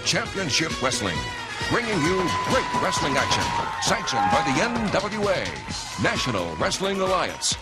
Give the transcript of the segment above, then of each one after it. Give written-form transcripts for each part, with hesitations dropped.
Championship Wrestling, bringing you great wrestling action, sanctioned by the NWA, National Wrestling Alliance.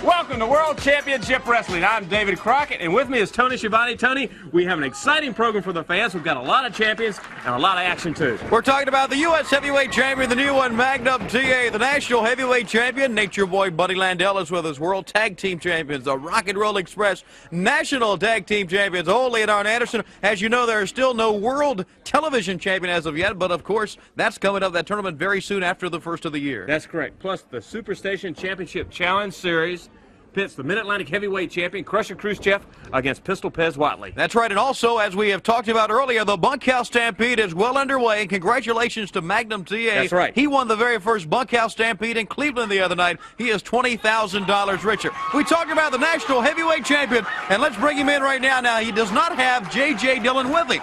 Welcome to World Championship Wrestling. I'm David Crockett, and with me is Tony Schiavone. Tony, we have an exciting program for the fans. We've got a lot of champions and a lot of action, too. We're talking about the U.S. Heavyweight Champion, the new one, Magnum TA, the National Heavyweight Champion. Nature Boy Buddy Landel is with us. World Tag Team Champions, the Rock and Roll Express National Tag Team Champions, Ole and Arn Anderson. As you know, there is still no World Television Champion as of yet, but of course, that's coming up, that tournament, very soon after the first of the year. That's correct. Plus, the Superstation Championship Challenge Series pits the Mid-Atlantic Heavyweight Champion, Crusher Khrushchev, against Pistol Pez Watley. That's right, and also, as we have talked about earlier, the Bunkhouse Stampede is well underway, and congratulations to Magnum TA. That's right. He won the very first Bunkhouse Stampede in Cleveland the other night. He is $20,000 richer. We talked about the National Heavyweight Champion, and let's bring him in right now. Now, he does not have J.J. Dillon with him.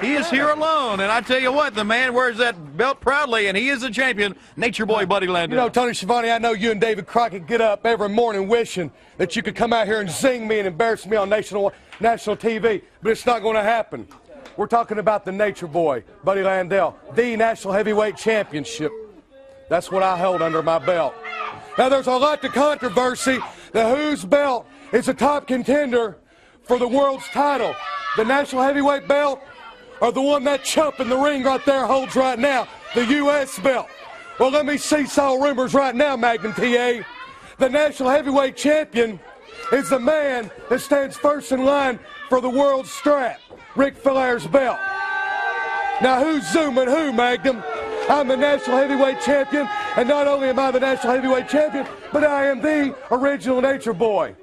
He is here alone, and I tell you what, the man wears that belt proudly, and he is the champion, Nature Boy Buddy Landel. You know, Tony Schiavone, I know you and David Crockett get up every morning wishing that you could come out here and zing me and embarrass me on national TV, but it's not going to happen. We're talking about the Nature Boy, Buddy Landel, the National Heavyweight Championship. That's what I held under my belt. Now, there's a lot of controversy that whose belt is a top contender for the world's title, the National Heavyweight belt, or the one that chump in the ring right there holds right now, the U.S. belt. Well, let me seesaw rumors right now, Magnum TA. The National Heavyweight Champion is the man that stands first in line for the world strap, Ric Flair's belt. Now, who's zooming who, Magnum? I'm the National Heavyweight Champion, and not only am I the National Heavyweight Champion, but I am the original Nature Boy.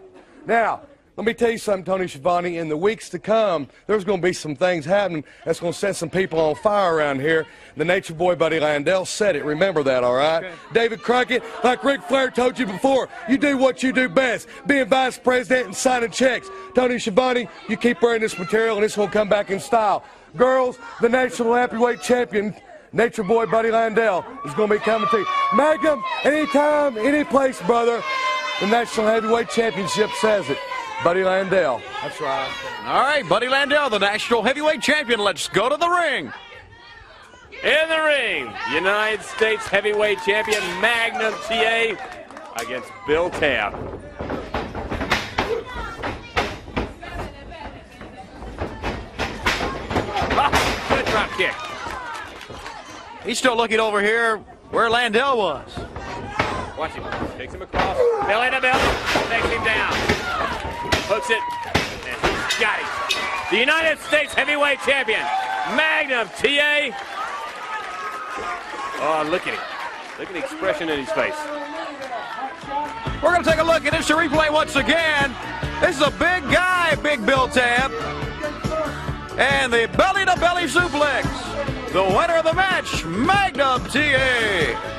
Now, let me tell you something, Tony Schiavone. In the weeks to come, there's going to be some things happening that's going to set some people on fire around here. The Nature Boy, Buddy Landel, said it. Remember that, all right? Okay. David Crockett, like Ric Flair told you before, you do what you do best, being vice president and signing checks. Tony Schiavone, you keep wearing this material, and it's going to come back in style. Girls, the National Heavyweight Champion, Nature Boy, Buddy Landel, is going to be coming to you. Magnum, anytime, any place, brother, the National Heavyweight Championship says it. Buddy Landel. That's right. All right, Buddy Landel, the National Heavyweight Champion. Let's go to the ring. In the ring, United States Heavyweight Champion Magnum TA against Bill Tapp. Good drop kick. He's still looking over here where Landel was. Watch him. Takes him across. Belly to belly. Takes him down. Hooks it, and he's got it. The United States Heavyweight Champion, Magnum TA. Oh, look at him. Look at the expression in his face. We're going to take a look at this replay once again. This is a big guy, Big Bill Tapp. And the belly-to-belly suplex. The winner of the match, Magnum TA.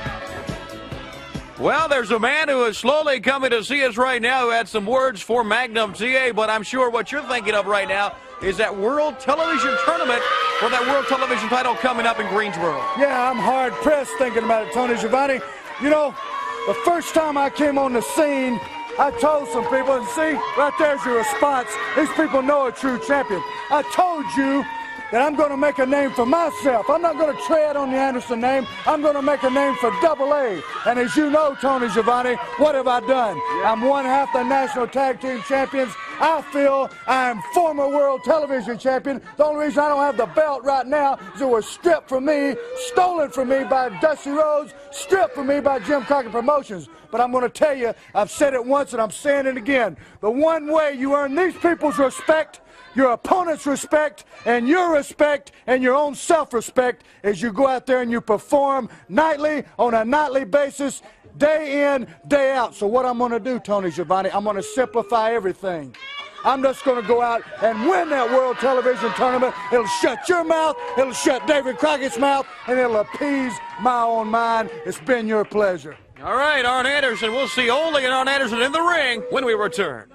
Well, there's a man who is slowly coming to see us right now who had some words for Magnum TA, but I'm sure what you're thinking of right now is that World Television Tournament for that World Television title coming up in Greensboro. Yeah, I'm hard-pressed thinking about it, Tony Schiavone. You know, the first time I came on the scene, I told some people, and see, right there's your response. These people know a true champion. I told you that I'm going to make a name for myself. I'm not going to tread on the Anderson name. I'm going to make a name for AA. And as you know, Tony Schiavone, what have I done? Yeah. I'm one half the National Tag Team Champions. I feel I'm former World Television Champion. The only reason I don't have the belt right now is it was stripped from me, stolen from me by Dusty Rhodes, stripped from me by Jim Crockett Promotions. But I'm going to tell you, I've said it once and I'm saying it again. The one way you earn these people's respect, your opponent's respect, and your respect, and your own self-respect is you go out there and you perform nightly, on a nightly basis, day in, day out. So what I'm going to do, Tony Schiavone, I'm going to simplify everything. I'm just going to go out and win that World Television Tournament. It'll shut your mouth, it'll shut David Crockett's mouth, and it'll appease my own mind. It's been your pleasure. All right, Arn Anderson. We'll see Ole and Arn Anderson in the ring when we return.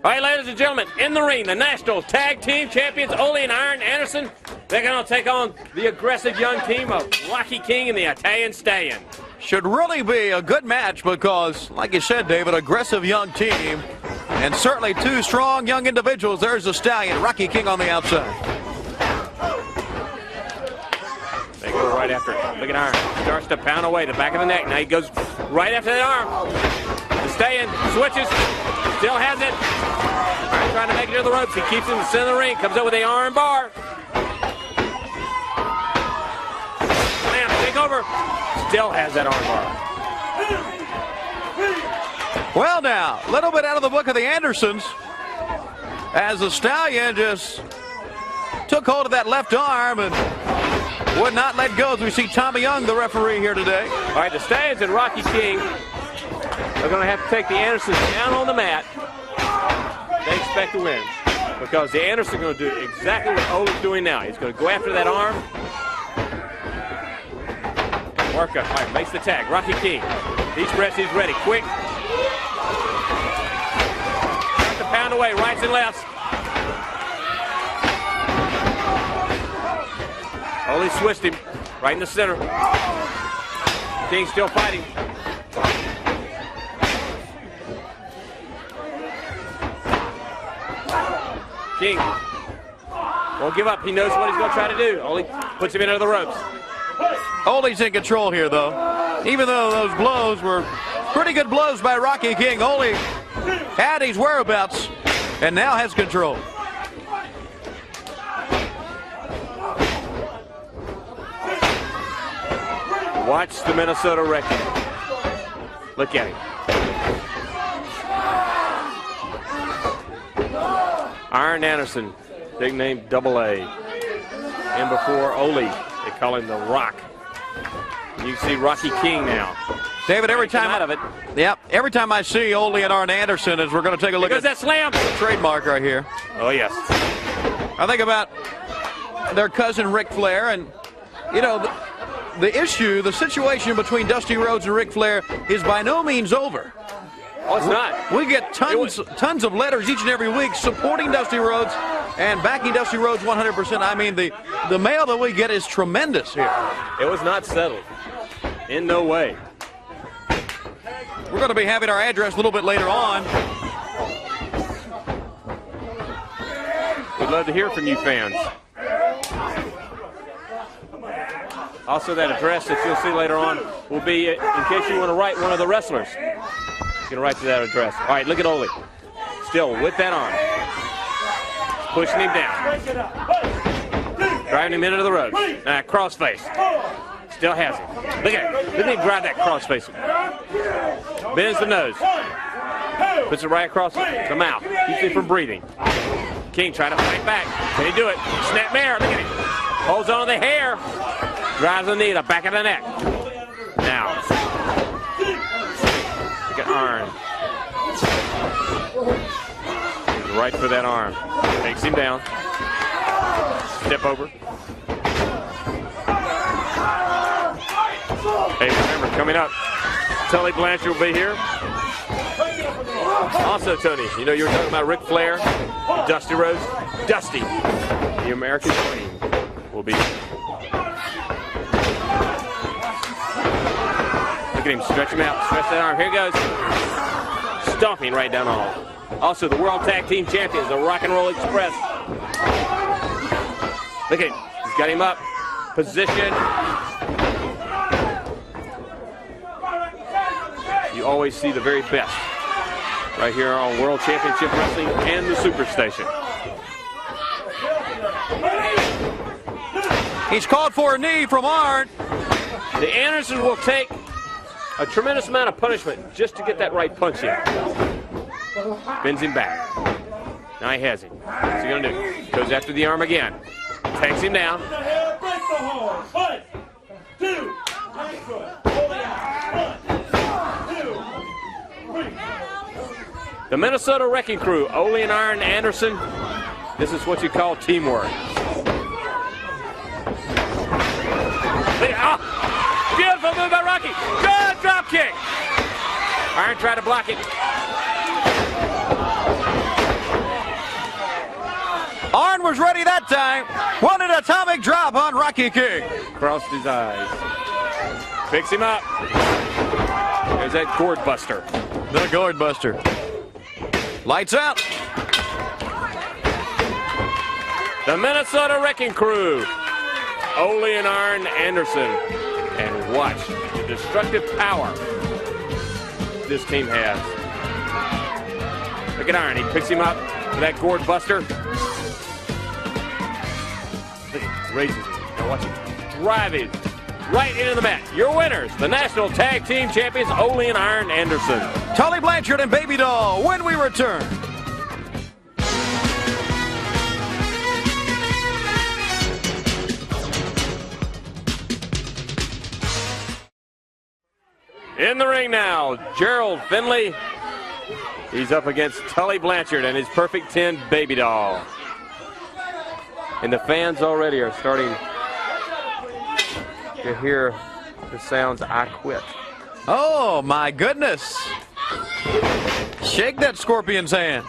All right, ladies and gentlemen, in the ring, the National Tag Team Champions, Ole and Arn Anderson. They're going to take on the aggressive young team of Rocky King and the Italian Stallion. Should really be a good match because, like you said, David, aggressive young team and certainly two strong young individuals. There's the Stallion, Rocky King on the outside. They go right after it. Look at Iron. Starts to pound away the back of the neck. Now he goes right after the arm. The Stallion switches. Still has it. Iron trying to make it to the ropes. He keeps it in the center of the ring. Comes up with the arm bar. Slam. Take over. Still has that arm bar. Well, now, a little bit out of the book of the Andersons as the Stallion just took hold of that left arm and would not let go as we see Tommy Young, the referee, here today. All right, the Stallions and Rocky King are going to have to take the Andersons down on the mat. They expect to win because the Andersons are going to do exactly what Ole's doing now. He's going to go after that arm. Work up. All right, makes the tag. Rocky King. He's ready. He's ready. Quick. Start to pound away. Rights and lefts. Ole switched him right in the center. King still fighting. King won't give up. He knows what he's going to try to do. Ole puts him into the ropes. Ole's in control here, though. Even though those blows were pretty good blows by Rocky King, Ole had his whereabouts and now has control. Watch the Minnesota Wrecking. Look at him. Iron Anderson, big name Double A. And before Ole, they call him the Rock. You see Rocky King now. David, every time out of it. Yep, every time I see Ole and Arn Anderson, as we're going to take a look at that slam. The trademark right here. Oh yes. I think about their cousin Ric Flair, and you know the issue, the situation between Dusty Rhodes and Ric Flair is by no means over. Oh, it's not. We get tons of letters each and every week supporting Dusty Rhodes and backing Dusty Rhodes 100%. I mean, the mail that we get is tremendous here. It was not settled. In no way. We're going to be having our address a little bit later on. We'd love to hear from you fans. Also, that address that you'll see later on will be in case you want to write one of the wrestlers. You can write to that address. All right, look at Ole. Still with that arm. Pushing him down. Driving him into the ropes. Crossface. Still has him. Look at him. Look at him drive that crossface. Bends the nose. Puts it right across the mouth. Keeps him from breathing. King trying to fight back. Can he do it? Snap mare. Look at him. Holds on to the hair. Drives the knee to the back of the neck. Now. Look at Arn. Right for that arm. Takes him down. Step over. Hey, remember, coming up, Tully Blanchard will be here. Also, Tony, you know, you were talking about Ric Flair, Dusty Rhodes. Dusty, the American Dream, will be here. Look at him, stretch him out, stretch that arm. Here he goes. Stomping right down the hall. Also, the World Tag Team Champions, the Rock and Roll Express. Look at him. He's got him up. Position. You always see the very best right here on World Championship Wrestling and the Superstation. He's called for a knee from Arn. The Andersons will take a tremendous amount of punishment just to get that right punch in. Bends him back. Now he has him. What's he going to do? Goes after the arm again. Takes him down. One, two, the Minnesota Wrecking Crew, Ole and Arn Anderson. This is what you call teamwork. Beautiful move by Rocky. Good drop kick. Arn tried to block it. Arn was ready that time. What an atomic drop on Rocky King. Crossed his eyes. Picks him up. There's that gourd buster. The gourd buster. Lights out. The Minnesota Wrecking Crew. Ole and Arn Anderson. And watch the destructive power this team has. Look at Arn. He picks him up with that gourd buster. Look, he raises him. Now watch him drive it right into the mat. Your winners, the National Tag Team Champions, Ole and Arn Anderson. Tully Blanchard and Baby Doll when we return. In the ring now, Gerald Finley. He's up against Tully Blanchard and his Perfect 10 Baby Doll. And the fans already are starting to hear the sounds, "I quit." Oh, my goodness. Shake that scorpion's hand.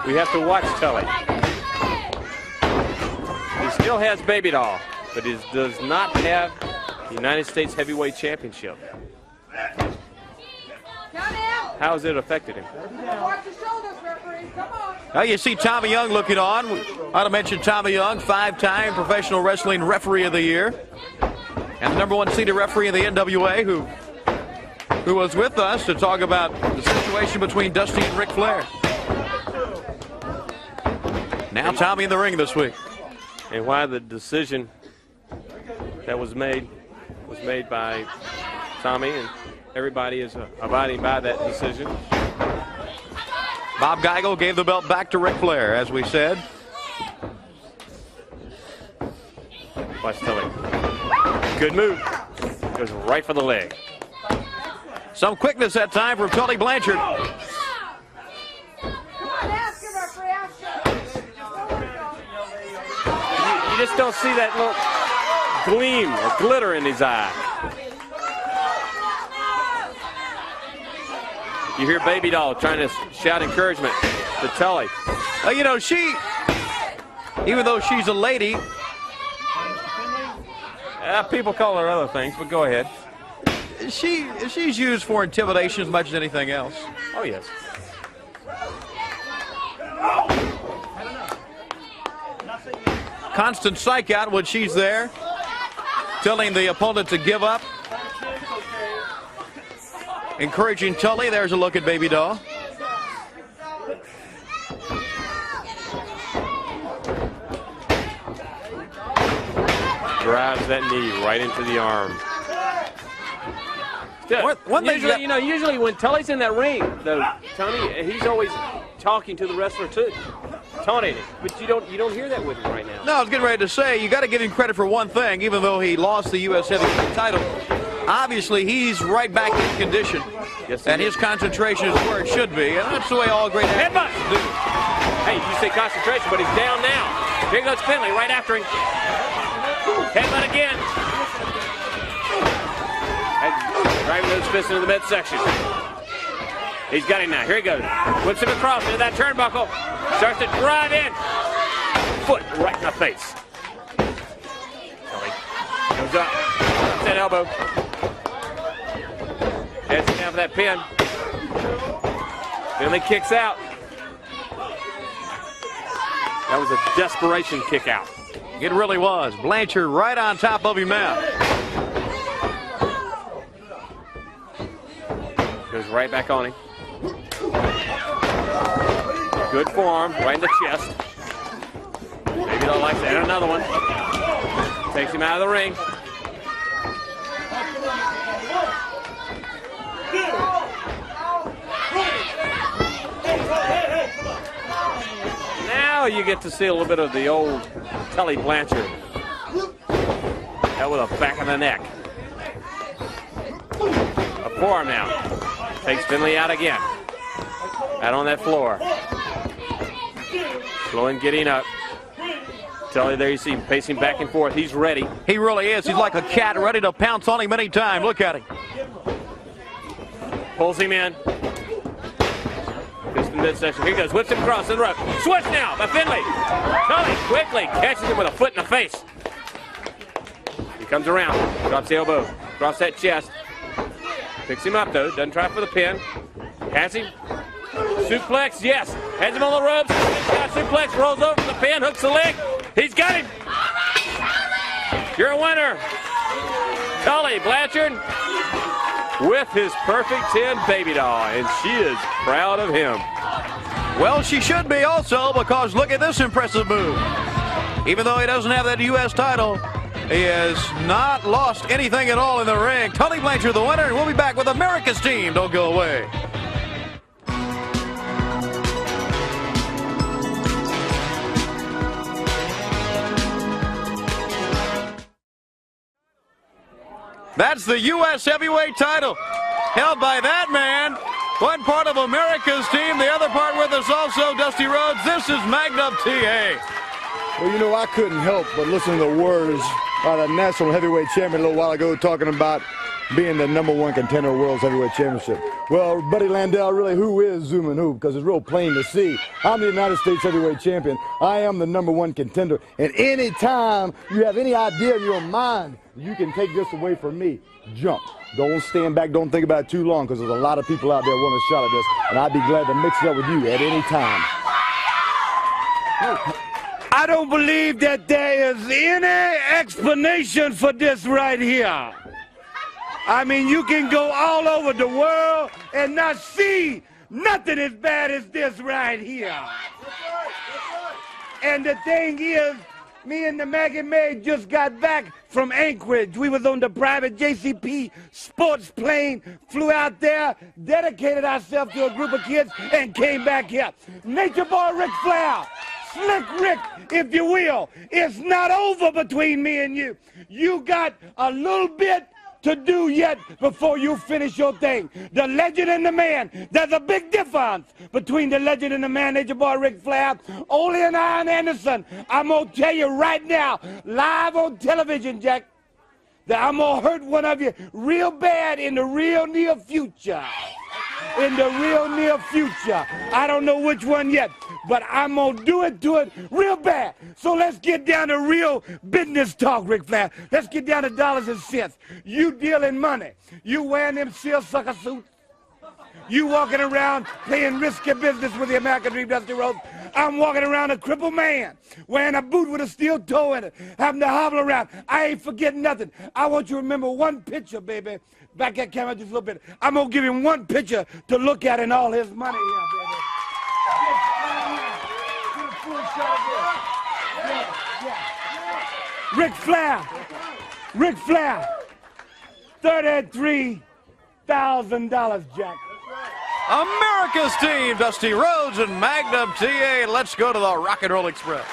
We have to watch Tully. He still has Baby Doll, but he does not have the United States Heavyweight Championship. How has it affected him? Now you see Tommy Young looking on. We ought to mention Tommy Young, 5-time Professional Wrestling Referee of the Year, and the #1 seeded referee in the NWA, who was with us to talk about the situation between Dusty and Ric Flair. Now Tommy in the ring this week. And why the decision that was made by Tommy, and everybody is abiding by that decision. Bob Geigel gave the belt back to Ric Flair, as we said. Watch Tully. Good move. Goes right for the leg. Some quickness that time from Tully Blanchard. You just don't see that little gleam or glitter in his eye. You hear Baby Doll trying to shout encouragement to Tully. You know, even though she's a lady. People call her other things, but go ahead. She's used for intimidation as much as anything else. Oh, yes. Constant psych out when she's there, telling the opponent to give up. Encouraging Tully. There's a look at Baby Doll. Drives that knee right into the arm. Usually when Tully's in that ring, though, Tony, he's always talking to the wrestler too, taunting him. But you don't hear that with him right now. No, I was getting ready to say, you got to give him credit for one thing. Even though he lost the U.S. Heavyweight title, obviously he's right back in condition. Yes, and his concentration is where it should be, and that's the way all great athletes do. Hey, you say concentration, but he's down now. Here goes Finley right after him. Headbutt again. Driving those fists into the midsection. He's got him now. Here he goes. Whips him across into that turnbuckle. Starts to drive in. Foot right in the face. Tully goes up. Puts that elbow. Heads down for that pin. Finley kicks out. That was a desperation kick out. It really was. Blanchard right on top of him now. Goes right back on him. Good forearm, right in the chest. Maybe they'll like that. And another one. Takes him out of the ring. Now you get to see a little bit of the old Tully Blanchard. That with a back of the neck. A forearm now. Takes Finley out again. Out on that floor. Slow and getting up. Tully, there you see him pacing back and forth. He's ready. He really is. He's like a cat ready to pounce on him any time. Look at him. Pulls him in. Just in midsection. Here he goes. Whips him across the rope. Switch now by Finley. Tully quickly catches him with a foot in the face. He comes around. Drops the elbow. Across that chest. Picks him up, though. Doesn't try for the pin. Has him. Suplex, yes. Has him on the ropes. Got suplex. Rolls over from the pin. Hooks the leg. He's got him. You're a winner. Tully Blanchard with his perfect 10 baby doll, and she is proud of him. Well, she should be also, because look at this impressive move. Even though he doesn't have that U.S. title, he has not lost anything at all in the ring. Tully Blanchard the winner, and we'll be back with America's team. Don't go away. That's the U.S. heavyweight title, held by that man. One part of America's team, the other part with us also, Dusty Rhodes. This is MAGNUM TA. Well, you know, I couldn't help but listen to the words by the national heavyweight champion a little while ago talking about being the #1 contender of the World's Heavyweight Championship. Well, Buddy Landell, really, who is zooming who? Because it's real plain to see. I'm the United States heavyweight champion. I am the #1 contender. And any time you have any idea in your mind, you can take this away from me. Jump. Don't stand back. Don't think about it too long, because there's a lot of people out there wanting a shot at this. And I'd be glad to mix it up with you at any time. I don't believe that there is any explanation for this right here. I mean, you can go all over the world and not see nothing as bad as this right here. And the thing is, me and the Maggie May just got back from Anchorage. We was on the private JCP sports plane, flew out there, dedicated ourselves to a group of kids, and came back here. Nature Boy Ric Flair, Slick Rick, if you will, it's not over between me and you. You got a little bit to do yet before you finish your thing. The legend and the man. There's a big difference between the legend and the man, Nature Boy Ric Flair. Ole and Iron Anderson. I'm going to tell you right now, live on television, Jack, that I'm going to hurt one of you real bad in the real near future. In the real near future. I don't know which one yet, but I'm going to do it to it real bad. So let's get down to real business talk, Ric Flair. Let's get down to dollars and cents. You dealing money. You wearing them seersucker suits. You walking around playing risky business with the American Dream, Dusty Rhodes. I'm walking around a crippled man, wearing a boot with a steel toe in it, having to hobble around. I ain't forgetting nothing. I want you to remember one picture, baby. Back that camera just a little bit. I'm going to give him one picture to look at in all his money here, baby. Get a full shot of this. Ric Flair. Ric Flair. $33,000, Jack. America's team, Dusty Rhodes and MAGNUM TA. Let's go to the Rock and Roll Express.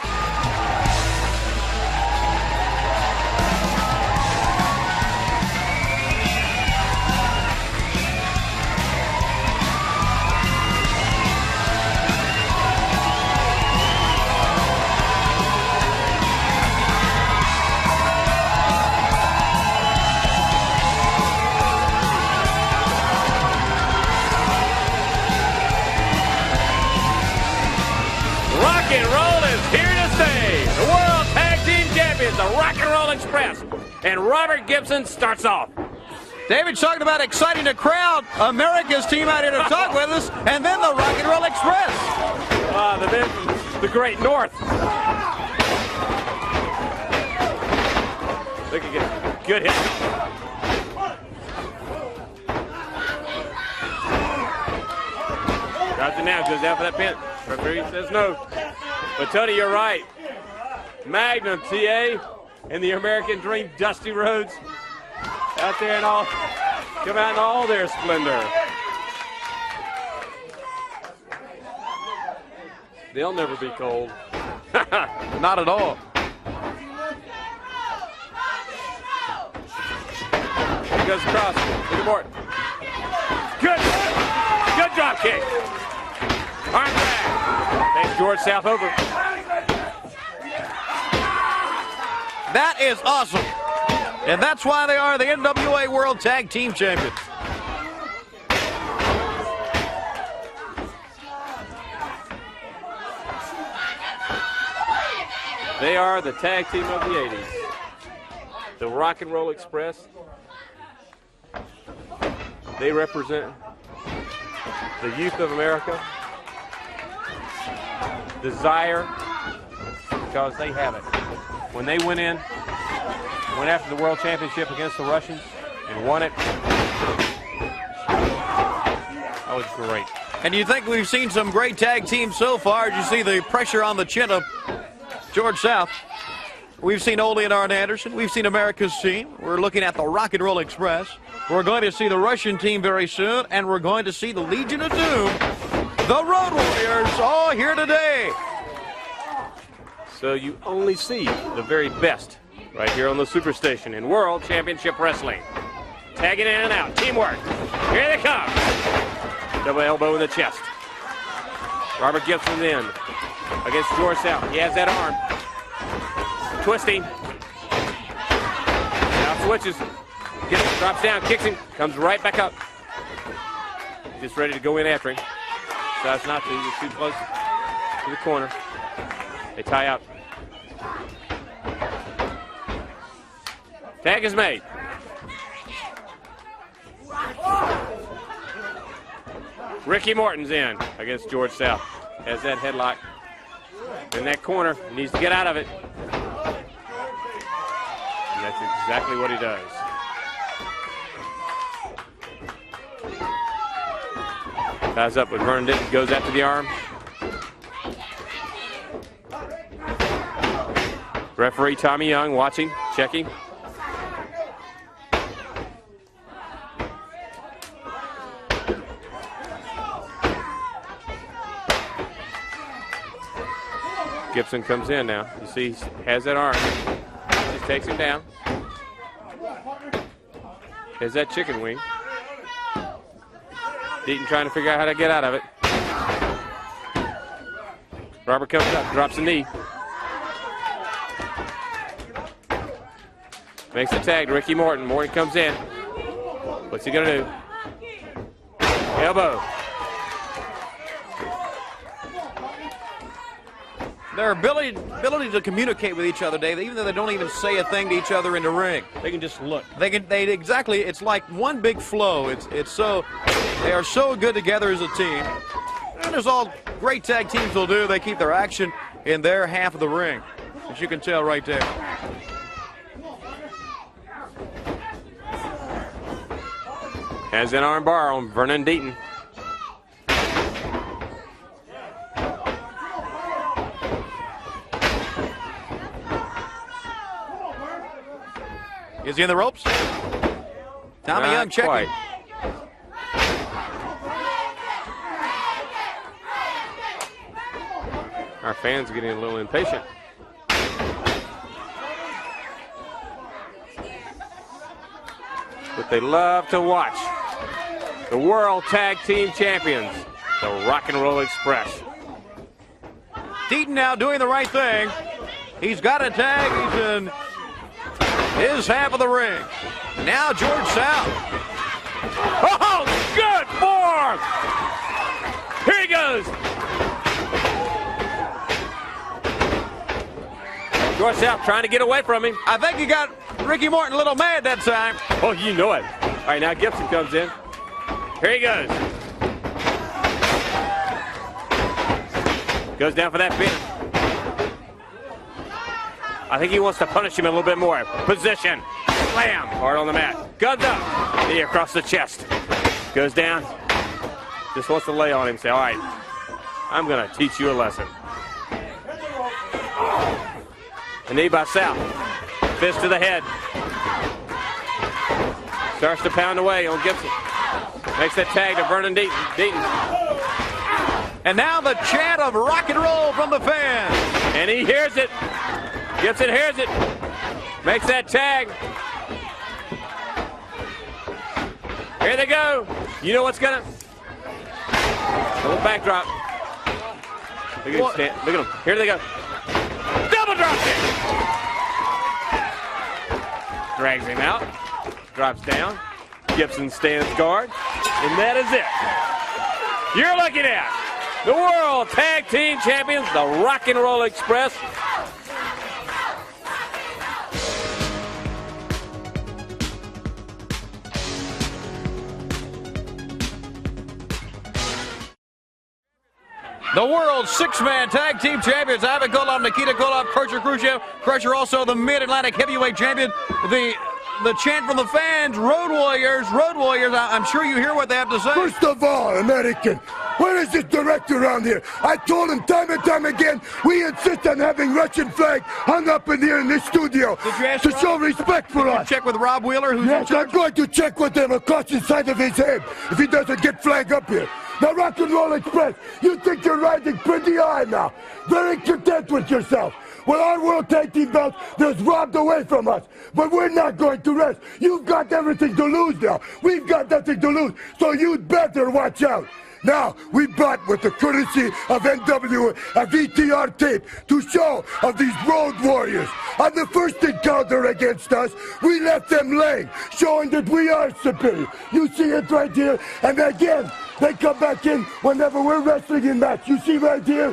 The Rock and Roll Express, and Robert Gibson starts off. David's talking about exciting the crowd. America's team out here to talk with us, and then the Rock and Roll Express. The men from the Great North. Look at good hit. Drops it now, goes down for that pin. Referee says no. But Tony, you're right. MAGNUM TA and the American Dream, Dusty Rhodes, out there and all, come out in all their splendor. They'll never be cold. Not at all. He goes across. Look at Morton. Good drop kick. Arm drag. Takes George South over. That is awesome. And that's why they are the NWA World Tag Team Champions. They are the tag team of the 80s. The Rock and Roll Express. They represent the youth of America. Desire, because they have it. When they went after the World Championship against the Russians and won it, that was great. And you think we've seen some great tag teams so far? As you see the pressure on the chin of George South. We've seen Ole and Arn Anderson. We've seen America's team. We're looking at the Rock and Roll Express. We're going to see the Russian team very soon, and we're going to see the Legion of Doom, the Road Warriors, all here today. So you only see the very best right here on the Superstation in World Championship Wrestling. Tagging in and out, teamwork. Here they come. Double elbow in the chest. Robert Gibson in against George South. He has that arm. Twisting. Now switches. Drops down, kicks him, comes right back up. Just ready to go in after him. Decides not to. He's too close to the corner. They tie out. Tag is made. Ricky Morton's in against George South. Has that headlock in that corner. He needs to get out of it. And that's exactly what he does. Ties up with Vernon Denton, goes after the arm. Referee Tommy Young watching, checking. Gibson comes in now. You see, he has that arm. Just takes him down. Has that chicken wing. Deaton trying to figure out how to get out of it. Robert comes up, drops a knee. Makes the tag to Ricky Morton. Morton comes in. What's he going to do? Elbow. Their ability to communicate with each other, Dave, even though they don't even say a thing to each other in the ring. They can just look. They exactly, it's like one big flow. It's so, they are so good together as a team. And as all great tag teams will do, they keep their action in their half of the ring, as you can tell right there. Has an arm bar on Vernon Deaton. Is he in the ropes? Tommy Young checking. Quite. Our fans are getting a little impatient. But they love to watch the World Tag Team Champions, the Rock and Roll Express. Deaton now doing the right thing. He's got a tag. He's in his half of the ring. Now George South. Oh, good form! Here he goes. George South trying to get away from him. I think he got Ricky Morton a little mad that time. Oh, you know it. All right, now Gibson comes in. Here he goes. Goes down for that pin. I think he wants to punish him a little bit more. Position. Slam. Hard on the mat. Guns up. Knee across the chest. Goes down. Just wants to lay on him. Say, all right, I'm going to teach you a lesson. A knee by South. Fist to the head. Starts to pound away on Gibson. Makes that tag to Vernon Deaton. And now the chant of rock and roll from the fans. And he hears it. Gibson hears it. Makes that tag. Here they go. You know what's gonna? A little backdrop. Look at him stand. Look at him. Here they go. Double drop kick. Drags him out. Drops down. Gibson stands guard. And that is it. You're looking at the World Tag Team Champions, the Rock and Roll Express. The world's six-man tag team champions, Ivan Koloff, Nikita Koloff, Crusher Khrushchev. Crusher also the Mid-Atlantic heavyweight champion. The chant from the fans, Road Warriors, Road Warriors. I'm sure you hear what they have to say. First of all, American, where is this director around here? I told him time and time again, we insist on having Russian flag hung up in here in this studio to show respect for us. Check with Rob Wheeler, who's Yes, I'm going to check with him across the side of his head if he doesn't get flag up here. Now, Rock and Roll Express, you think you're riding pretty high now. Very content with yourself. Well, our World Tag Team belts just robbed away from us. But we're not going to rest. You've got everything to lose now. We've got nothing to lose. So you'd better watch out. Now, we brought with the courtesy of NW a VTR tape to show of these Road Warriors. On the first encounter against us, we left them laying, showing that we are superior. You see it right here. And again, they come back in whenever we're wrestling in match. You see right here?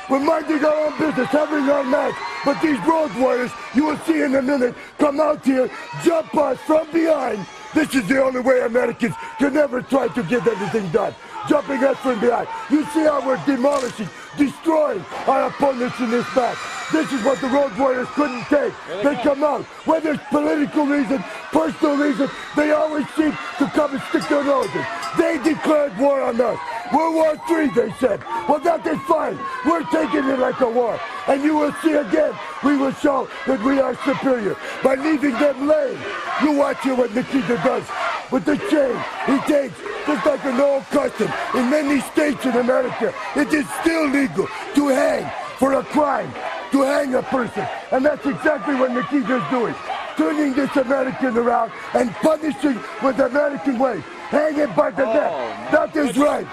We're minding our own business, having our match. But these Road Warriors, you will see in a minute, come out here, jump us from behind. This is the only way Americans can ever try to get anything done. Jumping us from behind. You see how we're demolishing, destroying our opponents in this match. This is what the Road Warriors couldn't take. They come out, whether it's political reason, personal reason, they always seem to come and stick their noses. They declared war on us. World War III, they said. Well, that is fine. We're taking it like a war. And you will see again, we will show that we are superior by leaving them laying. You watch here what Nikita does with the chain. He takes, just like an old custom, in many states in America, it is still legal to hang for a crime, to hang a person. And that's exactly what Nikita is doing. Turning this American around and punishing with American ways. Hanging by the neck. That is right.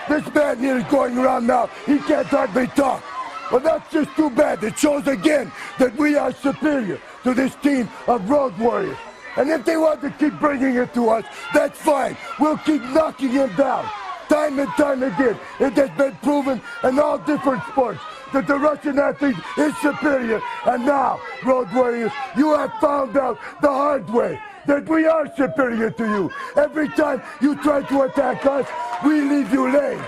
This man here is going around now. He can't hardly talk. Well, that's just too bad. It shows again that we are superior to this team of Road Warriors. And if they want to keep bringing it to us, that's fine. We'll keep knocking him down. Time and time again, it has been proven in all different sports that the Russian athlete is superior. And now, Road Warriors, you have found out the hard way that we are superior to you. Every time you try to attack us, we leave you laying.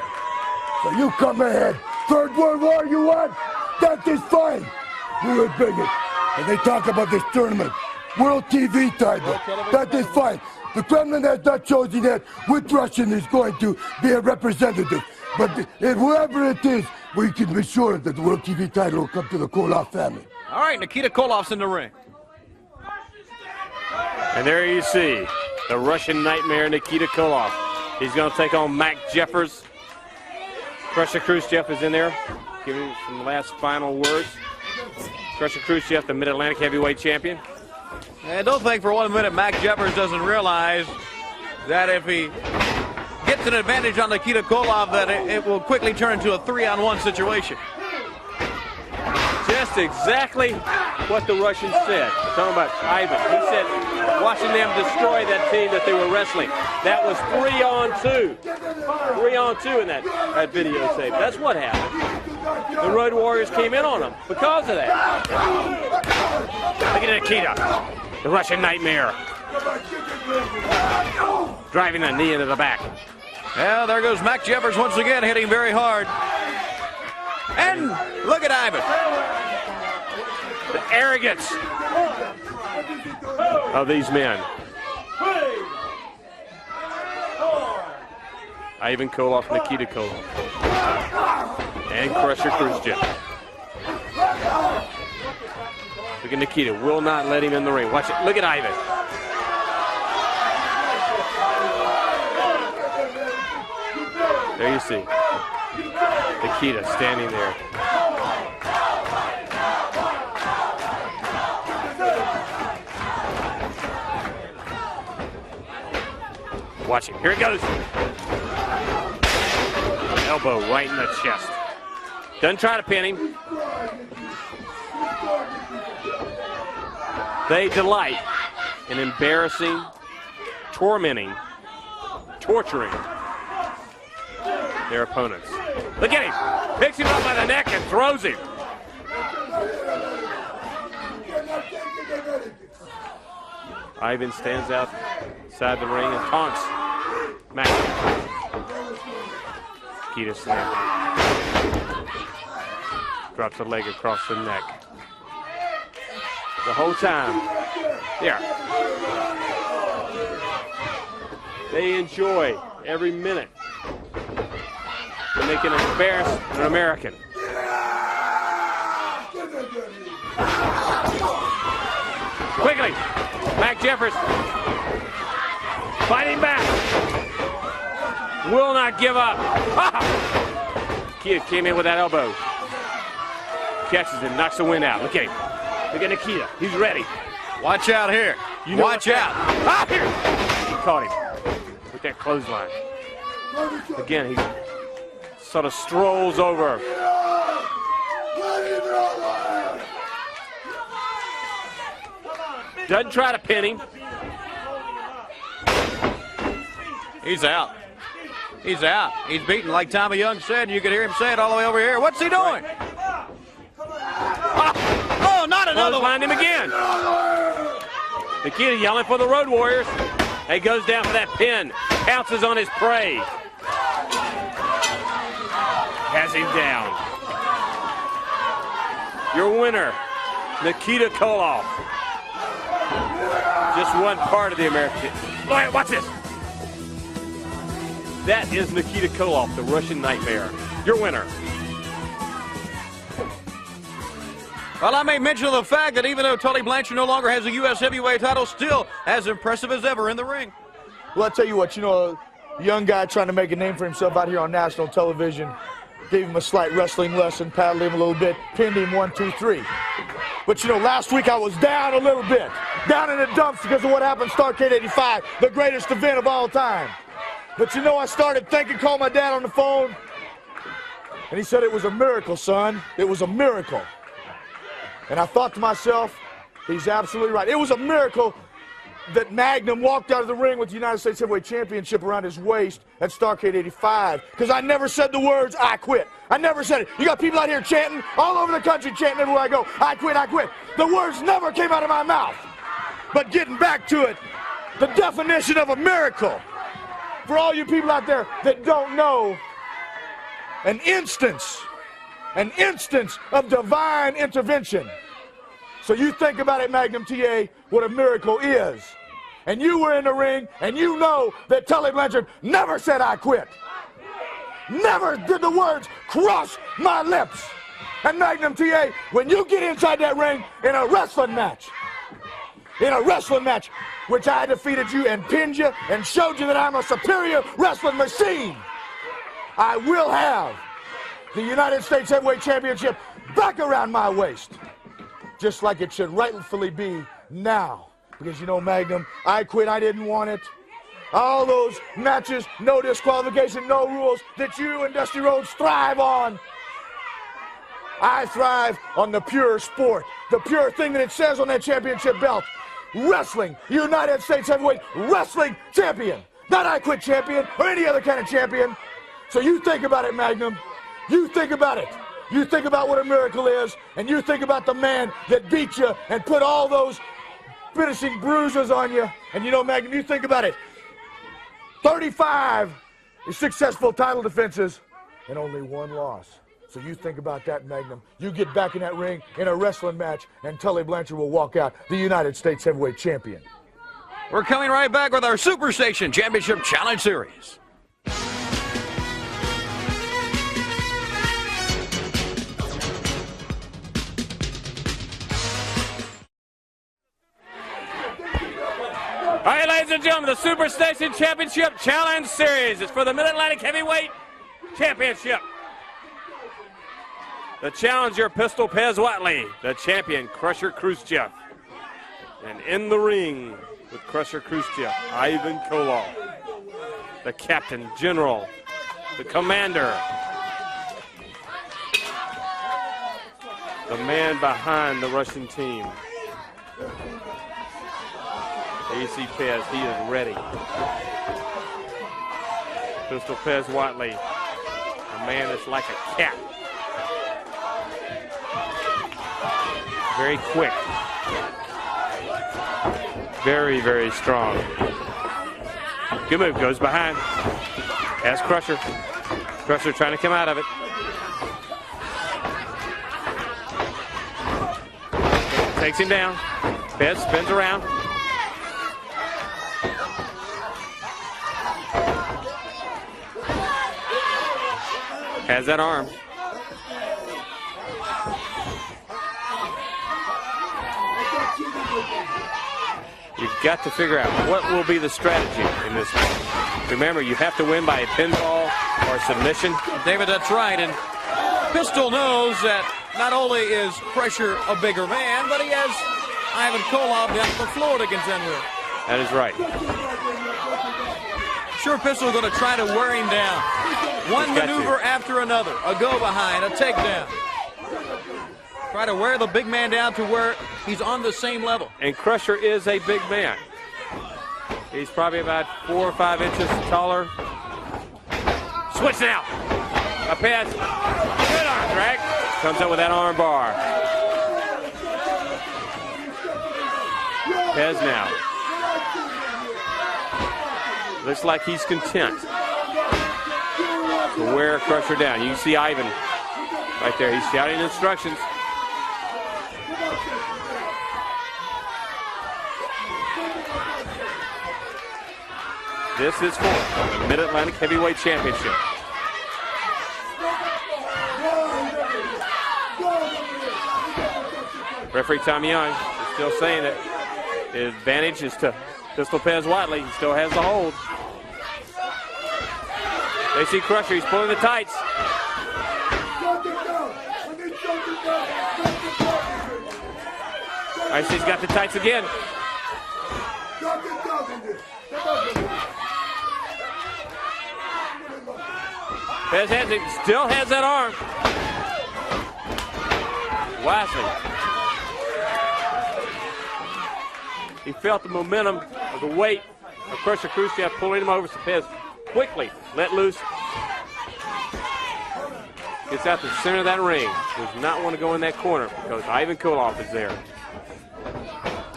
So you come ahead. Third World War you want? That is fine. We will bring it. And they talk about this tournament. World TV title. That is fine. The Kremlin has not chosen yet which Russian is going to be a representative. But whoever it is, we can be sure that the World TV title will come to the Koloff family. All right, Nikita Koloff's in the ring. And there you see the Russian Nightmare, Nikita Koloff. He's going to take on Mac Jeffers. Crusher Khrushchev is in there, giving him some last final words. Crusher Khrushchev, the Mid-Atlantic heavyweight champion. And don't think for 1 minute Mac Jeffers doesn't realize that if he gets an advantage on Nikita Koloff, that it will quickly turn into a 3-on-1 situation. Just exactly what the Russians said. Talking about Ivan. He said, watching them destroy that team that they were wrestling. That was 3-on-2. 3-on-2 in that video tape. That's what happened. The Road Warriors came in on them because of that. Look at Nikita, the Russian Nightmare. Driving a knee into the back. Yeah, there goes Mac Jeffers once again, hitting very hard. And look at Ivan. The arrogance of these men. Ivan Koloff, Nikita Koloff, and Crusher Khrushchev. Look at Nikita, will not let him in the ring. Watch it, look at Ivan. There you see Nikita standing there. Watch him. Here it goes. Elbow right in the chest. Doesn't try to pin him. They delight and embarrassing, tormenting, torturing their opponents. Look at him. Picks him up by the neck and throws him. Ivan stands outside the ring and taunts MAXOUT. Nikita slam. Drops a leg across the neck. The whole time. Yeah. They enjoy every minute when they can embarrass an American. Quickly, Mac Jeffers fighting back. Will not give up. Nikita came in with that elbow. Catches him, knocks the wind out. Look at him. Look at Nikita. He's ready. Watch out here. Watch out. Ah, here. He caught him with that clothesline. Again, he sort of strolls over. Doesn't try to pin him. He's out. He's out. He's beaten, like Tommy Young said, and you could hear him say it all the way over here. What's he doing? Oh, not another one. Find him again. Nikita yelling for the Road Warriors. He goes down for that pin. Pounces on his prey. Has him down. Your winner, Nikita Koloff. Just one part of the American. Wait, watch this. That is Nikita Koloff, the Russian Nightmare. Your winner. Well, I made mention of the fact that even though Tully Blanchard no longer has a U.S. heavyweight title, still as impressive as ever in the ring. Well, I tell you what, a young guy trying to make a name for himself out here on national television. Gave him a slight wrestling lesson, paddled him a little bit, pinned him 1, 2, 3. But last week I was down a little bit, down in the dumps because of what happened Starrcade 85, the greatest event of all time. But I started thinking, called my dad on the phone, and he said it was a miracle, son. It was a miracle. And I thought to myself, he's absolutely right. It was a miracle that Magnum walked out of the ring with the United States Heavyweight Championship around his waist at Starrcade 85, because I never said the words, I quit. I never said it. You got people out here chanting, all over the country chanting everywhere I go, I quit, I quit. The words never came out of my mouth. But getting back to it, the definition of a miracle, for all you people out there that don't know, an instance of divine intervention. So you think about it, Magnum TA, what a miracle is. And you were in the ring, and you know that Tully Blanchard never said I quit. Never did the words cross my lips. And Magnum TA, when you get inside that ring in a wrestling match, which I defeated you and pinned you and showed you that I'm a superior wrestling machine, I will have the United States Heavyweight Championship back around my waist, just like it should rightfully be now. Because Magnum, I quit, I didn't want it. All those matches, no disqualification, no rules that you and Dusty Rhodes thrive on. I thrive on the pure sport, the pure thing that it says on that championship belt. Wrestling, United States Heavyweight Wrestling Champion. Not I Quit Champion or any other kind of champion. So you think about it, Magnum. You think about it. You think about what a miracle is, and you think about the man that beat you and put all those finishing bruises on you. And Magnum, you think about it. 35 successful title defenses and only 1 loss. So you think about that, Magnum. You get back in that ring in a wrestling match, and Tully Blanchard will walk out the United States Heavyweight Champion. We're coming right back with our Superstation Championship Challenge Series. All right, ladies and gentlemen, the Superstation Championship Challenge Series is for the Mid-Atlantic Heavyweight Championship. The challenger, Pistol Pez Watley. The champion, Crusher Khrushchev. And in the ring with Crusher Khrushchev, Ivan Koloff. The captain, general, the commander. The man behind the Russian team. There you see Pez. He is ready. Pistol Pez Watley, a man that's like a cat. Very quick. Very, very strong. Good move. Goes behind. Has Crusher. Crusher trying to come out of it. Takes him down. Pez spins around. Has that arm. You've got to figure out what will be the strategy in this match. Remember, you have to win by a pinfall or submission. David, that's right. And Pistol knows that not only is Crusher a bigger man, but he has Ivan Koloff down the floor to contend with. That is right. Sure, Pistol going to try to wear him down. One maneuver after another. A go behind, a takedown. Try to wear the big man down to where he's on the same level. And Crusher is a big man. He's probably about 4 or 5 inches taller. Switch now. A pass. Good arm drag. Comes up with that arm bar. Pez now. Looks like he's content to wear Crusher down. You can see Ivan right there. He's shouting instructions. This is for the Mid-Atlantic Heavyweight Championship. Referee Tommy Young is still saying that the advantage is to Pistol Pez Watley. He still has the hold. They see Crusher. He's pulling the tights. I see he's got the tights again. Pez has it, still has that arm. Wisely. He felt the momentum of the weight of Crusher Khrushchev pulling him over, so Pez quickly let loose. Gets out the center of that ring. Does not want to go in that corner because Ivan Koloff is there.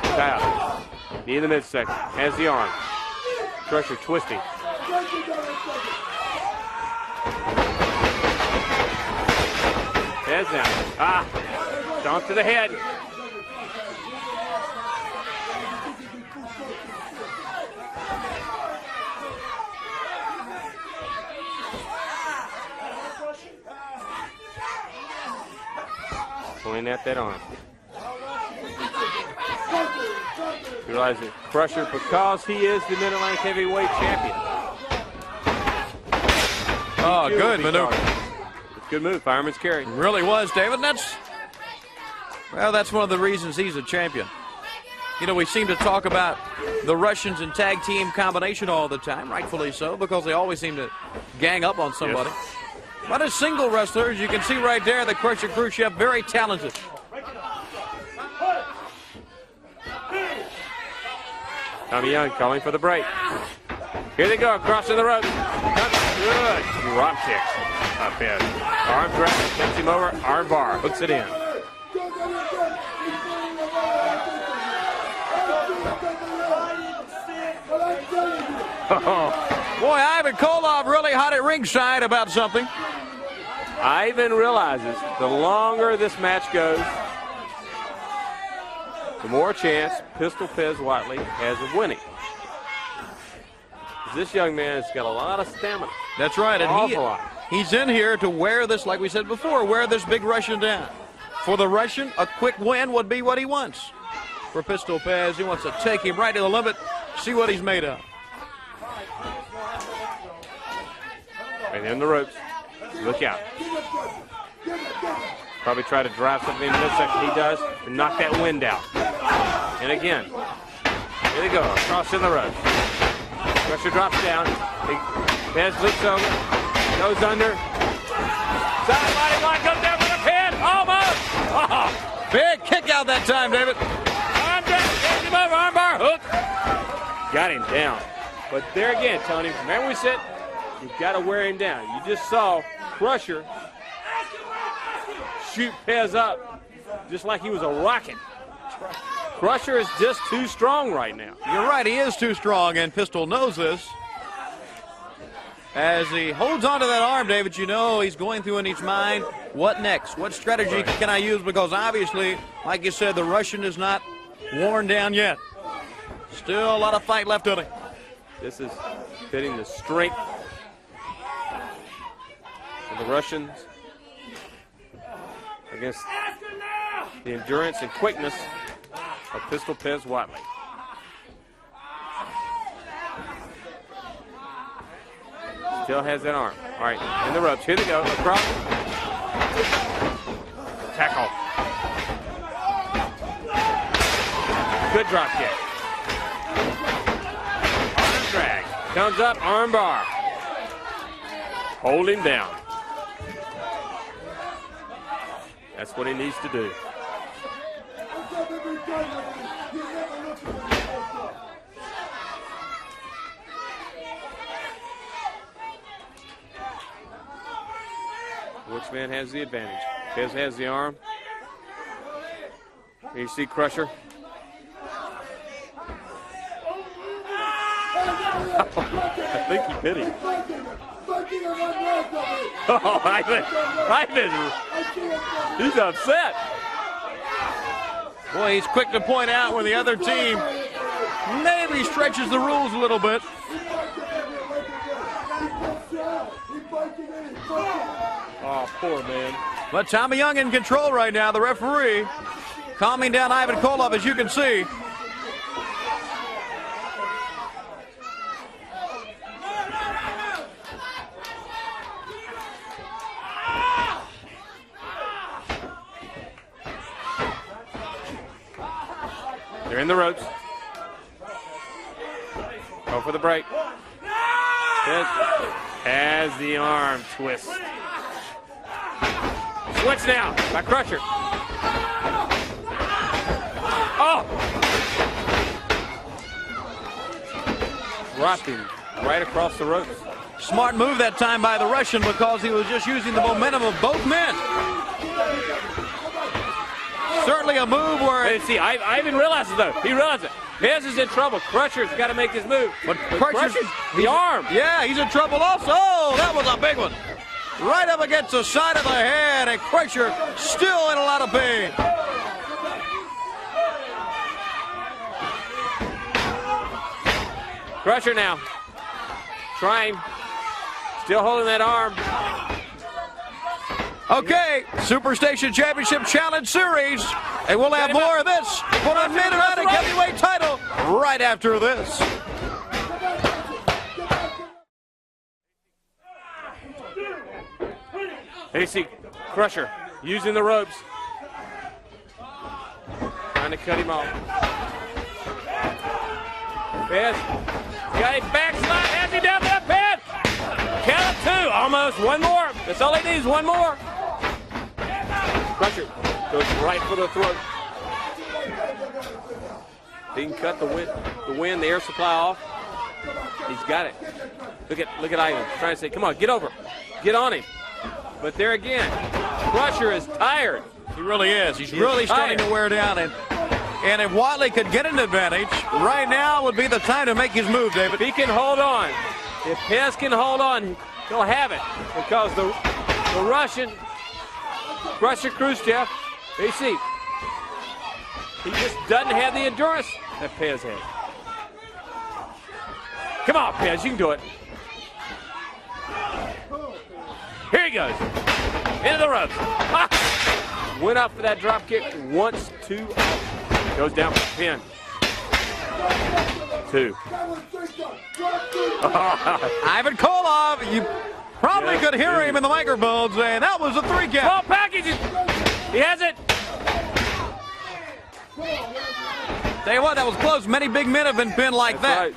Kyle, knee in the midsection, has the arm. Crusher twisting. Pez now. Stomp to the head. Pulling at that arm. Realize that Crusher, because he is the Mid-Atlantic Heavyweight Champion. Oh, good maneuver. Good move, fireman's carry. It really was, David. That's one of the reasons he's a champion. You know, we seem to talk about the Russians and tag team combination all the time, rightfully so, because they always seem to gang up on somebody. Yes. But as single wrestlers, you can see right there that Crusher Khrushchev, very talented. Tommy Young calling for the break. Here they go, crossing the ropes. Good drop kick. Up in. Arm drag, takes him over. Arm bar, hooks it in. Boy, Ivan Koloff really hot at ringside about something. Ivan realizes the longer this match goes, the more chance Pistol Pez Watley has of winning. This young man has got a lot of stamina. That's right, and he's in here to wear this, like we said before, wear this big Russian down. For the Russian, a quick win would be what he wants. For Pistol Pez, he wants to take him right to the limit, see what he's made of. And in the ropes. Look out. Probably try to drive something in the midsection. He does. And knock that wind out. And again. Here they go. Across in the ropes. Crusher drops down. Pez leaps over. Goes under. Side body block. Comes down with a pin. Almost. Oh. Big kick out that time, David. Arm down. Takes him over. Arm bar. Hook. got him down. But there again, Tony, remember we said you've got to wear him down. You just saw Crusher shoot Pez up just like he was a rocket. Crusher is just too strong right now. You're right, he is too strong, and Pistol knows this. As he holds onto that arm, David, you know he's going through in his mind, what next? What strategy can I use? Because obviously, like you said, the Russian is not worn down yet. Still a lot of fight left in him. This is fitting the strength of the Russians against the endurance and quickness of Pistol Pez Watley. Still has that arm. All right, in the ropes. Here they go. Across. Tackle. Good drop kick. Arm drag. Comes up, arm bar. Hold him down. That's what he needs to do. Which man has the advantage? Pez has the arm. Here you see Crusher. I think he hit him. Oh, he's upset. Boy, he's quick to point out when the other team maybe stretches the rules a little bit. Oh, poor man. But Tommy Young in control right now, the referee, calming down Ivan Koloff, as you can see. They're in the ropes. Go for the break. Has the arm twist. Switch now by Crusher. Oh! Dropped him right across the ropes. Smart move that time by the Russian because he was just using the momentum of both men. Certainly a move where... Hey, see, Ivan realizes, though. He realizes it. Pez is in trouble. Crusher's got to make this move. But Crusher's the arm. Yeah, he's in trouble also. Oh, that was a big one. Right up against the side of the head, and Crusher still in a lot of pain. Crusher now. Trying. Still holding that arm. Okay, Superstation Championship Challenge Series. And we'll have more of this for the Mid-Atlantic Heavyweight title right after this. Here you see Crusher using the ropes. Trying to cut him off. Pez got him backslide. Has him down there, Pez. Count of two. Almost. One more. That's all he needs. One more. Crusher goes right for the throat. He can cut the air supply off. He's got it. Look at Ivan trying to say, come on, get over. Get on him. But there again, Crusher is tired. He really is. He's really starting to wear down. And if Watley could get an advantage, right now would be the time to make his move, David. If he can hold on, if Pez can hold on, he'll have it. Because the Russian, Crusher Khrushchev, you see, he just doesn't have the endurance that Pez has. Come on, Pez, you can do it. Here he goes. Into the ropes. Ah! Went up for that drop kick once, two. Goes down for the pin. Two. Ivan Koloff, you probably could hear him in the microphones, and that was a 3 count. Ball package. He has it. Tell you what, that was close. Many big men have been pinned like that. Right.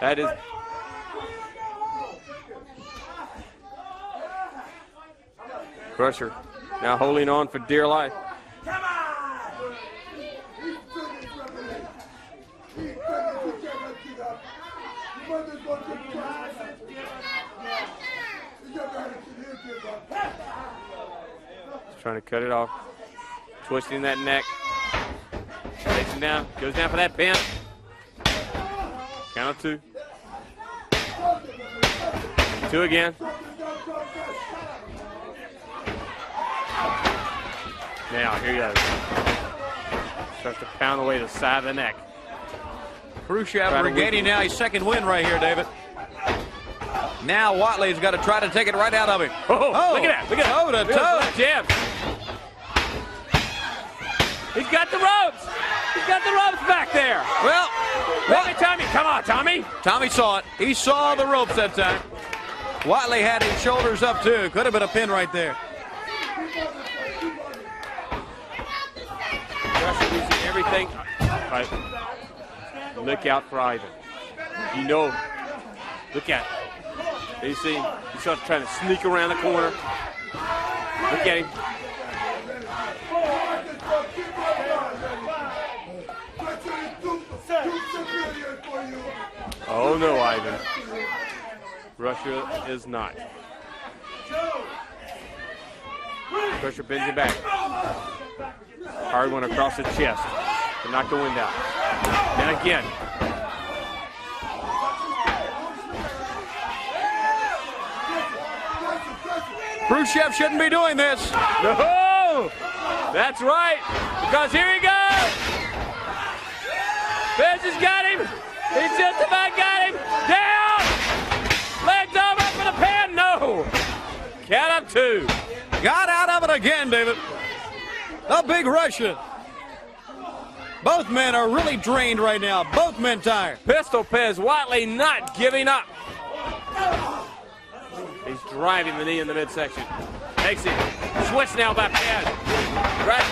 That is. Crusher now holding on for dear life. He's trying to cut it off. Twisting that neck. Takes him down. Goes down for that pin. Count of 2. 2 again. Now, here he goes. Starts to pound away the side of the neck. Khrushchev regaining now his second win right here, David. Now Whatley's got to try to take it right out of him. Oh, look at that. Look at that. Toe to toe. Jab. He's got the ropes. He's got the ropes back there. Well, Look at Tommy. Come on, Tommy. Tommy saw it. He saw the ropes that time. Whatley had his shoulders up too. Could have been a pin right there. Everything. Right. Look out for Ivan. You know. Look at it. You see him? He's sort of trying to sneak around the corner. Look at him. Oh no, Ivan. Russia is not. Crusher bends it back. Hard one across the chest to knock the wind out. And again. Khrushchev shouldn't be doing this. No! That's right. Because here he goes. Fez has got him. He's just about got him. Down. Legs over for the pin. No. Count up 2. Got out of it again, David. The big Russian. Both men are really drained right now. Both men tired. Pistol Pez Whatley not giving up. He's driving the knee in the midsection. Takes it. Switch now by Pez. Right.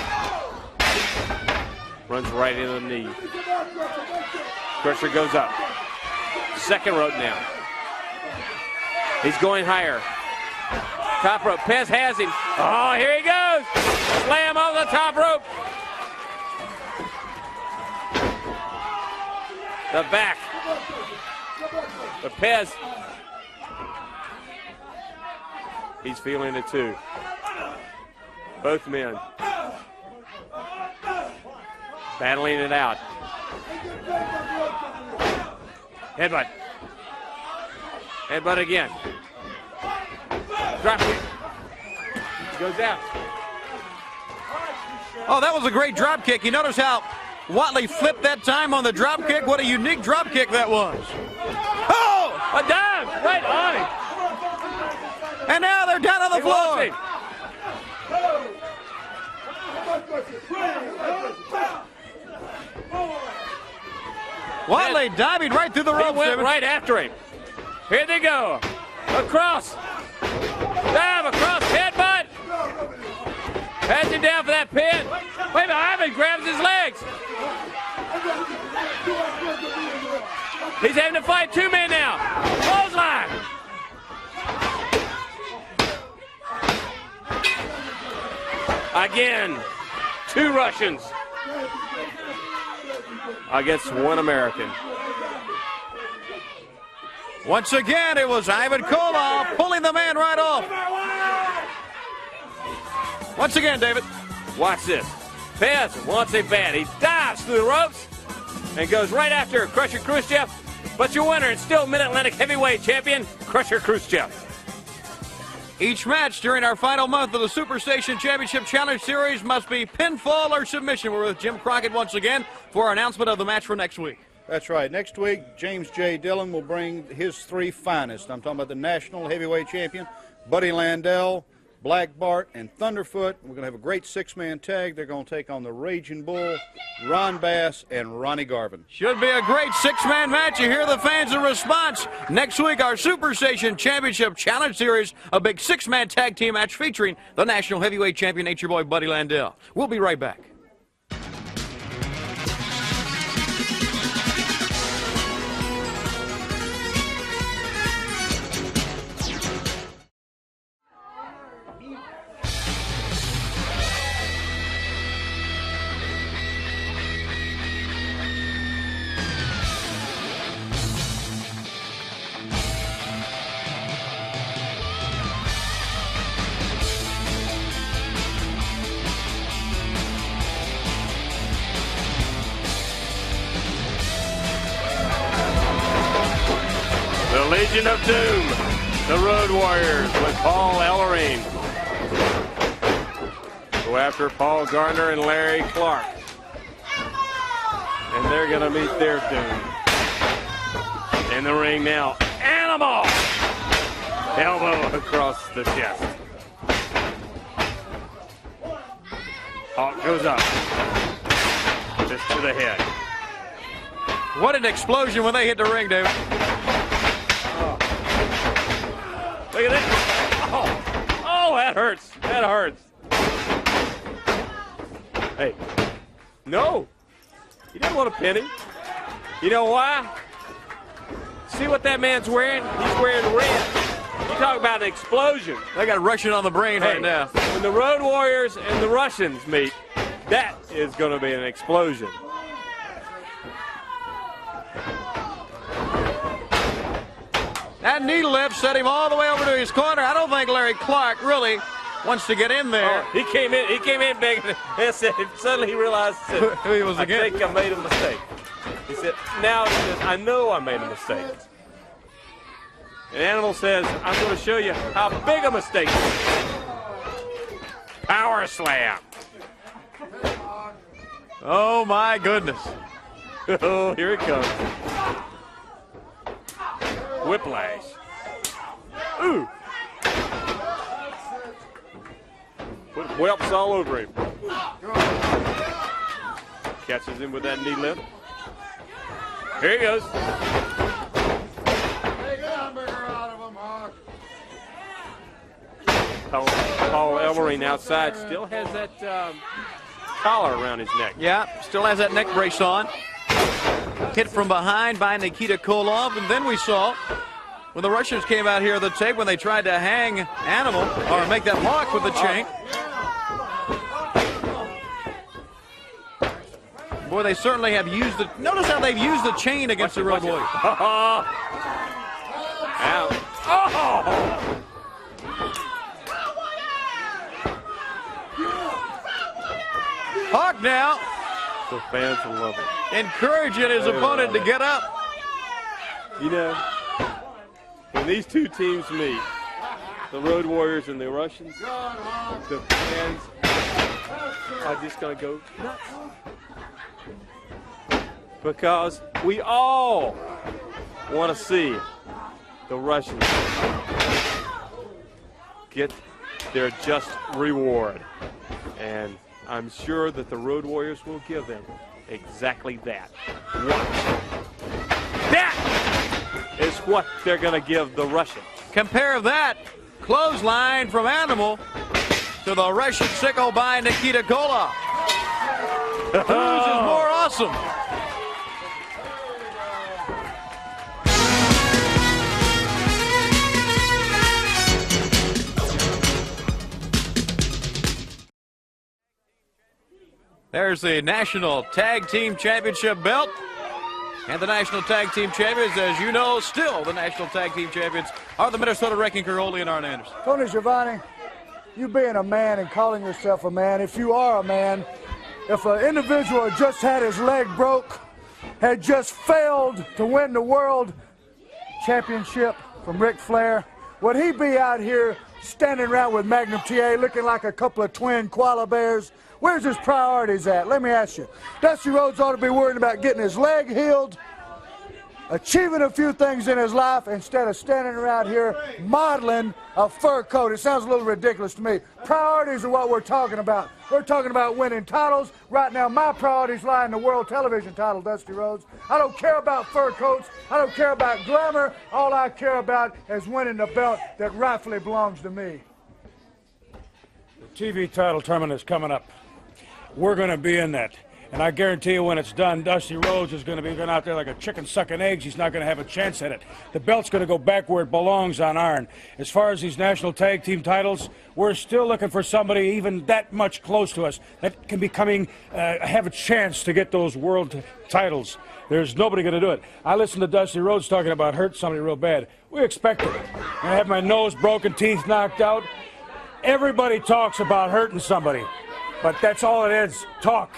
Runs right into the knee. Crusher goes up. Second rope now. He's going higher. Top rope. Pez has him. Oh, here he goes. Slam on the top rope. The back. But Pez. He's feeling it too. Both men. Battling it out. Headbutt. Headbutt again. Drop kick. Goes out. Oh, that was a great drop kick. You notice how Whatley flipped that time on the drop kick? What a unique drop kick that was. Oh! A dime! Right on him. And now they're down on the floor. Whatley diving right through the ropes. He went right after him. Here they go. Across. Dive across. Headbutt. Has him down for that pin. Wait a minute. Ivan grabs his legs. He's having to fight 2 men now. Clothesline. Again. 2 Russians against 1 American. Once again, it was Ivan Koloff pulling the man right off. Once again, David. Watch this. Pez wants it bad. He dives through the ropes and goes right after Crusher Khrushchev. But your winner is still Mid-Atlantic Heavyweight Champion, Crusher Khrushchev. Each match during our final month of the Superstation Championship Challenge Series must be pinfall or submission. We're with Jim Crockett once again for our announcement of the match for next week. That's right. Next week, James J. Dillon will bring his 3 finest. I'm talking about the National Heavyweight Champion, Buddy Landell, Black Bart, and Thunderfoot. We're going to have a great 6-man tag. They're going to take on the Raging Bull, Ron Bass, and Ronnie Garvin. Should be a great 6-man match. You hear the fans' response. Next week, our Superstation Championship Challenge Series, a big 6-man tag team match featuring the National Heavyweight Champion, Nature Boy Buddy Landell. We'll be right back. Legion of Doom, the Road Warriors with Paul Ellering. Go after Paul Gardner and Larry Clark. And they're going to meet their doom. In the ring now, Animal! Elbow across the chest. Hawk goes up. Just to the head. What an explosion when they hit the ring, David. Look at that. Oh, that hurts. That hurts. Hey, no. He didn't want a penny. You know why? See what that man's wearing? He's wearing red. You talk about an explosion. They got Russian on the brain right now. When the Road Warriors and the Russians meet, that is going to be an explosion. That knee lift set him all the way over to his corner. I don't think Larry Clark really wants to get in there. Oh, he came in big and said, suddenly he realized who he was against. I think I made a mistake. He said, now he says, I know I made a mistake. And Animal says, I'm going to show you how big a mistake it is. Power slam. Oh my goodness. Oh, here it comes. Whiplash. Ooh. Put whelps all over him. Catches him with that knee lift. Here he goes. Paul Ellering outside still has that collar around his neck. Yeah, still has that neck brace on. Hit from behind by Nikita Koloff, and then we saw when the Russians came out here on the tape when they tried to hang Animal or make that lock with the chain. Boy, they certainly have used the. Notice how they've used the chain against the Road Warriors. Ow. Oh! Hawk now. The fans will love it. Encouraging his opponent to get up. You know, when these two teams meet, the Road Warriors and the Russians, the fans are just going to go nuts. Because we all want to see the Russians get their just reward. And I'm sure that the Road Warriors will give them exactly that. That is what they're going to give the Russians. Compare that clothesline from Animal to the Russian sickle by Nikita Koloff. Whose is more awesome? There's the National Tag Team Championship belt. And the National Tag Team Champions, as you know, still the National Tag Team Champions are the Minnesota Wrecking Crew, Ole and Arn Anderson. Tony Schiavone, you being a man and calling yourself a man, if you are a man, if an individual had just had his leg broke, had just failed to win the World Championship from Ric Flair, would he be out here standing around with Magnum TA looking like a couple of twin koala bears? Where's his priorities at? Let me ask you. Dusty Rhodes ought to be worried about getting his leg healed, achieving a few things in his life, instead of standing around here modeling a fur coat. It sounds a little ridiculous to me. Priorities are what we're talking about. We're talking about winning titles. Right now, my priorities lie in the world television title, Dusty Rhodes. I don't care about fur coats. I don't care about glamour. All I care about is winning the belt that rightfully belongs to me. The TV title tournament is coming up. We're going to be in that. And I guarantee you when it's done, Dusty Rhodes is going to be going out there like a chicken sucking eggs. He's not going to have a chance at it. The belt's going to go back where it belongs on Arn. As far as these national tag team titles, we're still looking for somebody even that much close to us that can be coming, have a chance to get those world titles. There's nobody going to do it. I listened to Dusty Rhodes talking about hurting somebody real bad. We expected it. I have my nose broken, teeth knocked out. Everybody talks about hurting somebody. But that's all it is, talk.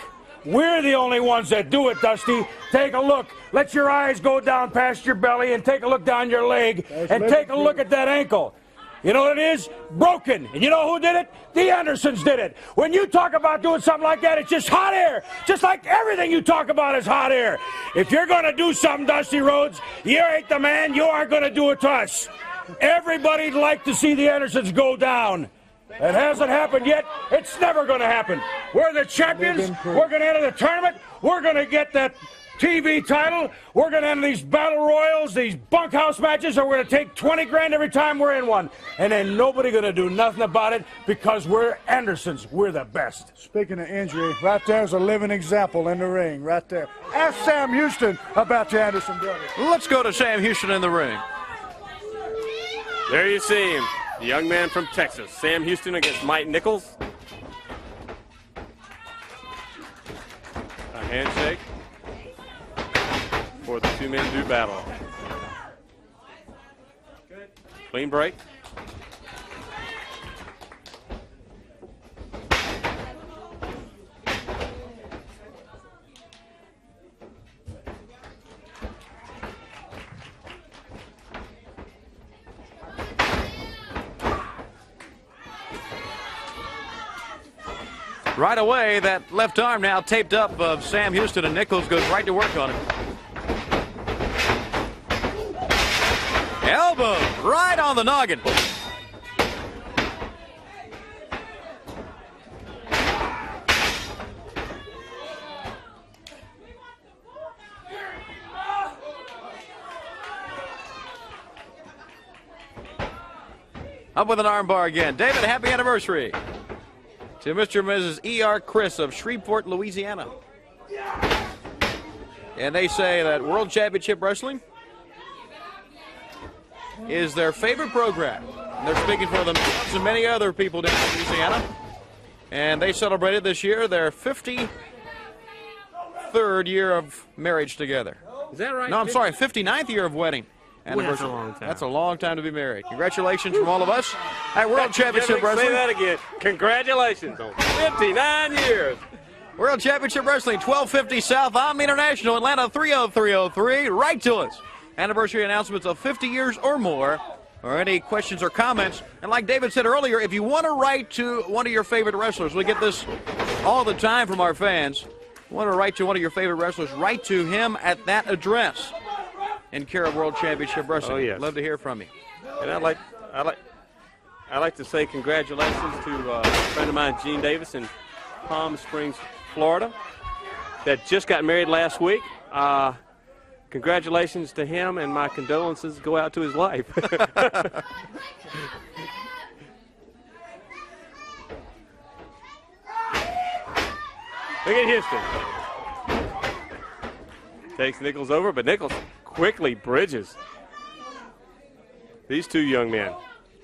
We're the only ones that do it, Dusty. Take a look. Let your eyes go down past your belly and take a look down your leg and take a look at that ankle. You know what it is? Broken. And you know who did it? The Andersons did it. When you talk about doing something like that, it's just hot air. Just like everything you talk about is hot air. If you're going to do something, Dusty Rhodes, you ain't the man. You aren't going to do it to us. Everybody'd like to see the Andersons go down. It hasn't happened yet. It's never going to happen. We're the champions. We're going to enter the tournament. We're going to get that TV title. We're going to enter these battle royals, these bunkhouse matches, and we're going to take 20 grand every time we're in one. And then nobody going to do nothing about it because we're Andersons. We're the best. Speaking of injury, right there's a living example in the ring, right there. Ask Sam Houston about the Anderson brothers. Let's go to Sam Houston in the ring. There you see him. The young man from Texas, Sam Houston against Mike Nichols. A handshake for the two men do battle. Clean break. Right away, that left arm now taped up of Sam Houston, and Nichols goes right to work on him. Elbow right on the noggin. Up with an arm bar again. David, happy anniversary to Mr. and Mrs. E.R. Chris of Shreveport, Louisiana. And they say that World Championship Wrestling is their favorite program. And they're speaking for themselves and many other people down in Louisiana. And they celebrated this year their 53rd year of marriage together. Is that right? No, I'm sorry, 59th year of wedding. That's a long time. That's a long time to be married. Congratulations from all of us at World Championship Wrestling. Say that again. Congratulations on 59 years. World Championship Wrestling, 1250 South Omni International, Atlanta 30303. Write to us. Anniversary announcements of 50 years or more, or any questions or comments. And like David said earlier, if you want to write to one of your favorite wrestlers, we get this all the time from our fans. Want to write to one of your favorite wrestlers, write to him at that address in care of World Championship Wrestling. Oh, yes. Love to hear from you. And I'd like to say congratulations to a friend of mine, Gene Davis, in Palm Springs, Florida, that just got married last week. Congratulations to him, and my condolences go out to his wife. Look at Houston. Takes Nichols over, but Nichols quickly bridges these two young men.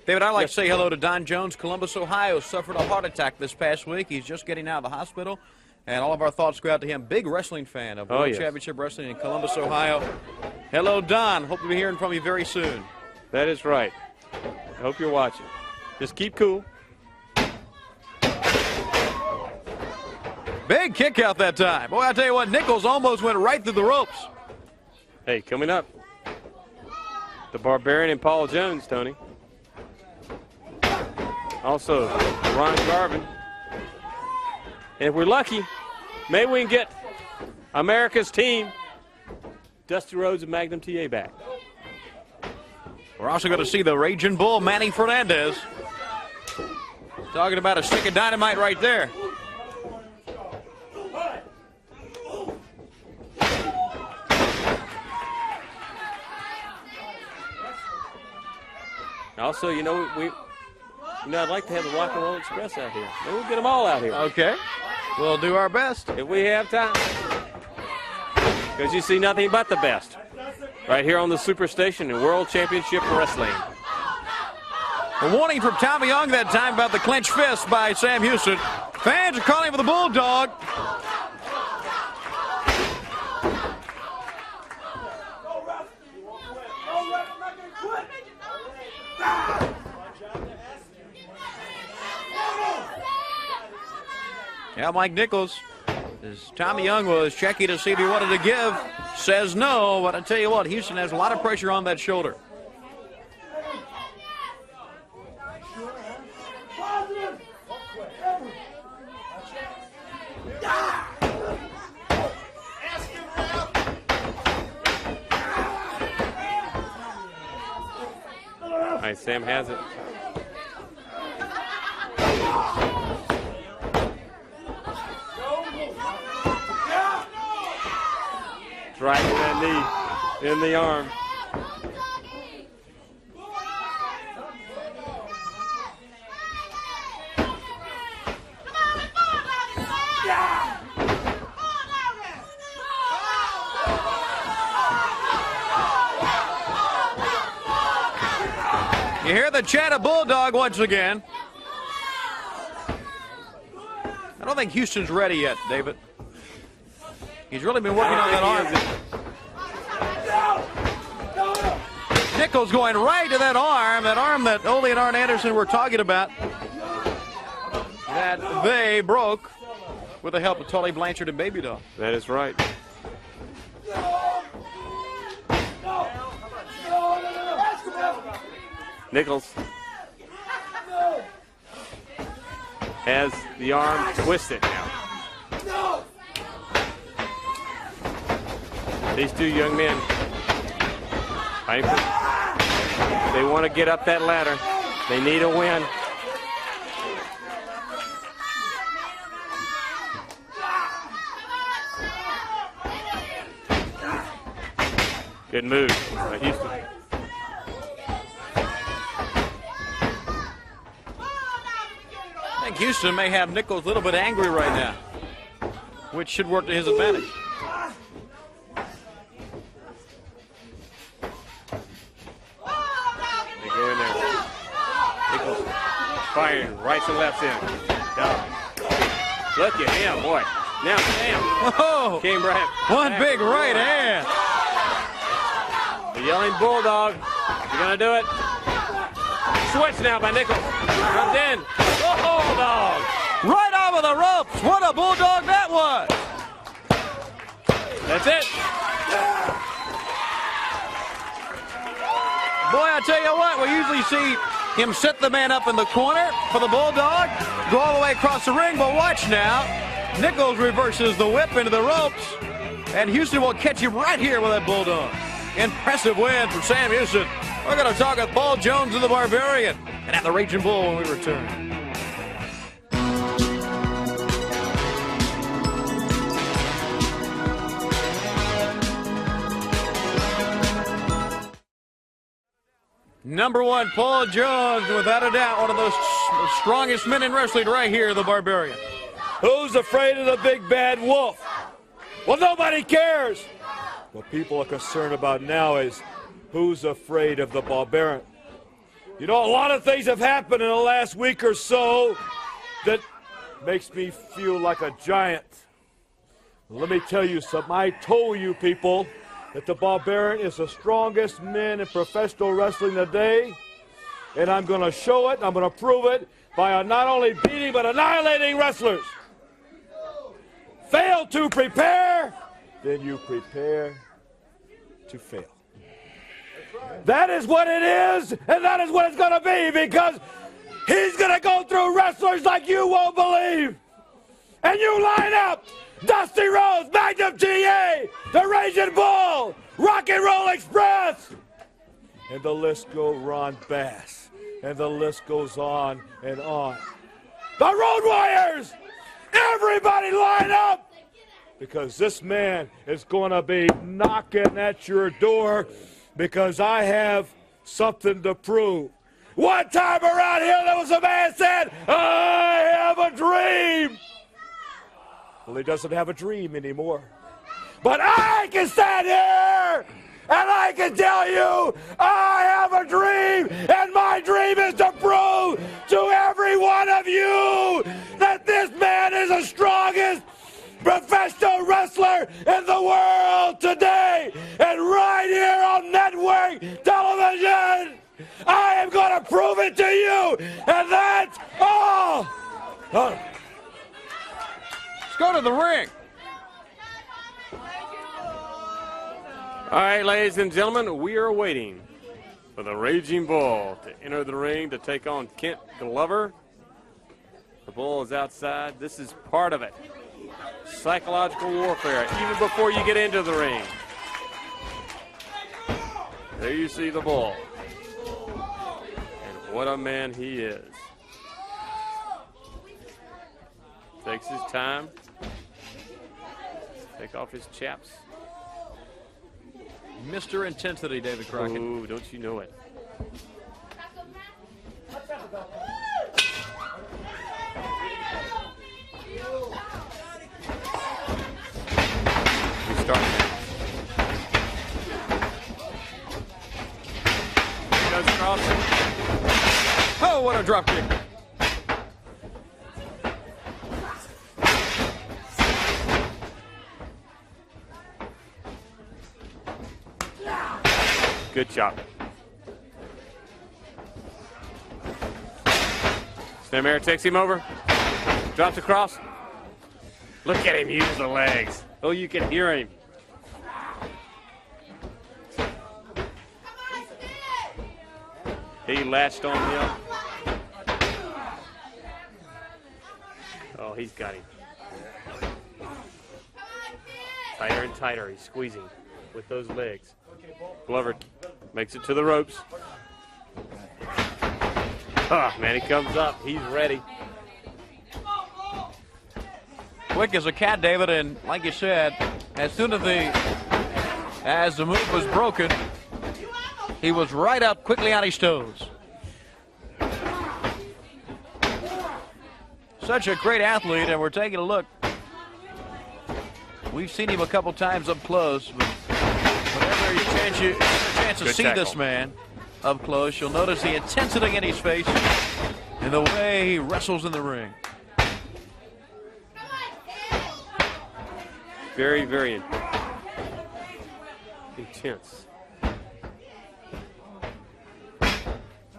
David, I'd like to say hello to Don Jones, Columbus, Ohio. Suffered a heart attack this past week. He's just getting out of the hospital. And all of our thoughts go out to him. Big wrestling fan of World Championship Wrestling in Columbus, Ohio. Hello, Don. Hope to be hearing from you very soon. That is right. I hope you're watching. Just keep cool. Big kick out that time. Boy, I tell you what, Nichols almost went right through the ropes. Hey, coming up, the Barbarian and Paul Jones, Tony. Also, Ron Garvin. And if we're lucky, maybe we can get America's team, Dusty Rhodes and Magnum TA, back. We're also going to see the Raging Bull, Manny Fernandez. Talking about a stick of dynamite right there. Also, you know, I'd like to have the Rock and Roll Express out here. Maybe we'll get them all out here. Okay. We'll do our best. If we have time. Because you see nothing but the best. Right here on the Superstation in World Championship Wrestling. A warning from Tommy Young that time about the clenched fist by Sam Houston. Fans are calling for the Bulldog. Yeah, Mike Nichols As Tommy Young was checking to see if he wanted to give, says no, but I tell you what, Houston has a lot of pressure on that shoulder. All right, Sam has it. Right in that knee, in the arm. You hear the chant of Bulldog once again. I don't think Houston's ready yet, David. He's really been working on that arm. Nichols going right to that arm that Ole and Arn Anderson were talking about, that they broke with the help of Tully Blanchard and Baby Doll. That is right. Nichols has the arm twisted now. These two young men, they want to get up that ladder. They need a win. Good move by Houston. I think Houston may have Nichols a little bit angry right now, which should work to his advantage. They go in there. Nichols firing rights and lefts in. Down. Look at him, boy. Now Sam Whoa! came right. One big right hand. The yelling Bulldog. You gonna do it? Switch now by Nichols. Comes in. Bulldog. Right over the ropes. What a Bulldog that was. That's it. Boy, I tell you what, we usually see him set the man up in the corner for the Bulldog, go all the way across the ring, but watch now. Nichols reverses the whip into the ropes, and Houston will catch him right here with that Bulldog. Impressive win for Sam Houston. We're going to talk with Paul Jones and the Barbarian and have the Raging Bull when we return. Number one, Paul Jones, without a doubt, one of those strongest men in wrestling right here, the Barbarian. Who's afraid of the big bad wolf? Well, nobody cares. What people are concerned about now is who's afraid of the Barbarian. You know, a lot of things have happened in the last week or so that makes me feel like a giant. Let me tell you something. I told you people that the Barbarian is the strongest man in professional wrestling today, and I'm going to show it, I'm going to prove it by not only beating but annihilating wrestlers. Fail to prepare, then you prepare to fail. That is what it is, and that is what it's going to be, because he's going to go through wrestlers like you won't believe. And you line up Dusty Rhodes, Magnum TA, the Raging Bull, Rock and Roll Express, and the list goes Ron Bass, and the list goes on and on. The Road Warriors, everybody line up, because this man is going to be knocking at your door, because I have something to prove. One time around here there was a man said, I have a dream. Well, he doesn't have a dream anymore. But I can stand here and I can tell you I have a dream, and my dream is to prove to every one of you that this man is the strongest professional wrestler in the world today. And right here on network television, I am going to prove it to you, and that's all. Let's go to the ring. All right, ladies and gentlemen, we are waiting for the Raging Bull to enter the ring to take on Kent Glover. The Bull is outside. This is part of it. Psychological warfare, even before you get into the ring. There you see the Bull. And what a man he is. Takes his time. Take off his chaps. Mr. Intensity, David Crockett. Ooh, don't you know it. We start now. He goes crossing. Oh, what a drop kick. Good job. Snare takes him over. Drops across. Look at him use the legs. Oh, you can hear him. He latched on him. Oh, he's got him. Tighter and tighter. He's squeezing with those legs. Glover makes it to the ropes. Oh, man, he comes up. He's ready. Quick as a cat, David, and like you said, as soon as the move was broken, he was right up quickly on his toes. Such a great athlete, and we're taking a look. We've seen him a couple times up close, but whenever you get a chance to see this man up close, you'll notice the intensity in his face and the way he wrestles in the ring. Very, very intense.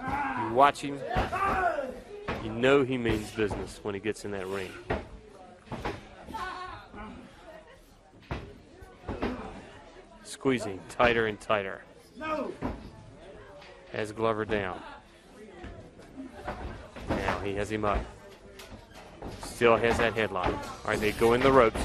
You watch him, you know he means business when he gets in that ring. Squeezing tighter and tighter. Has Glover down. Now he has him up. Still has that headlock. All right, they go in the ropes.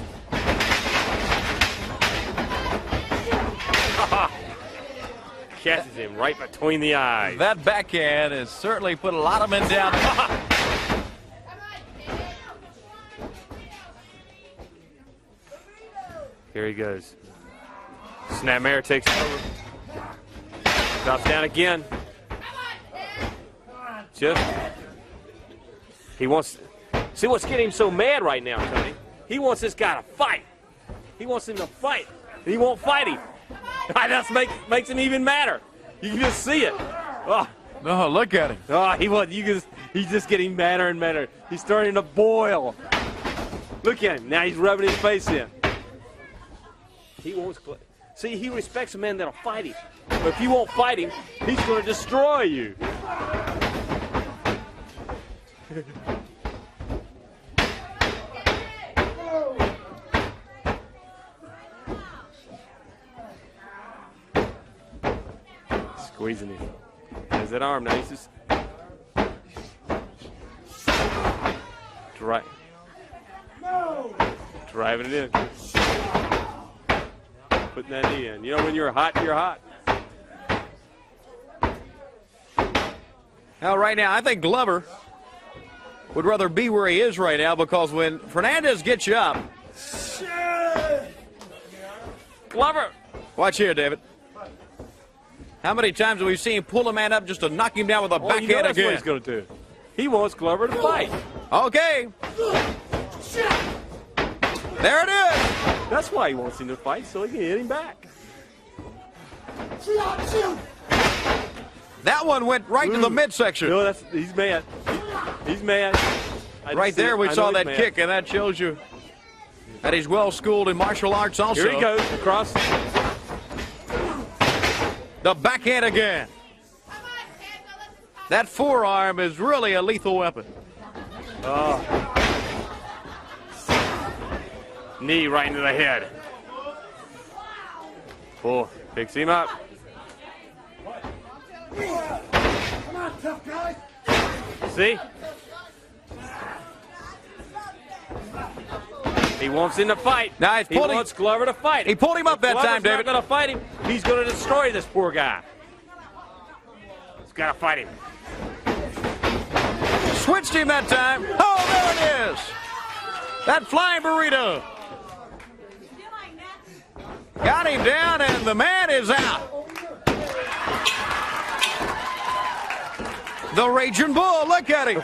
Catches him right between the eyes. That backhand has certainly put a lot of men down. Here he goes. Snapmare takes it over. Drops down again. He wants. See what's getting him so mad right now, Tony? He wants this guy to fight. He wants him to fight. He won't fight him. That makes him even madder. You can just see it. Oh, no, look at him. Oh, he's just getting madder and madder. He's starting to boil. Look at him. Now he's rubbing his face in. He wants. See, he respects a man that'll fight him. But if you won't fight him, he's going to destroy you. Squeezing him. There's that arm now. He's just driving it in. Putting that knee in. You know, when you're hot, you're hot. Now, right now, I think Glover would rather be where he is right now, because when Fernandez gets you up. Glover! Watch here, David. How many times have we seen him pull a man up just to knock him down with a backhand again? That's what he's going to do. He wants Glover to fight. Okay. There it is. That's why he wants him to fight, so he can hit him back. That one went right to the midsection. No, he's mad. He's mad. Right there we saw that kick, and that shows you that he's well schooled in martial arts also. Here he goes, across. The backhand again. That forearm is really a lethal weapon. Knee right into the head. Oh, Picks him up. Come on, tough guy. See? He wants him to fight. Now, He wants Glover to fight. He pulled him up that time, David. He's not going to fight him. He's going to destroy this poor guy. He's got to fight him. Switched him that time. Oh, there it is. That flying burrito. Got him down, and the man is out. The Raging Bull, look at him.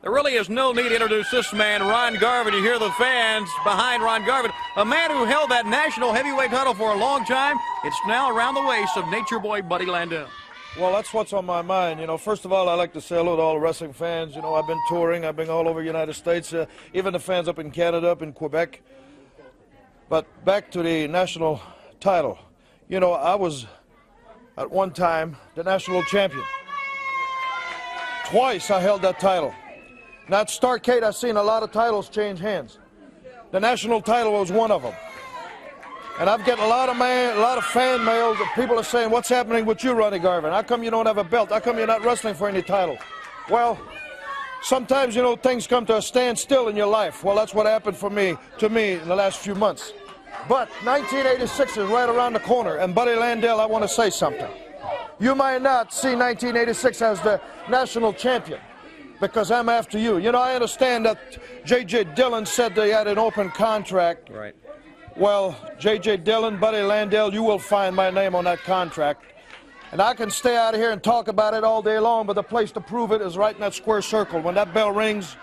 There really is no need to introduce this man, Ron Garvin. You hear the fans behind Ron Garvin, a man who held that national heavyweight title for a long time. It's now around the waist of Nature Boy Buddy Landell. Well, that's what's on my mind. You know, first of all, I like to say hello to all the wrestling fans. You know, I've been touring. I've been all over the United States, even the fans up in Canada, up in Quebec. But back to the national title. You know, I was, at one time, the national champion. Twice I held that title. Now, at Starrcade, I've seen a lot of titles change hands. The national title was one of them. And I've got a lot of fan mail that people are saying, what's happening with you, Ronnie Garvin? How come you don't have a belt? How come you're not wrestling for any title? Well, sometimes, you know, things come to a standstill in your life. Well, that's what happened to me in the last few months. But 1986 is right around the corner, and Buddy Landell, I want to say something. You might not see 1986 as the national champion, because I'm after you. You know, I understand that J.J. Dillon said they had an open contract. Right. Well, J.J. Dillon, Buddy Landell, you will find my name on that contract. And I can stay out of here and talk about it all day long, but the place to prove it is right in that square circle. When that bell rings,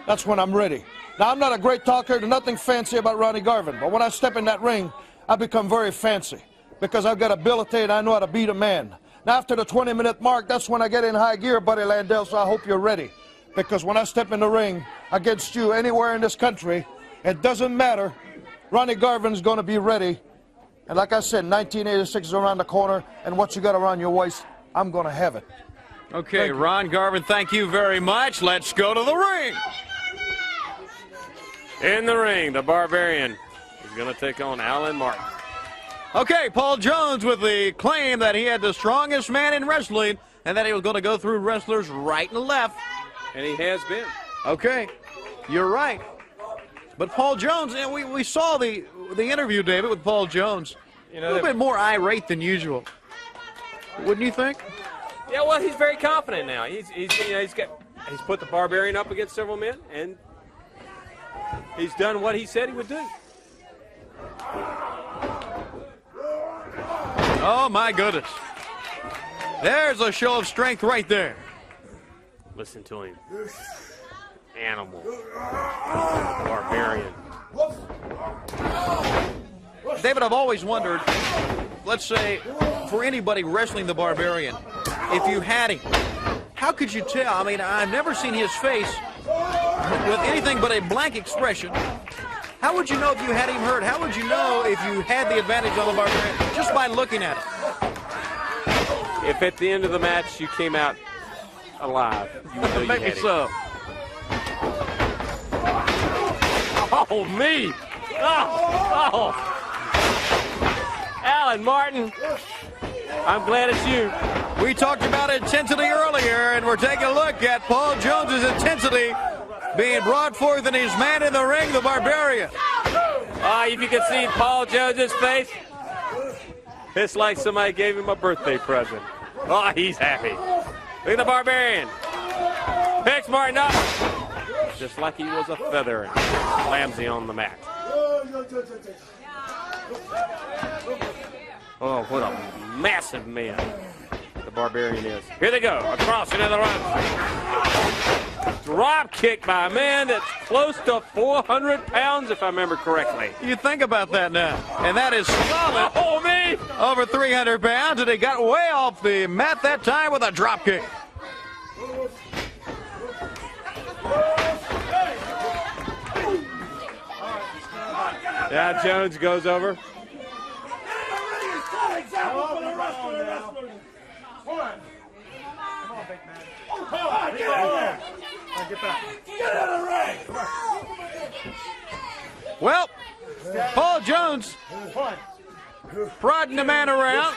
that's when I'm ready. Now, I'm not a great talker. There's nothing fancy about Ronnie Garvin, but when I step in that ring, I become very fancy because I've got ability and I know how to beat a man. Now, after the 20-minute mark, that's when I get in high gear, Buddy Landell, so I hope you're ready. Because when I step in the ring against you anywhere in this country, it doesn't matter. Ronnie Garvin's going to be ready. And like I said, 1986 is around the corner, and what you got around your waist, I'm going to have it. Okay, Ron Garvin, thank you very much. Let's go to the ring. In the ring, the Barbarian is going to take on Alan Martin. Okay, Paul Jones with the claim that he had the strongest man in wrestling and that he was going to go through wrestlers right and left. And he has been. Okay, you're right. But Paul Jones, and we saw the interview, David, with Paul Jones. You know, a little bit more irate than usual. Wouldn't you think? Yeah, well, he's very confident now. He's put the Barbarian up against several men, and he's done what he said he would do. Oh, my goodness. There's a show of strength right there. Listen to him. Animal. Barbarian. David, I've always wondered, let's say, for anybody wrestling the Barbarian, if you had him, how could you tell? I mean, I've never seen his face with anything but a blank expression. How would you know if you had him hurt? How would you know if you had the advantage on the Barbarian? Just by looking at him. If at the end of the match you came out alive, you would know you Maybe had so. him. Oh, me! Oh! Alan Martin, I'm glad it's you. We talked about intensity earlier, and we're taking a look at Paul Jones's intensity being brought forth in his man in the ring, the Barbarian. If you could see Paul Jones's face, it's like somebody gave him a birthday present. Oh, he's happy. Look at the Barbarian. Picks Martin up, just like he was a feather, and slams him on the mat. Oh, what a massive man the Barbarian is. Here they go, across another run. Drop kick by a man that's close to 400 pounds, if I remember correctly. You think about that now, and that is solid. Oh, me! Over 300 pounds, and he got way off the mat that time with a drop kick. Now Jones goes over. Well, Paul Jones prodding the man around.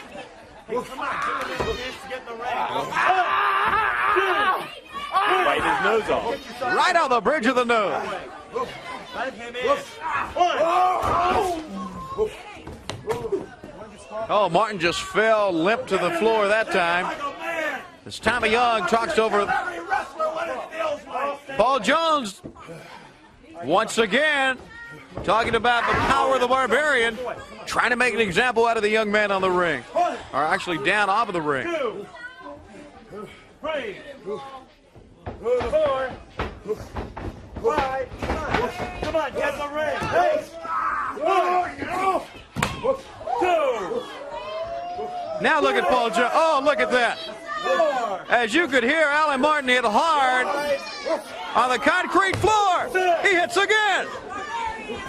Bite his nose off. Right on the bridge of the nose. Oh, Martin just fell limp to the floor that time. As Tommy Young talks over Paul Jones once again, talking about the power of the Barbarian, trying to make an example out of the young man on the ring, or actually down off of the ring. 2, 3, 4, 5. Come on, get the ring. 1, 2. Now look at Paul Jones. Oh, look at that. As you could hear, Alan Martin hit hard on the concrete floor. He hits again.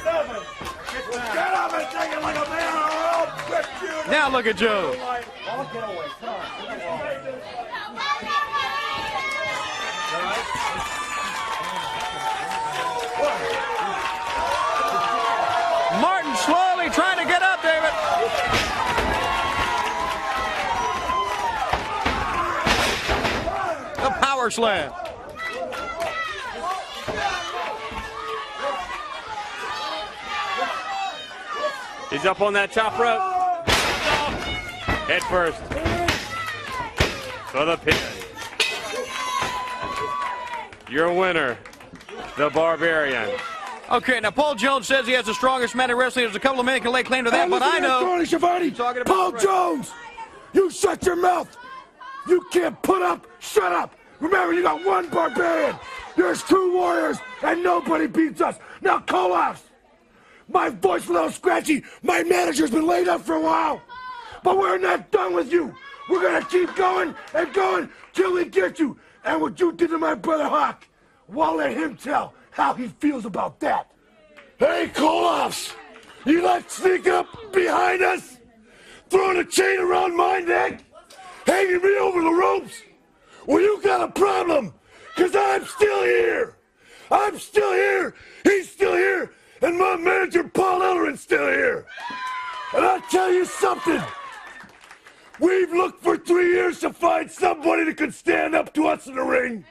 7. Get up and take it like a man, or I'll whip you. Now look at Joe. I'll get away. Come on. Martin slowly trying to get up, David. The power slam. He's up on that top rope. Head first. For the pin. Your winner, the Barbarian. Okay, now Paul Jones says he has the strongest man in wrestling. There's a couple of men can lay claim to that, but I know. Tony Schiavone, Talking about Paul right. Jones, you shut your mouth. You can't put up, shut up. Remember, you got one Barbarian. There's 2 warriors, and nobody beats us. Now, Koloff. My voice a little scratchy. My manager's been laid up for a while. But we're not done with you. We're going to keep going and going till we get you. And what you did to my brother Hawk, well, let him tell how he feels about that. Hey, Koloffs, you like sneaking up behind us? Throwing a chain around my neck? Hanging me over the ropes? Well, you got a problem, because I'm still here. I'm still here. He's still here. And my manager, Paul Elleren's still here. And I'll tell you something. We've looked for 3 years to find somebody that could stand up to us in the ring.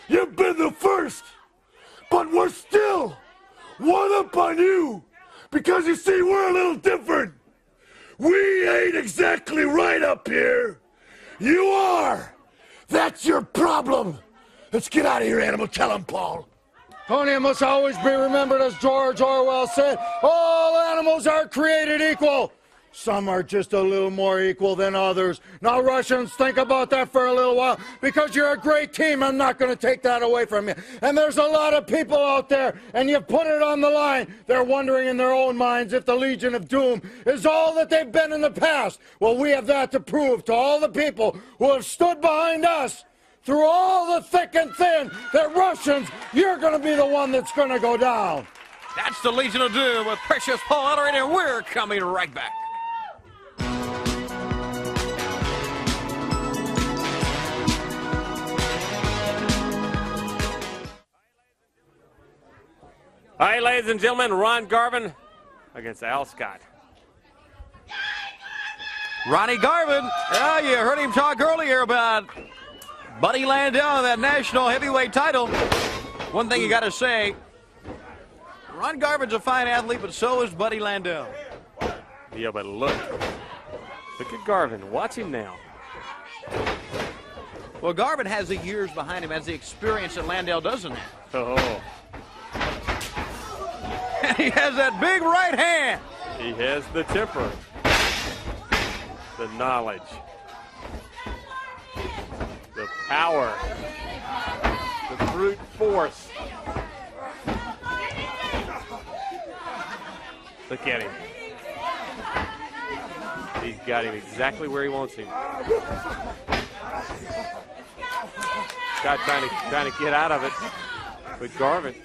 You've been the first. But we're still one up on you. Because you see, we're a little different. We ain't exactly right up here. You are. That's your problem. Let's get out of here, Animal. Tell him, Paul. Tony, it must always be remembered, as George Orwell said, all animals are created equal. Some are just a little more equal than others. Now, Russians, think about that for a little while, because you're a great team. I'm not going to take that away from you. And there's a lot of people out there, and you've put it on the line. They're wondering in their own minds if the Legion of Doom is all that they've been in the past. Well, we have that to prove to all the people who have stood behind us through all the thick and thin, that Russians, you're going to be the one that's going to go down. That's the Legion of Doom with Precious Paul Ellering, and we're coming right back. All right, ladies and gentlemen, Ron Garvin against Al Scott. Ronnie Garvin. Oh, you heard him talk earlier about Buddy Landell, that national heavyweight title. One thing you got to say, Ron Garvin's a fine athlete, but so is Buddy Landell. Yeah, but look at Garvin. Watch him now. Well, Garvin has the years behind him, has the experience that Landell doesn't have. Oh, And he has that big right hand. he has the temper, the knowledge, the power, the brute force. Look at him. He's got him exactly where he wants him. Scott trying to get out of it, but Garvin,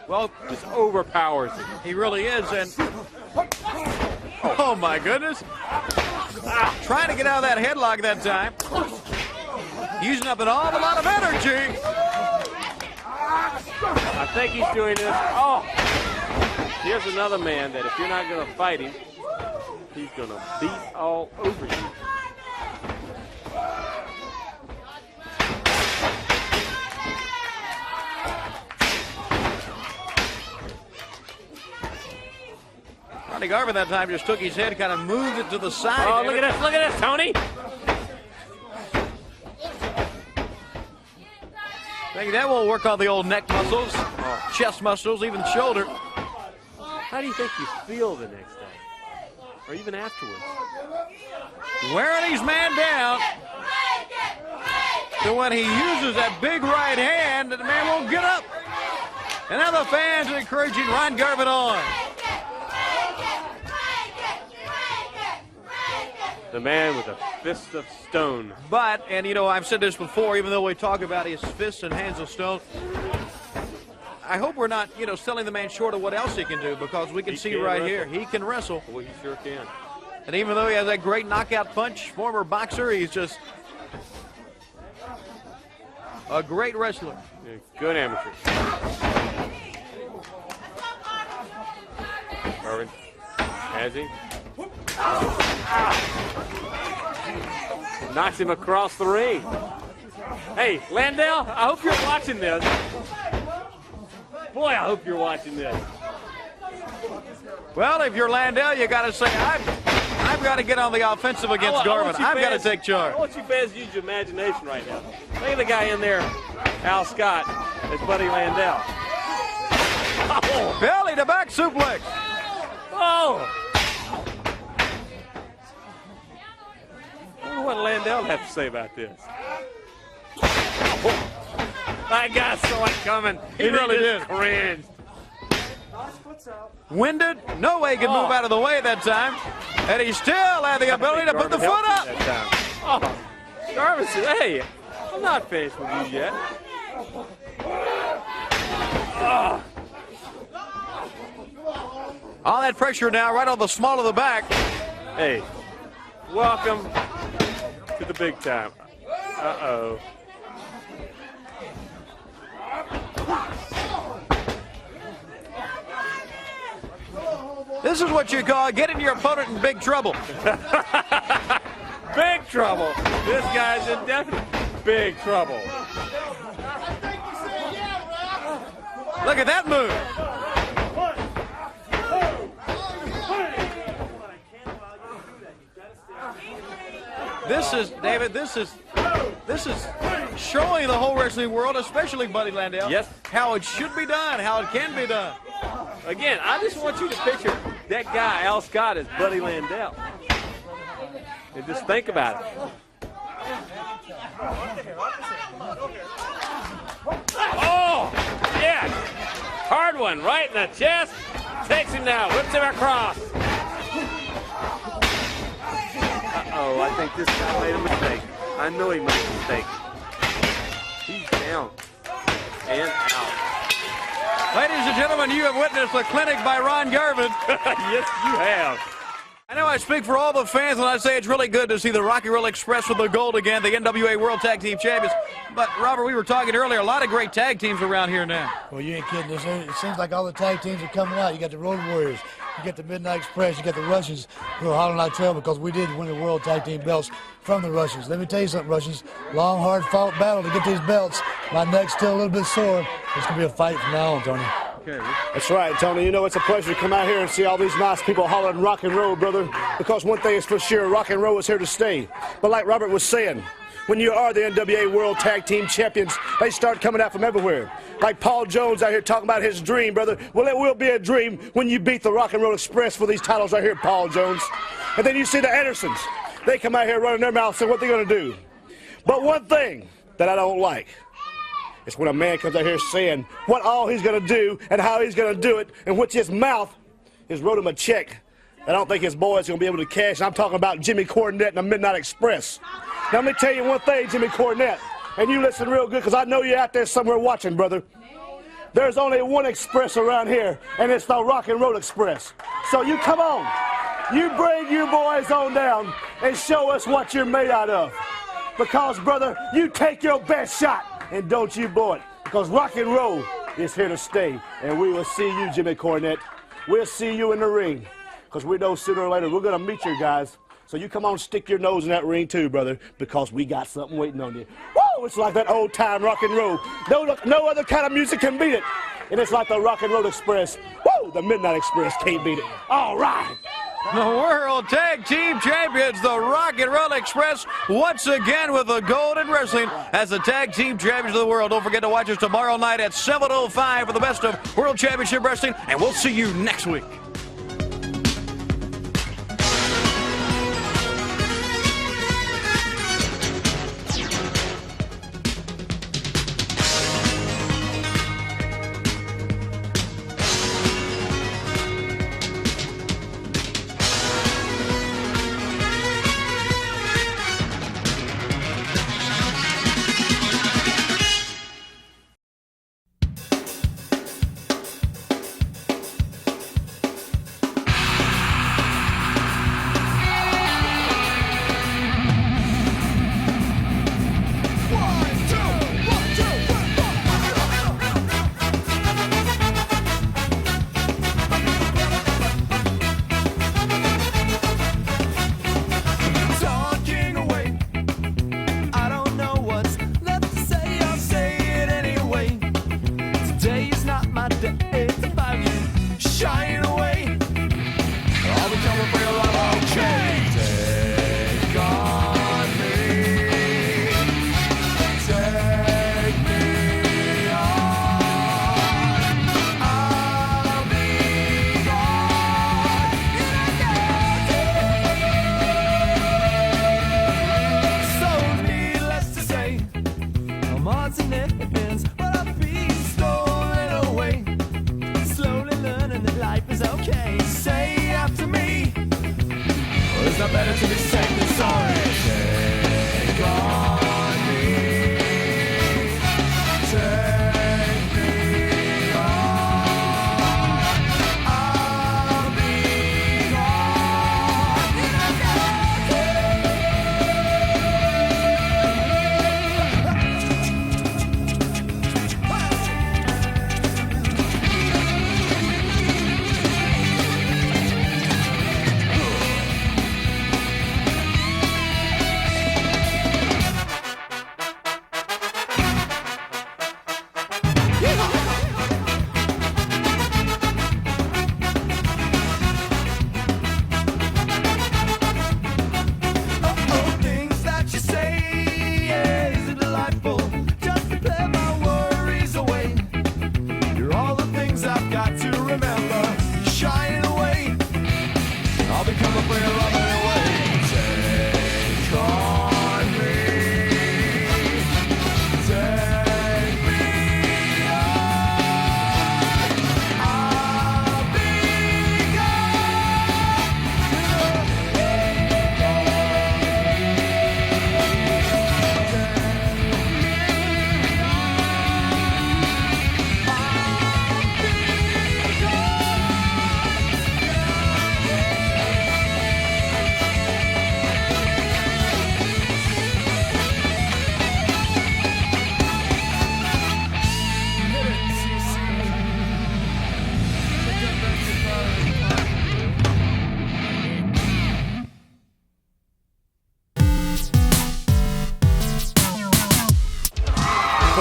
well, just overpowers him. He really is, and oh my goodness. Trying to get out of that headlock that time. using up an awful lot of energy. I think he's doing this. Oh, here's another man that if you're not going to fight him, he's going to beat all over you. Garvin that time just took his head, kind of moved it to the side. Oh, look at this, Tony. Maybe that won't work on the old neck muscles, chest muscles, even shoulder. How do you think you feel the next day? Or even afterwards? Wearing his man down. So when he uses that big right hand, the man won't get up. And now the fans are encouraging Ron Garvin on. The man with a fist of stone. But, and you know, I've said this before, even though we talk about his fists and hands of stone, I hope we're not, you know, selling the man short of what else he can do, because we can see right here, he can wrestle. Well, he sure can. And even though he has that great knockout punch, former boxer, he's just a great wrestler. Yeah, good amateur. Garvin, has he? Knocks him across the ring. Hey, Landell, I hope you're watching this. Boy, I hope you're watching this. Well, if you're Landell, you got to say, I've got to get on the offensive against Garvin. I've got to take charge. I want you fans to use your imagination right now. Look at the guy in there, Al Scott. It's Buddy Landell. Oh. Belly to back suplex. Oh! I wonder what Landell have to say about this. Oh, I got saw it coming. He really did. Cringed. Winded, no way he could move out of the way that time, and he still had the ability to put the foot up. Oh, Garvin said, hey, I'm not finished with you yet. Oh. All that pressure now right on the small of the back. Hey, welcome to the big time. Uh-oh. This is what you call getting your opponent in big trouble. Big trouble. This guy's in definite big trouble. Look at that move. This is, David, this is showing the whole wrestling world, especially Buddy Landell, yes, how it should be done, how it can be done. Again, I just want you to picture that guy, Al Scott, as Buddy Landell. And just think about it. Oh, yeah. Hard one, right in the chest. Takes him down, whips him across. Uh-oh, I think this guy made a mistake. I know he made a mistake. He's down and out. Ladies and gentlemen, you have witnessed a clinic by Ron Garvin. Yes, you have. I know I speak for all the fans when I say it's really good to see the Rock and Roll Express with the gold again, the NWA World Tag Team Champions. But, Robert, we were talking earlier, a lot of great tag teams around here now. Well, you ain't kidding. It seems like all the tag teams are coming out. You got the Road Warriors, you got the Midnight Express, you got the Russians who are hot on our trail because we did win the World Tag Team belts from the Russians. Let me tell you something, Russians. Long, hard-fought battle to get these belts. My neck's still a little bit sore. It's going to be a fight from now on, Tony. Okay. That's right, Tony. You know, it's a pleasure to come out here and see all these nice people hollering rock and roll, brother, because one thing is for sure, rock and roll is here to stay. But like Robert was saying, when you are the NWA World Tag Team Champions, they start coming out from everywhere. Like Paul Jones out here talking about his dream, brother. Well, it will be a dream when you beat the Rock and Roll Express for these titles right here, Paul Jones. And then you see the Andersons. They come out here running their mouths saying what they're going to do. But one thing that I don't like, it's when a man comes out here saying what all he's going to do and how he's going to do it, and which his mouth has wrote him a check that I don't think his boy's going to be able to cash. And I'm talking about Jimmy Cornette and the Midnight Express. Now, let me tell you one thing, Jimmy Cornette, and you listen real good because I know you're out there somewhere watching, brother. There's only one express around here, and it's the Rock and Roll Express. So you come on. You bring you boys on down and show us what you're made out of. Because, brother, you take your best shot, and don't you blow it. Because rock and roll is here to stay. And we will see you, Jimmy Cornette. We'll see you in the ring. Because we know sooner or later we're going to meet you guys. So you come on, stick your nose in that ring too, brother, because we got something waiting on you. Woo! It's like that old-time rock and roll. No other kind of music can beat it. And it's like the Rock and Roll Express. Woo! The Midnight Express can't beat it. All right. The World Tag Team Champions, the Rock and Roll Express, once again with the gold in wrestling as the Tag Team Champions of the world. Don't forget to watch us tomorrow night at 7:05 for the best of World Championship Wrestling, and we'll see you next week.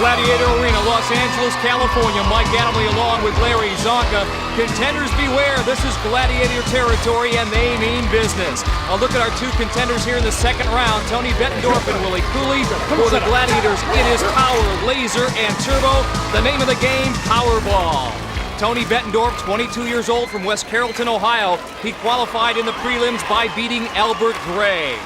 Gladiator Arena, Los Angeles, California. Mike Adamle along with Larry Zonka. Contenders beware, this is Gladiator territory and they mean business. A look at our two contenders here in the second round. Tony Bettendorf and Willie Cooley. For the Gladiators, it is Power, Laser, and Turbo. The name of the game, Powerball. Tony Bettendorf, 22 years old from West Carrollton, Ohio. He qualified in the prelims by beating Albert Gray.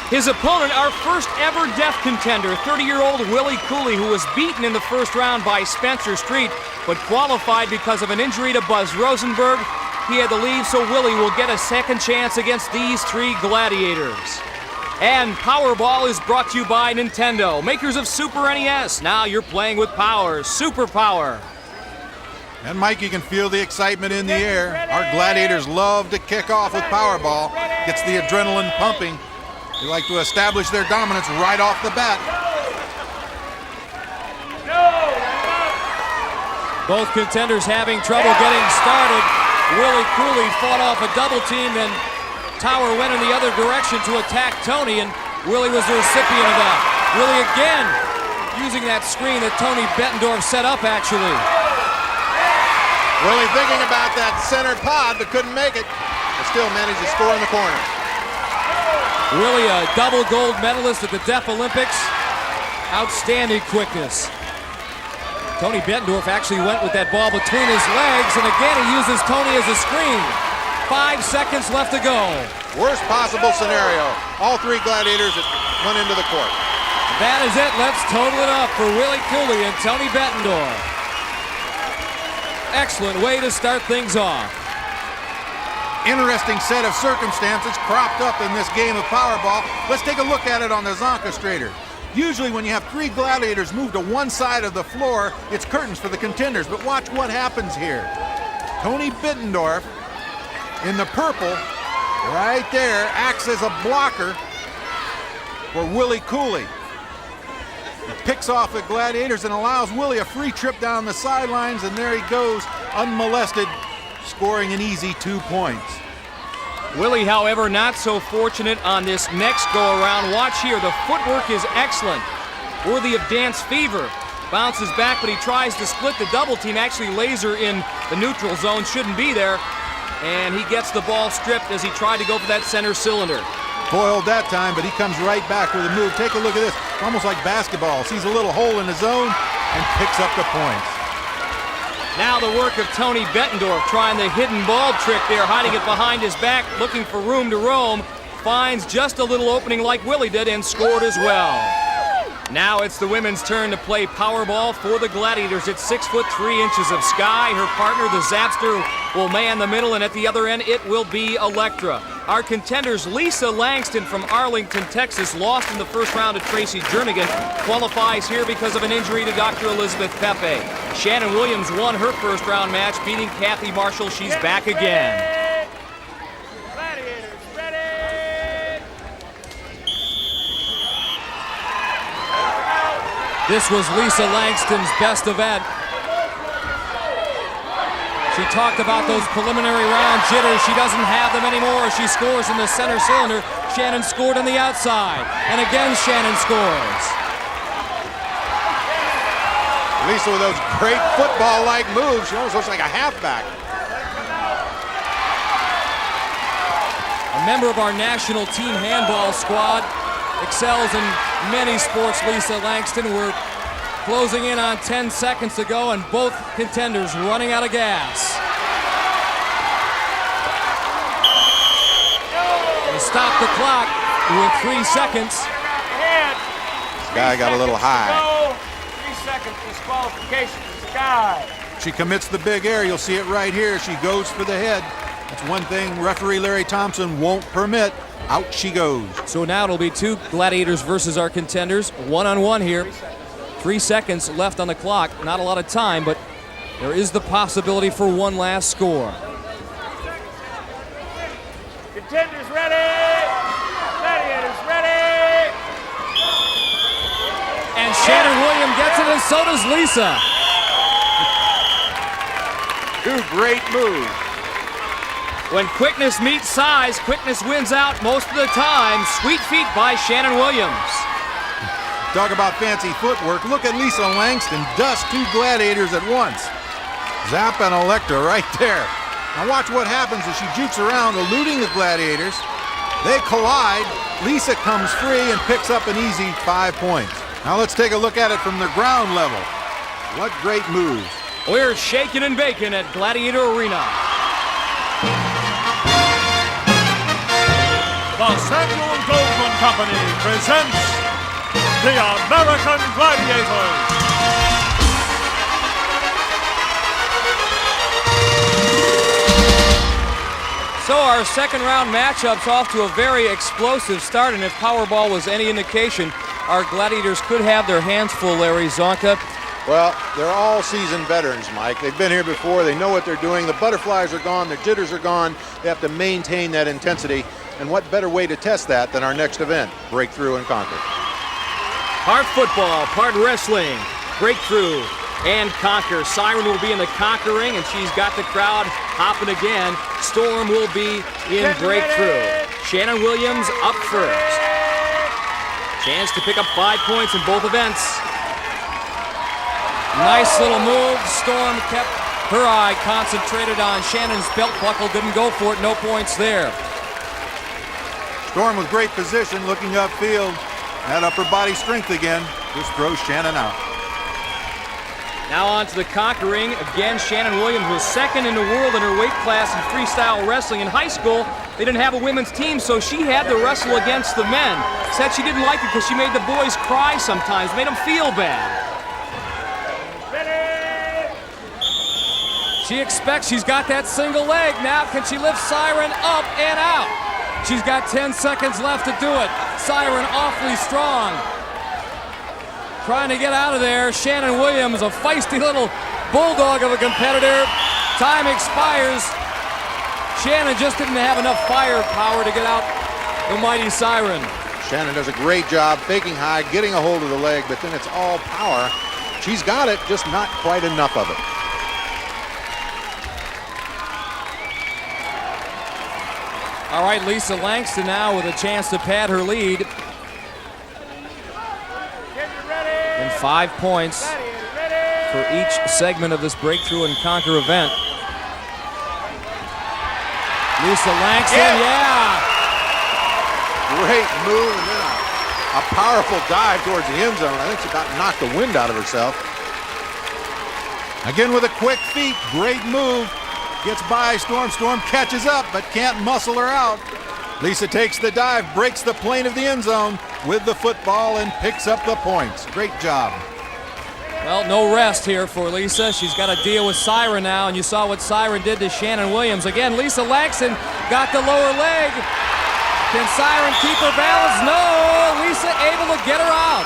His opponent, our first ever deaf contender, 30-year-old Willie Cooley, who was beaten in the first round by Spencer Street, but qualified because of an injury to Buzz Rosenberg. He had to leave, so Willie will get a second chance against these three Gladiators. And Powerball is brought to you by Nintendo, makers of Super NES. Now you're playing with power, super power. And Mike, you can feel the excitement in the air. Our Gladiators love to kick off with Powerball. Gets the adrenaline pumping. They like to establish their dominance right off the bat. Both contenders having trouble getting started. Willie Cooley fought off a double team, then Tower went in the other direction to attack Tony, and Willie was the recipient of that. Willie again using that screen that Tony Bettendorf set up, actually. Willie thinking about that center pod, but couldn't make it. But still managed to score in the corner. Willie, a double gold medalist at the Deaf Olympics. Outstanding quickness. Tony Bettendorf actually went with that ball between his legs, and again he uses Tony as a screen. 5 seconds left to go. Worst possible scenario. All three Gladiators went into the court. That is it. Let's total it up for Willie Cooley and Tony Bettendorf. Excellent way to start things off. Interesting set of circumstances cropped up in this game of Powerball. Let's take a look at it on the Zonka Strader. Usually when you have three Gladiators move to one side of the floor, it's curtains for the contenders, but watch what happens here. Tony Bettendorf in the purple, right there, acts as a blocker for Willie Cooley. He picks off the Gladiators and allows Willie a free trip down the sidelines, and there he goes, unmolested, scoring an easy 2 points. Willie, however, not so fortunate on this next go-around. Watch here, the footwork is excellent. Worthy of Dance Fever. Bounces back, but he tries to split the double team. Actually, Laser in the neutral zone shouldn't be there. And he gets the ball stripped as he tried to go for that center cylinder. Foiled that time, but he comes right back with a move. Take a look at this, almost like basketball. Sees a little hole in the zone and picks up the points. Now the work of Tony Bettendorf trying the hidden ball trick there, hiding it behind his back, looking for room to roam. Finds just a little opening like Willie did and scored as well. Now it's the women's turn to play Powerball for the Gladiators. It's 6 foot 3 inches of sky. Her partner, the Zapster, will man the middle, and at the other end, it will be Electra. Our contenders, Lisa Langston from Arlington, Texas, lost in the first round to Tracy Jernigan, qualifies here because of an injury to Dr. Elizabeth Pepe. Shannon Williams won her first round match, beating Kathy Marshall. She's back again. This was Lisa Langston's best event. She talked about those preliminary round jitters. She doesn't have them anymore. She scores in the center cylinder. Shannon scored on the outside. And again, Shannon scores. Lisa with those great football-like moves. She almost looks like a halfback. A member of our national team handball squad, excels in many sports. Lisa Langston. We're closing in on 10 seconds to go, and both contenders running out of gas. They stop the clock with 3 seconds. This guy got a little high. 3 seconds disqualification for Sky. She commits the big air. You'll see it right here. She goes for the head. That's one thing referee Larry Thompson won't permit. Out she goes. So now it'll be two Gladiators versus our contenders. One-on-one here. 3 seconds left on the clock. Not a lot of time, but there is the possibility for one last score. Contenders ready! Gladiators ready! And Shannon Williams gets it, and so does Lisa. Two great moves. When quickness meets size, quickness wins out most of the time. Sweet feet by Shannon Williams. Talk about fancy footwork. Look at Lisa Langston dust two Gladiators at once. Zap and Electra right there. Now watch what happens as she jukes around, eluding the Gladiators. They collide. Lisa comes free and picks up an easy 5 points. Now let's take a look at it from the ground level. What great moves. We're shaking and baking at Gladiator Arena. The Samuel Goldwyn Company presents the American Gladiators. So our second round matchup's off to a very explosive start, and if Powerball was any indication, our Gladiators could have their hands full, Larry Zonka. Well, they're all seasoned veterans, Mike. They've been here before. They know what they're doing. The butterflies are gone. The jitters are gone. They have to maintain that intensity. And what better way to test that than our next event, Breakthrough and Conquer. Part football, part wrestling, Breakthrough and Conquer. Siren will be in the Conquering, and she's got the crowd hopping again. Storm will be in Breakthrough. Shannon Williams up first. Chance to pick up 5 points in both events. Nice little move. Storm kept her eye concentrated on Shannon's belt buckle. Didn't go for it. No points there. Storm with great position, looking upfield. That upper body strength again. Just throws Shannon out. Now on to the Conquering. Again, Shannon Williams was second in the world in her weight class in freestyle wrestling. In high school, they didn't have a women's team, so she had to wrestle against the men. Said she didn't like it because she made the boys cry sometimes, made them feel bad. She expects she's got that single leg. Now can she lift Siren up and out? She's got 10 seconds left to do it. Siren awfully strong. Trying to get out of there. Shannon Williams, a feisty little bulldog of a competitor. Time expires. Shannon just didn't have enough firepower to get out the mighty Siren. Shannon does a great job faking high, getting a hold of the leg, but then it's all power. She's got it, just not quite enough of it. All right, Lisa Langston now with a chance to pad her lead. And 5 points for each segment of this Breakthrough and Conquer event. Lisa Langston, yeah. Great move, and then a powerful dive towards the end zone. I think she about knocked the wind out of herself. Again with a quick feet, great move. Gets by Storm. Storm catches up, but can't muscle her out. Lisa takes the dive, breaks the plane of the end zone with the football, and picks up the points. Great job. Well, no rest here for Lisa. She's got to deal with Siren now, and you saw what Siren did to Shannon Williams. Again, Lisa Langston got the lower leg. Can Siren keep her balance? No! Lisa able to get her out.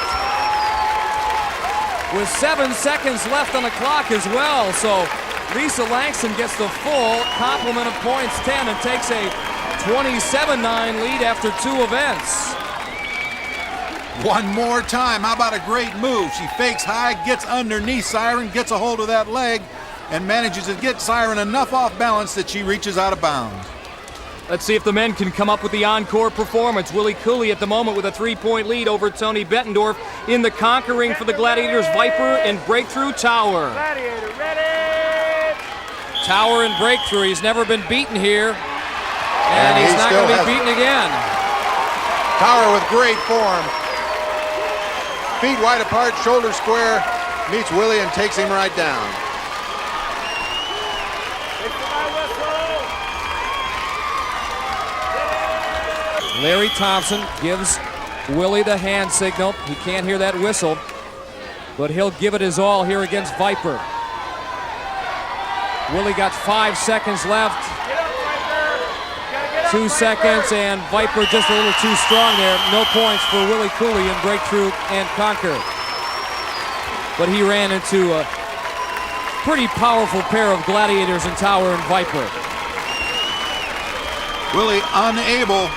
With 7 seconds left on the clock as well, so Lisa Langston gets the full complement of points, 10, and takes a 27-9 lead after 2 events. One more time. How about a great move? She fakes high, gets underneath Siren, gets a hold of that leg, and manages to get Siren enough off balance that she reaches out of bounds. Let's see if the men can come up with the encore performance. Willie Cooley at the moment with a 3-point lead over Tony Bettendorf in the Conquering for the Gladiators. Viper and Breakthrough Tower. Gladiator ready. Tower and Breakthrough. He's never been beaten here. And he's not going to be beaten again. Tower with great form. Feet wide apart, shoulder square. Meets Willie and takes him right down. Larry Thompson gives Willie the hand signal. He can't hear that whistle, but he'll give it his all here against Viper. Willie got 5 seconds left. 2 seconds, and Viper just a little too strong there. No points for Willie Cooley in Breakthrough and Conquer. But he ran into a pretty powerful pair of Gladiators in Tower and Viper. Willie unable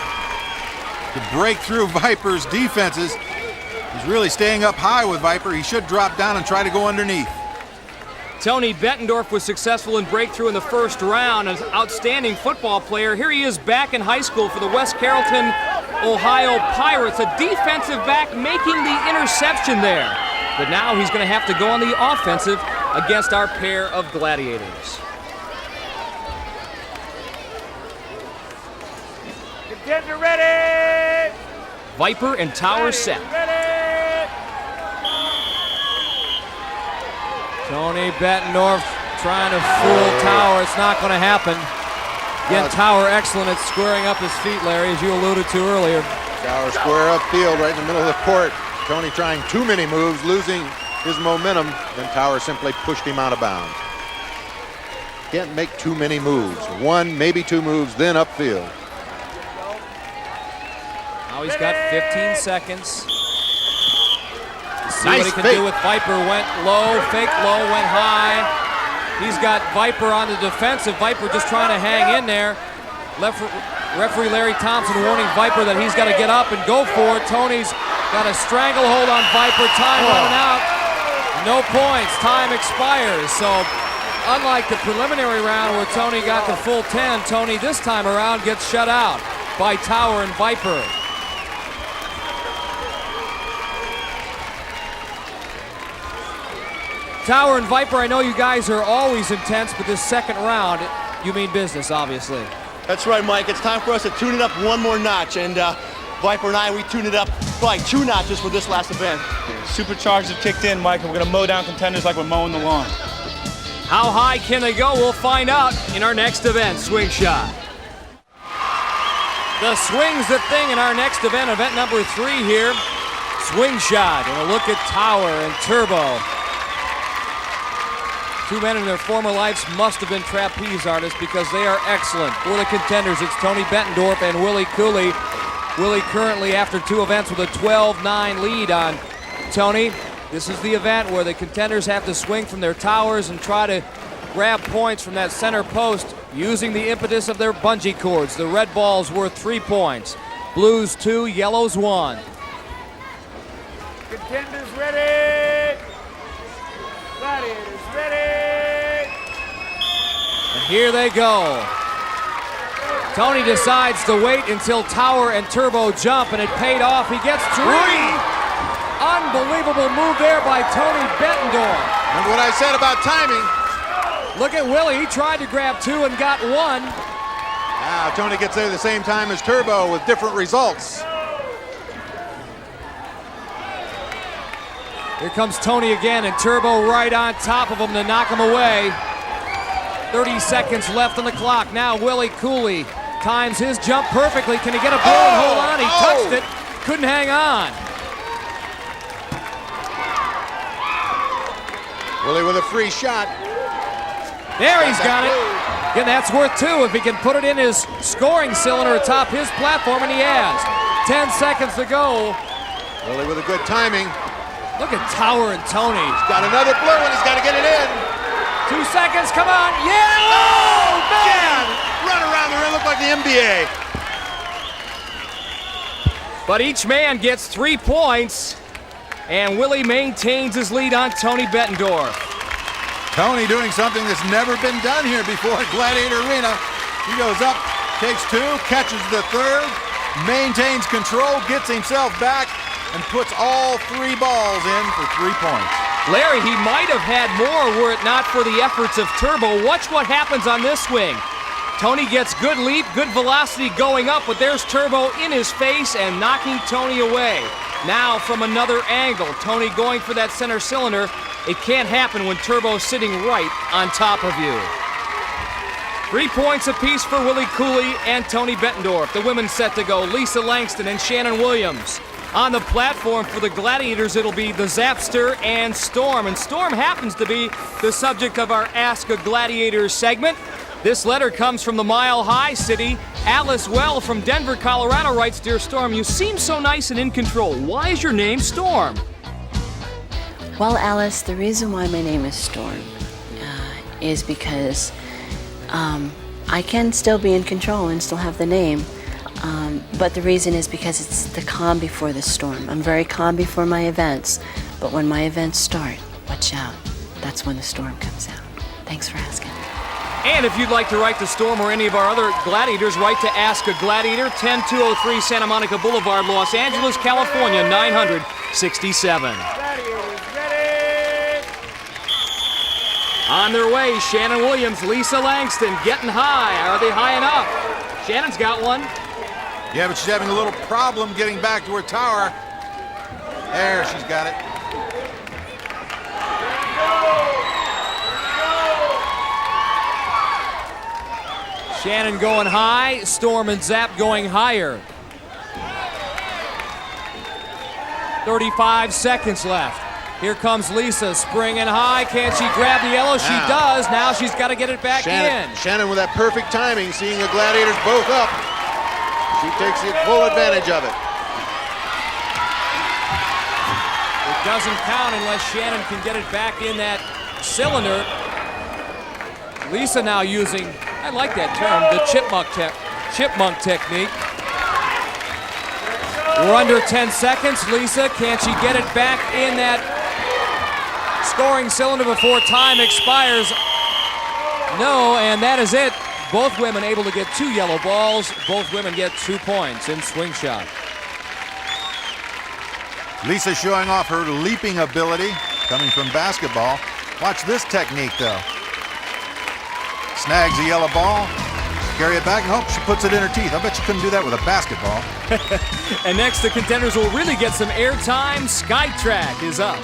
to break through Viper's defenses. He's really staying up high with Viper. He should drop down and try to go underneath. Tony Bettendorf was successful in Breakthrough in the first round. An outstanding football player. Here he is back in high school for the West Carrollton, Ohio Pirates. A defensive back making the interception there. But now he's going to have to go on the offensive against our pair of Gladiators. Contender ready. Viper and Tower set. Tony Bettendorf trying to fool Tower. It's not going to happen. Again, Tower excellent at squaring up his feet, Larry, as you alluded to earlier. Tower square upfield right in the middle of the court. Tony trying too many moves, losing his momentum. Then Tower simply pushed him out of bounds. Can't make too many moves. 1, maybe 2 moves, then upfield. Now he's got 15 seconds. See Nice what he can fake. do with Viper. Went low, fake low, went high. He's got Viper on the defensive. Viper just trying to hang in there. Referee Larry Thompson warning Viper that he's got to get up and go for it. Tony's got a stranglehold on Viper. Time running out. No points. Time expires. So unlike the preliminary round where Tony got the full 10, Tony this time around gets shut out by Tower and Viper. Tower and Viper, I know you guys are always intense, but this second round, you mean business, obviously. That's right, Mike. It's time for us to tune it up one more notch. And Viper and I, we tuned it up by 2 notches for this last event. Superchargers have kicked in, Mike, and we're going to mow down contenders like we're mowing the lawn. How high can they go? We'll find out in our next event, Swing Shot. The swing's the thing in our next event, event number 3 here. Swing Shot, and a look at Tower and Turbo. 2 men in their former lives must have been trapeze artists because they are excellent. For the contenders, it's Tony Bettendorf and Willie Cooley. Willie currently, after 2 events, with a 12-9 lead on Tony. This is the event where the contenders have to swing from their towers and try to grab points from that center post using the impetus of their bungee cords. The red ball's worth 3 points. Blues 2, yellows 1. Contenders ready. Gladiators ready. And here they go. Tony decides to wait until Tower and Turbo jump, and it paid off. He gets 3. Unbelievable move there by Tony Bettendorf. Remember what I said about timing. Look at Willie. He tried to grab 2 and got 1. Now Tony gets there the same time as Turbo with different results. Here comes Tony again, and Turbo right on top of him to knock him away. 30 seconds left on the clock. Now Willie Cooley times his jump perfectly. Can he get a blow and hold on? He touched it. Couldn't hang on. Willie with a free shot. There he's got it. Again, that's worth 2 if he can put it in his scoring cylinder atop his platform, and he has. 10 seconds to go. Willie with a good timing. Look at Tower and Tony. He's got another blow, and he's got to get it in. 2 seconds, come on. Yeah! Oh, man! Run around the rim, look like the NBA. But each man gets 3 points, and Willie maintains his lead on Tony Bettendorf. Tony doing something that's never been done here before at Gladiator Arena. He goes up, takes 2, catches the 3rd, maintains control, gets himself back, and puts all 3 balls in for 3 points. Larry, he might have had more were it not for the efforts of Turbo. Watch what happens on this swing. Tony gets good leap, good velocity going up, but there's Turbo in his face and knocking Tony away. Now from another angle, Tony going for that center cylinder. It can't happen when Turbo's sitting right on top of you. 3 points apiece for Willie Cooley and Tony Bettendorf. The women set to go, Lisa Langston and Shannon Williams. On the platform for the Gladiators, it'll be the Zapster and Storm. And Storm happens to be the subject of our Ask a Gladiator segment. This letter comes from the Mile High City. Alice Well from Denver, Colorado writes, Dear Storm, you seem so nice and in control. Why is your name Storm? Well, Alice, the reason why my name is Storm is because I can still be in control and still have the name. But the reason is because it's the calm before the storm. I'm very calm before my events, but when my events start, watch out. That's when the storm comes out. Thanks for asking. And if you'd like to write to Storm or any of our other Gladiators, write to Ask a Gladiator, 10203 Santa Monica Boulevard, Los Angeles, California, 967. On their way, Shannon Williams, Lisa Langston, getting high. Are they high enough? Shannon's got one. Yeah, but she's having a little problem getting back to her tower. There, she's got it. Shannon going high, Storm and Zap going higher. 35 seconds left. Here comes Lisa, springing high. Can she grab the yellow? She does. Now she's got to get it back in. Shannon with that perfect timing, seeing the Gladiators both up. She takes full advantage of it. It doesn't count unless Shannon can get it back in that cylinder. Lisa now using, I like that term, the chipmunk chipmunk technique. We're under 10 seconds. Lisa, can she get it back in that scoring cylinder before time expires? No, and that is it. Both women able to get 2 yellow balls. Both women get 2 points in swing shot. Lisa showing off her leaping ability coming from basketball. Watch this technique though. Snags a yellow ball, carry it back, and hope she puts it in her teeth. I bet you couldn't do that with a basketball. And next, the contenders will really get some airtime. SkyTrack is up.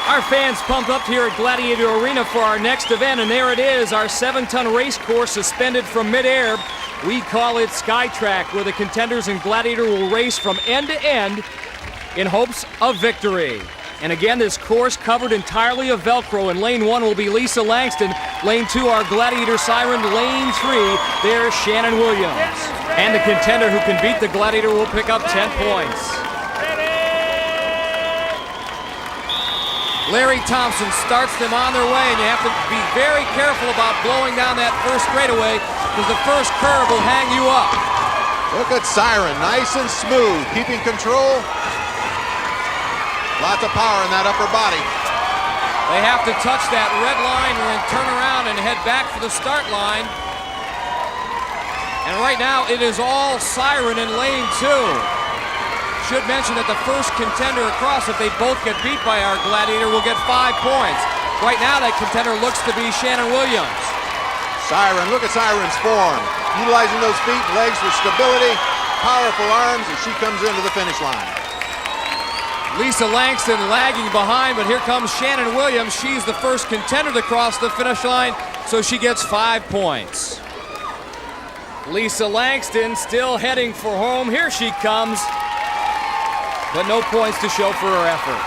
Our fans pumped up here at Gladiator Arena for our next event, and there it is, our 7-ton race course suspended from midair. We call it SkyTrack, where the contenders and Gladiator will race from end to end in hopes of victory. And again, this course covered entirely of Velcro. In lane 1 will be Lisa Langston. Lane 2, our Gladiator Siren. Lane 3, there's Shannon Williams. And the contender who can beat the Gladiator will pick up 10 points. Larry Thompson starts them on their way, and you have to be very careful about blowing down that first straightaway, because the first curve will hang you up. Look at Siren, nice and smooth, keeping control. Lots of power in that upper body. They have to touch that red line and then turn around and head back for the start line. And right now it is all Siren in lane 2. Should mention that the first contender across, if they both get beat by our Gladiator, will get 5 points. Right now that contender looks to be Shannon Williams. Siren, look at Siren's form. Utilizing those feet and legs for stability, powerful arms as she comes into the finish line. Lisa Langston lagging behind, but here comes Shannon Williams. She's the first contender to cross the finish line, so she gets 5 points. Lisa Langston still heading for home. Here she comes, but no points to show for her effort.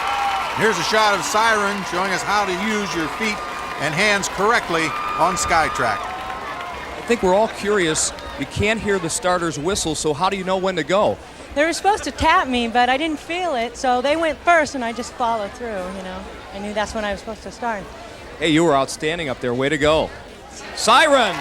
Here's a shot of Siren showing us how to use your feet and hands correctly on SkyTrack. I think we're all curious. You can't hear the starter's whistle, so how do you know when to go? They were supposed to tap me, but I didn't feel it, so they went first, and I just followed through, you know. I knew that's when I was supposed to start. Hey, you were outstanding up there. Way to go. Siren!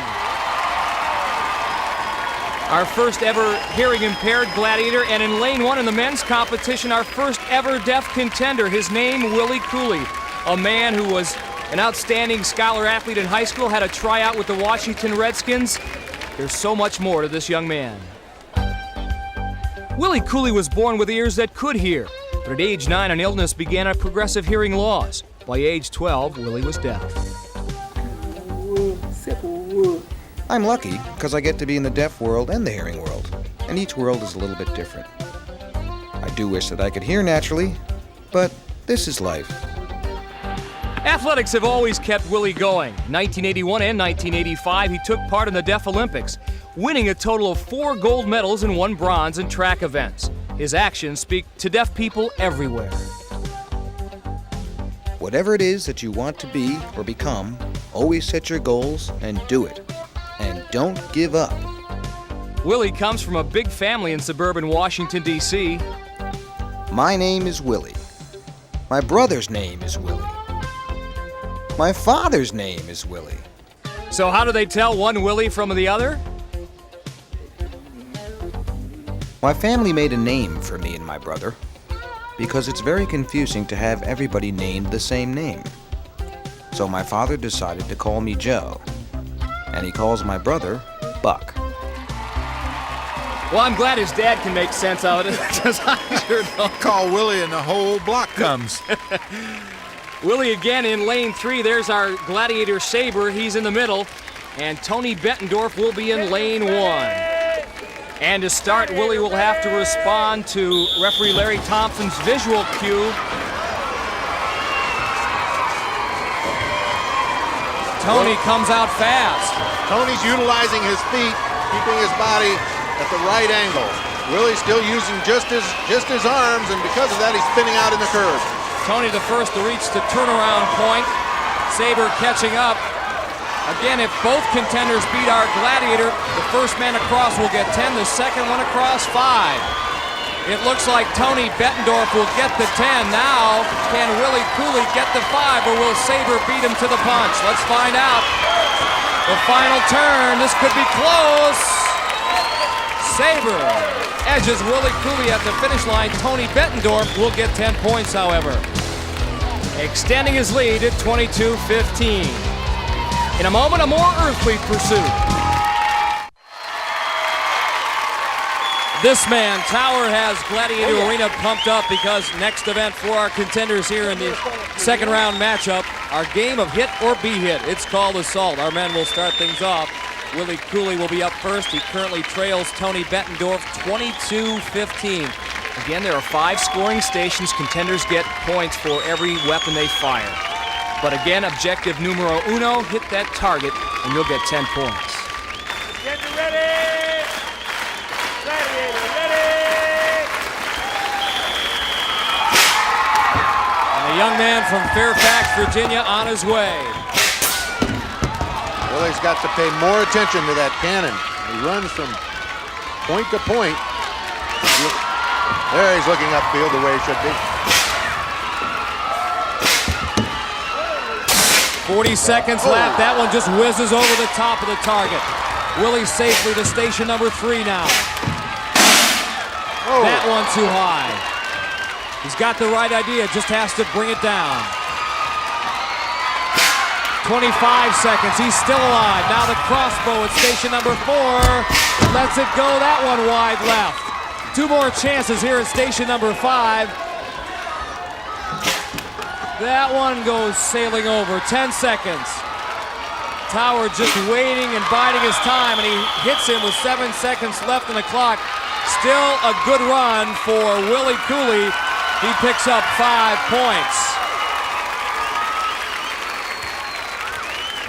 Our first ever hearing-impaired Gladiator, and in lane 1 in the men's competition, our first ever deaf contender. His name, Willie Cooley, a man who was an outstanding scholar athlete in high school, had a tryout with the Washington Redskins. There's so much more to this young man. Willie Cooley was born with ears that could hear, but at age 9 an illness began a progressive hearing loss. By age 12, Willie was deaf. I'm lucky because I get to be in the deaf world and the hearing world, and each world is a little bit different. I do wish that I could hear naturally, but this is life. Athletics have always kept Willie going. 1981 and 1985, he took part in the Deaf Olympics, winning a total of 4 gold medals and 1 bronze in track events. His actions speak to deaf people everywhere. Whatever it is that you want to be or become, always set your goals and do it. And don't give up. Willie comes from a big family in suburban Washington, D.C. My name is Willie. My brother's name is Willie. My father's name is Willie. So how do they tell one Willie from the other? My family made a name for me and my brother because it's very confusing to have everybody named the same name. So my father decided to call me Joe, and he calls my brother Buck. Well, I'm glad his dad can make sense out of it, because I sure don't. Call Willie and the whole block comes. Willie again in lane 3. There's our Gladiator Saber. He's in the middle. And Tony Bettendorf will be in lane 1. And to start, Willie will have to respond to referee Larry Thompson's visual cue. Tony comes out fast. Tony's utilizing his feet, keeping his body at the right angle. Willie's still using just his arms, and because of that, he's spinning out in the curve. Tony the first to reach the turnaround point. Saber catching up. Again, if both contenders beat our Gladiator, the first man across will get 10, the second one across 5. It looks like Tony Bettendorf will get the 10. Now, can Willie Cooley get the 5, or will Sabre beat him to the punch? Let's find out. The final turn. This could be close. Sabre edges Willie Cooley at the finish line. Tony Bettendorf will get 10 points, however, extending his lead at 22-15. In a moment, a more earthly pursuit. This man, Tower, has Gladiator Arena pumped up because next event for our contenders here in the second round matchup, our game of hit or be hit. It's called Assault. Our men will start things off. Willie Cooley will be up first. He currently trails Tony Bettendorf 22-15. Again, there are 5 scoring stations. Contenders get points for every weapon they fire. But again, objective numero uno, hit that target and you'll get 10 points. Get ready! Gladiator ready! And a young man from Fairfax, Virginia on his way. Willie's got to pay more attention to that cannon. He runs from point to point. There he's looking upfield the way he should be. 40 seconds left. That one just whizzes over the top of the target. Willie safely to station number 3 now. That one too high. He's got the right idea, just has to bring it down. 25 seconds, he's still alive. Now the crossbow at station number 4. Lets it go, that one wide left. 2 more chances here at station number 5. That one goes sailing over, 10 seconds. Tower just waiting and biding his time, and he hits him with 7 seconds left on the clock. Still a good run for Willie Cooley. He picks up 5 points.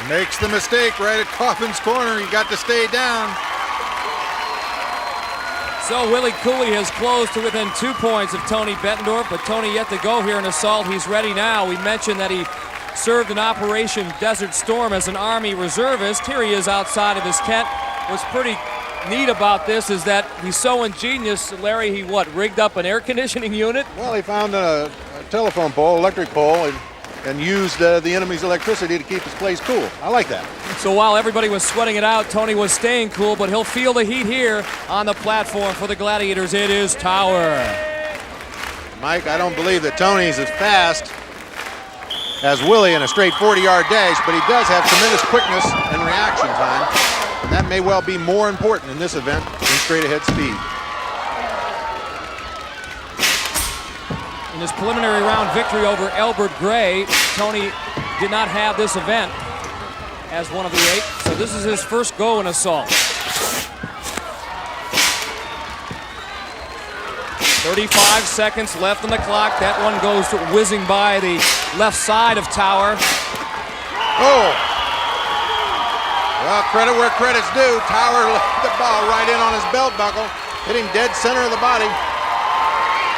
Makes the mistake right at Coffin's corner. He got to stay down. So Willie Cooley has closed to within 2 points of Tony Bettendorf, but Tony yet to go here in Assault. He's ready now. We mentioned that he served in Operation Desert Storm as an Army reservist. Here he is outside of his tent. What's pretty neat about this is that he's so ingenious, Larry, he rigged up an air conditioning unit? Well, he found a telephone pole, electric pole, and used the enemy's electricity to keep his place cool. I like that. So while everybody was sweating it out, Tony was staying cool, but he'll feel the heat here on the platform for the Gladiators. It is Tower. Mike, I don't believe that Tony's as fast as Willie in a straight 40-yard dash, but he does have tremendous quickness and reaction time, and that may well be more important in this event than straight-ahead speed. In his preliminary round victory over Elbert Gray, Tony did not have this event as one of the 8, so this is his first go in Assault. 35 seconds left on the clock. That one goes whizzing by the left side of Tower. Oh! Well, credit where credit's due. Tower left the ball right in on his belt buckle, hitting dead center of the body.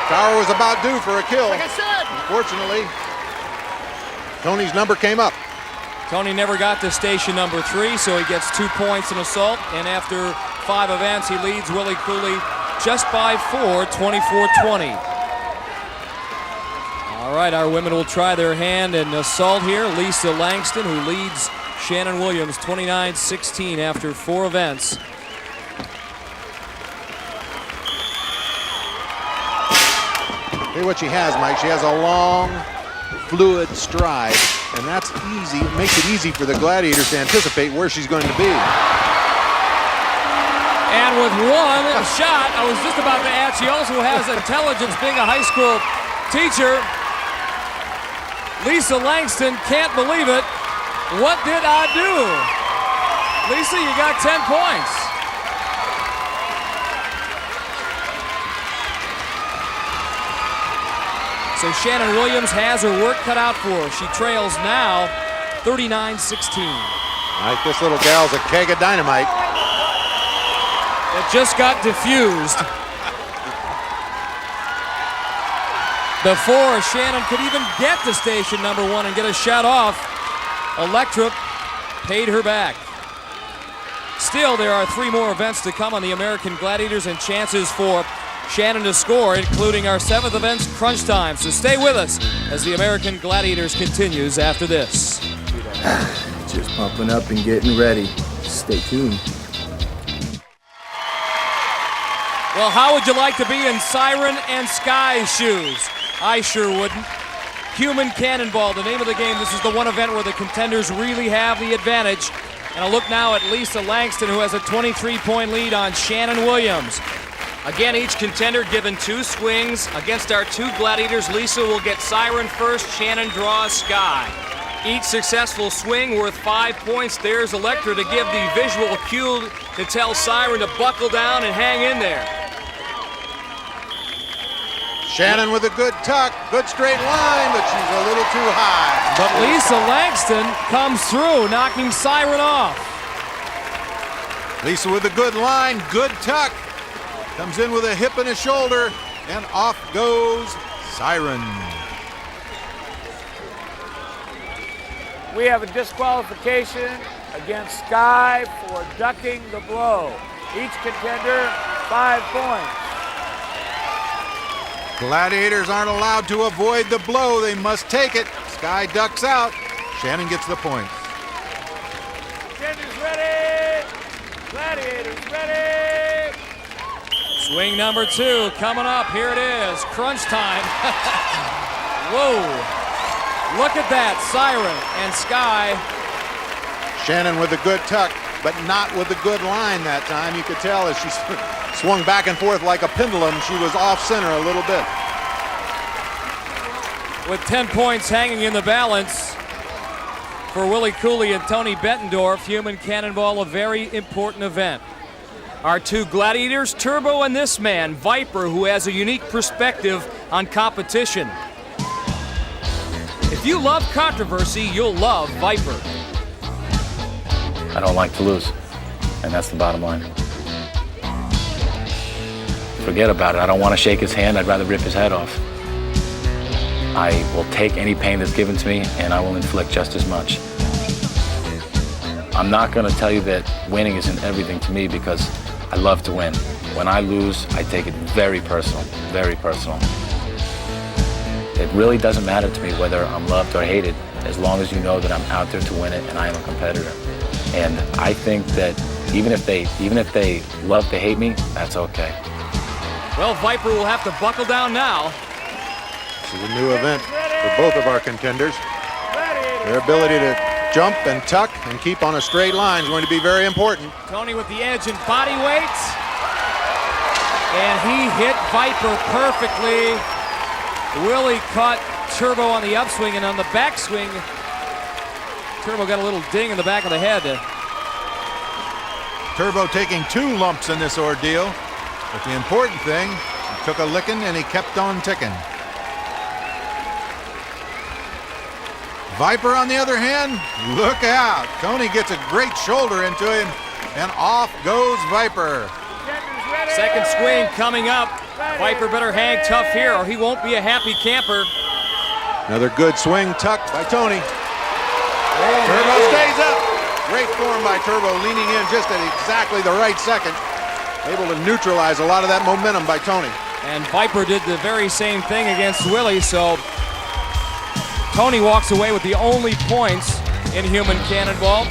Tower was about due for a kill. Like I said. Unfortunately, Tony's number came up. Tony never got to station number 3, so he gets 2 points in Assault, and after 5 events, he leads Willie Cooley just by 4, 24-20. All right, our women will try their hand in Assault here. Lisa Langston, who leads Shannon Williams 29-16 after 4 events. Here's what she has, Mike. She has a long, fluid stride, and that's easy. It makes it easy for the Gladiators to anticipate where she's going to be. And with one shot, I was just about to ask, she also has intelligence being a high school teacher. Lisa Langston can't believe it. What did I do? Lisa, you got 10 points. So Shannon Williams has her work cut out for her. She trails now 39-16. Mike, this little gal's a keg of dynamite. It just got diffused. Before Shannon could even get to station number 1 and get a shot off, Electra paid her back. Still, there are 3 more events to come on the American Gladiators and chances for Shannon to score, including our 7th event's crunch time. So stay with us as the American Gladiators continues after this. Just pumping up and getting ready. Stay tuned. Well, how would you like to be in Siren and Sky's shoes? I sure wouldn't. Human Cannonball, the name of the game. This is the one event where the contenders really have the advantage. And a look now at Lisa Langston, who has a 23-point lead on Shannon Williams. Again, each contender given 2 swings. Against our 2 Gladiators, Lisa will get Siren first, Shannon draws Sky. Each successful swing worth 5 points. There's Electra to give the visual cue to tell Siren to buckle down and hang in there. Shannon with a good tuck, good straight line, but she's a little too high. But Lisa Langston comes through, knocking Siren off. Lisa with a good line, good tuck. Comes in with a hip and a shoulder, and off goes Siren. We have a disqualification against Sky for ducking the blow. Each contender, 5 points. Gladiators aren't allowed to avoid the blow. They must take it. Sky ducks out. Shannon gets the point. Contenders ready. Gladiators ready. Swing number 2 coming up. Here it is. Crunch time. Whoa. Look at that. Siren and Sky. Shannon with a good tuck, but not with a good line that time. You could tell as she swung back and forth like a pendulum, she was off center a little bit. With 10 points hanging in the balance for Willie Cooley and Tony Bettendorf, Human Cannonball, a very important event. Our 2 Gladiators, Turbo and this man, Viper, who has a unique perspective on competition. If you love controversy, you'll love Viper. I don't like to lose, and that's the bottom line. Forget about it. I don't want to shake his hand. I'd rather rip his head off. I will take any pain that's given to me, and I will inflict just as much. I'm not going to tell you that winning isn't everything to me because I love to win. When I lose, I take it very personal, very personal. It really doesn't matter to me whether I'm loved or hated, as long as you know that I'm out there to win it and I am a competitor. And I think that even if they love to hate me, that's okay. Well, Viper will have to buckle down now. This is a new event for both of our contenders. Their ability to jump and tuck and keep on a straight line is going to be very important. Tony with the edge and body weight. And he hit Viper perfectly. Willie caught Turbo on the upswing, and on the backswing, Turbo got a little ding in the back of the head. Turbo taking 2 lumps in this ordeal. But the important thing, he took a licking and he kept on ticking. Viper, on the other hand, look out. Tony gets a great shoulder into him, and off goes Viper. Second swing coming up. Viper better hang tough here or he won't be a happy camper. Another good swing tuck by Tony. Turbo stays up. Great form by Turbo, leaning in just at exactly the right second. Able to neutralize a lot of that momentum by Tony. And Viper did the very same thing against Willie, so Tony walks away with the only points in Human Cannonball.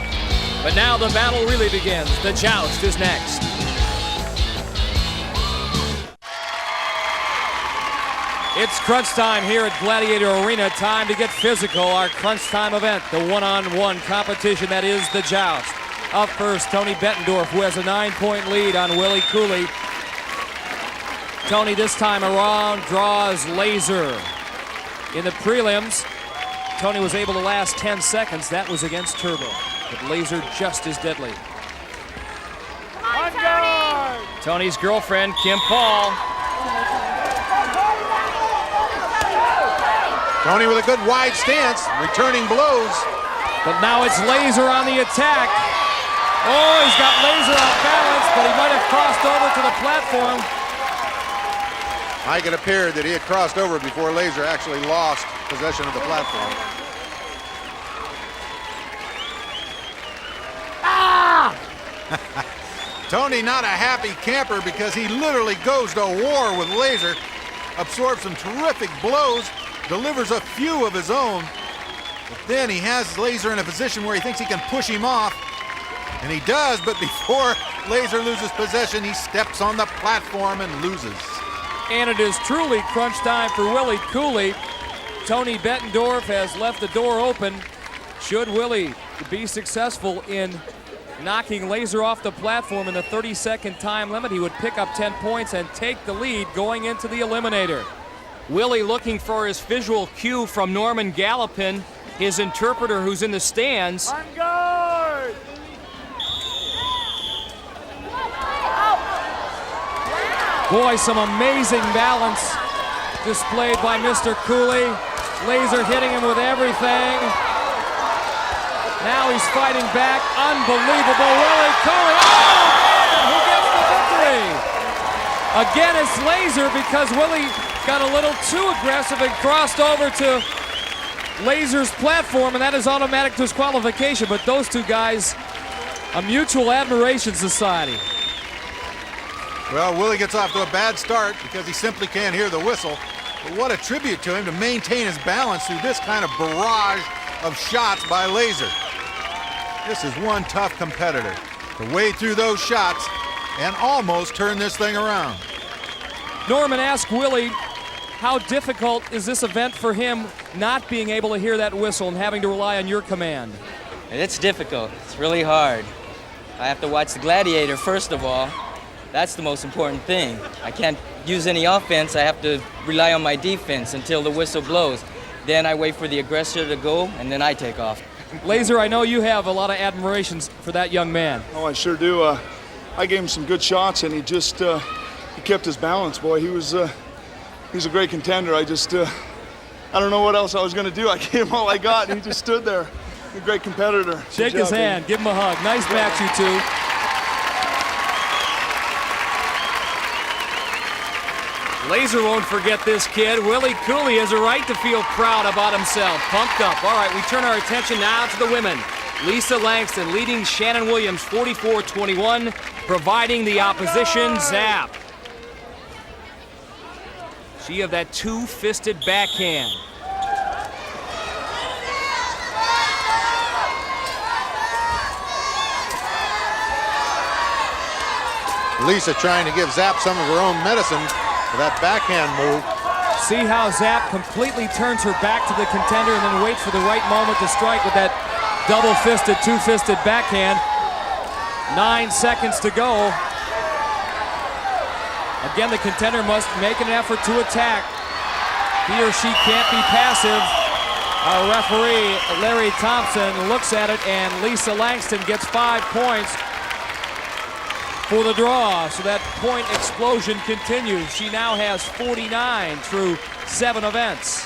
But now the battle really begins. The joust is next. It's crunch time here at Gladiator Arena. Time to get physical. Our crunch time event, the one-on-one competition that is the joust. Up first, Tony Bettendorf, who has a 9-point lead on Willie Cooley. Tony this time around draws Laser. In the prelims, Tony was able to last 10 seconds. That was against Turbo. But Laser just as deadly. Tony's girlfriend, Kim Paul. Tony with a good wide stance, returning blows. But now it's Laser on the attack. Oh, he's got Laser off balance, but he might have crossed over to the platform. Mike, it appeared that he had crossed over before Laser actually lost possession of the platform. Tony not a happy camper because he literally goes to war with Laser, absorbs some terrific blows, delivers a few of his own, but then he has Laser in a position where he thinks he can push him off, and he does, but before Laser loses possession, he steps on the platform and loses. And it is truly crunch time for Willie Cooley. Tony Bettendorf has left the door open. Should Willie be successful in knocking Laser off the platform in the 30-second time limit, he would pick up 10 points and take the lead going into the eliminator. Willie looking for his visual cue from Norman Gallopin, his interpreter who's in the stands. On guard! Boy, some amazing balance displayed by Mr. Cooley. Laser hitting him with everything. Now he's fighting back. Unbelievable. Willie Cooley. Oh, man, who gets the victory? Again, it's Laser because Willie got a little too aggressive and crossed over to Laser's platform, and that is automatic disqualification. But those two guys, a mutual admiration society. Well, Willie gets off to a bad start because he simply can't hear the whistle. But what a tribute to him to maintain his balance through this kind of barrage of shots by Laser. This is one tough competitor to wade through those shots and almost turn this thing around. Norman asked Willie, how difficult is this event for him not being able to hear that whistle and having to rely on your command? It's difficult. It's really hard. I have to watch the Gladiator first of all. That's the most important thing. I can't use any offense. I have to rely on my defense until the whistle blows. Then I wait for the aggressor to go, and then I take off. Laser, I know you have a lot of admirations for that young man. Oh, I sure do. I gave him some good shots, and he just he kept his balance. Boy, he's a great contender. I don't know what else I was going to do. I gave him all I got, and he just stood there. A great competitor. Shake his hand. Give him a hug. Nice match, you two. Laser won't forget this kid. Willie Cooley has a right to feel proud about himself. Pumped up. All right, we turn our attention now to the women. Lisa Langston leading Shannon Williams 44-21, providing the opposition zap. She of that two-fisted backhand. Lisa trying to give Zap some of her own medicine for that backhand move. See how Zap completely turns her back to the contender and then waits for the right moment to strike with that double-fisted, two-fisted backhand. 9 seconds to go. Again, the contender must make an effort to attack. He or she can't be passive. Our referee, Larry Thompson, looks at it, and Lisa Langston gets 5 points for the draw. So that point explosion continues. She now has 49 through 7 events.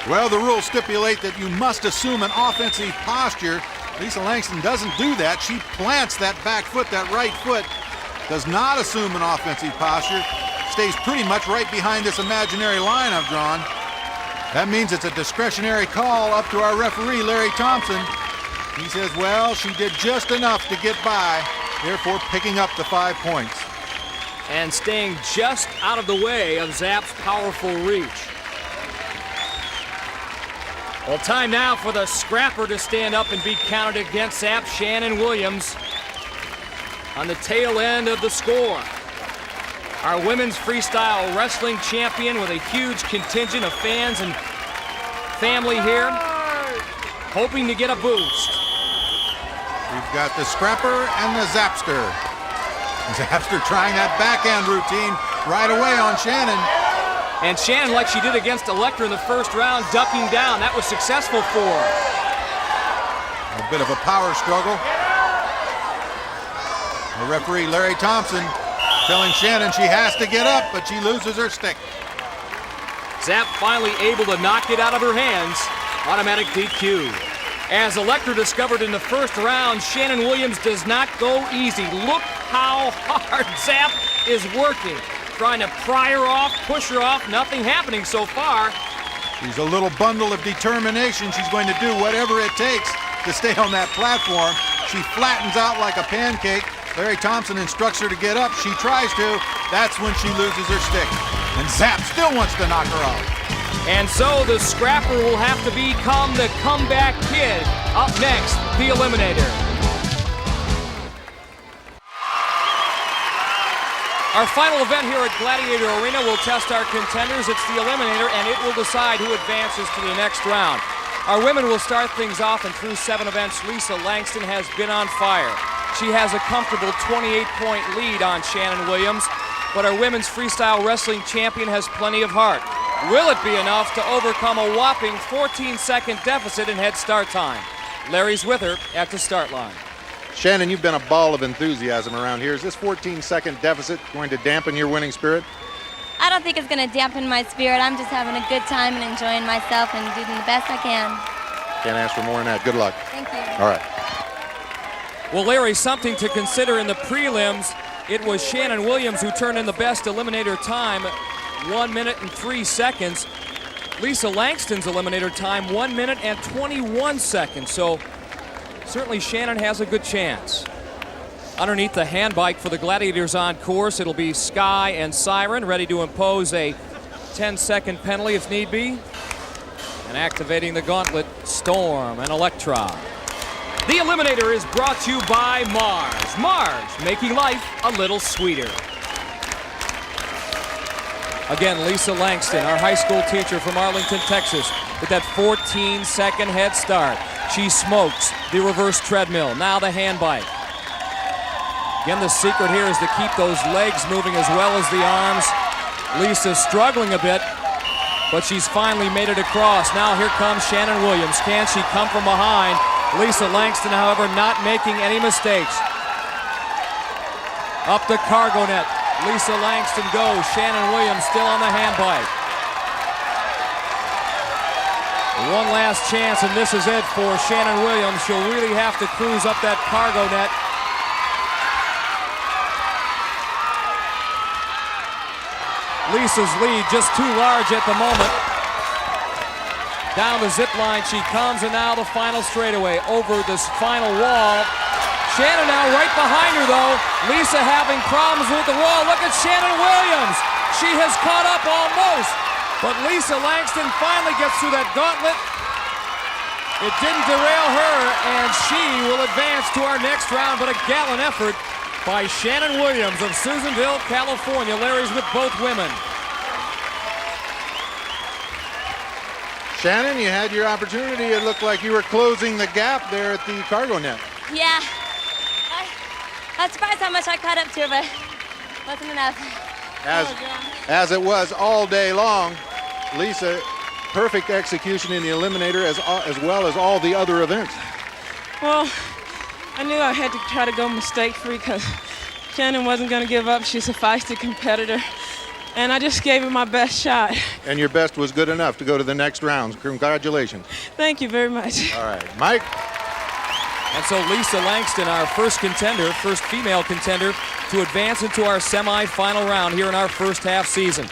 Well, the rules stipulate that you must assume an offensive posture. Lisa Langston doesn't do that. She plants that back foot, that right foot, does not assume an offensive posture, stays pretty much right behind this imaginary line I've drawn. That means it's a discretionary call up to our referee, Larry Thompson. He says, well, she did just enough to get by, therefore picking up the 5 points. And staying just out of the way of Zap's powerful reach. Well, time now for the scrapper to stand up and be counted against Zap. Shannon Williams on the tail end of the score. Our women's freestyle wrestling champion with a huge contingent of fans and family here, hoping to get a boost. We've got the scrapper and the Zapster. Zapster trying that backhand routine right away on Shannon. And Shannon, like she did against Electra in the first round, ducking down. That was successful for her. A bit of a power struggle. The referee, Larry Thompson, telling Shannon she has to get up, but she loses her stick. Zap finally able to knock it out of her hands. Automatic DQ. As Electra discovered in the first round, Shannon Williams does not go easy. Look how hard Zap is working. Trying to pry her off, push her off, nothing happening so far. She's a little bundle of determination. She's going to do whatever it takes to stay on that platform. She flattens out like a pancake, Larry Thompson instructs her to get up. She tries to. That's when she loses her stick. And Zap still wants to knock her off. And so the scrapper will have to become the comeback kid. Up next, the Eliminator. Our final event here at Gladiator Arena will test our contenders. It's the Eliminator, and it will decide who advances to the next round. Our women will start things off, and through 7 events, Lisa Langston has been on fire. She has a comfortable 28-point lead on Shannon Williams, but our women's freestyle wrestling champion has plenty of heart. Will it be enough to overcome a whopping 14-second deficit in head start time? Larry's with her at the start line. Shannon, you've been a ball of enthusiasm around here. Is this 14-second deficit going to dampen your winning spirit? I don't think it's going to dampen my spirit. I'm just having a good time and enjoying myself and doing the best I can. Can't ask for more than that. Good luck. Thank you. All right. Well, Larry, something to consider in the prelims. It was Shannon Williams who turned in the best Eliminator time, 1 minute and 3 seconds. Lisa Langston's Eliminator time, 1 minute and 21 seconds. So certainly Shannon has a good chance. Underneath the hand bike for the Gladiators on course, it'll be Sky and Siren ready to impose a 10-second penalty if need be. And activating the gauntlet, Storm and Electra. The Eliminator is brought to you by Mars. Mars, making life a little sweeter. Again, Lisa Langston, our high school teacher from Arlington, Texas, with that 14-second head start. She smokes the reverse treadmill, now the hand bike. Again, the secret here is to keep those legs moving as well as the arms. Lisa's struggling a bit, but she's finally made it across. Now here comes Shannon Williams. Can she come from behind? Lisa Langston, however, not making any mistakes. Up the cargo net. Lisa Langston goes. Shannon Williams still on the hand bike. One last chance, and this is it for Shannon Williams. She'll really have to cruise up that cargo net. Lisa's lead just too large at the moment. Down the zip line she comes, and now the final straightaway over this final wall. Shannon now right behind her, though. Lisa having problems with the wall. Look at Shannon Williams. She has caught up almost, but Lisa Langston finally gets through that gauntlet. It didn't derail her, and she will advance to our next round, but a gallant effort by Shannon Williams of Susanville, California. Larry's with both women. Shannon, you had your opportunity. It looked like you were closing the gap there at the cargo net. Yeah. I was surprised how much I caught up to, but wasn't enough. As it was all day long, Lisa, perfect execution in the Eliminator as well as all the other events. Well, I knew I had to try to go mistake-free because Shannon wasn't going to give up. She's a feisty competitor, and I just gave it my best shot. And your best was good enough to go to the next round. Congratulations. Thank you very much. All right, Mike. And so Lisa Langston, our first contender, first female contender, to advance into our semi-final round here in our first half season.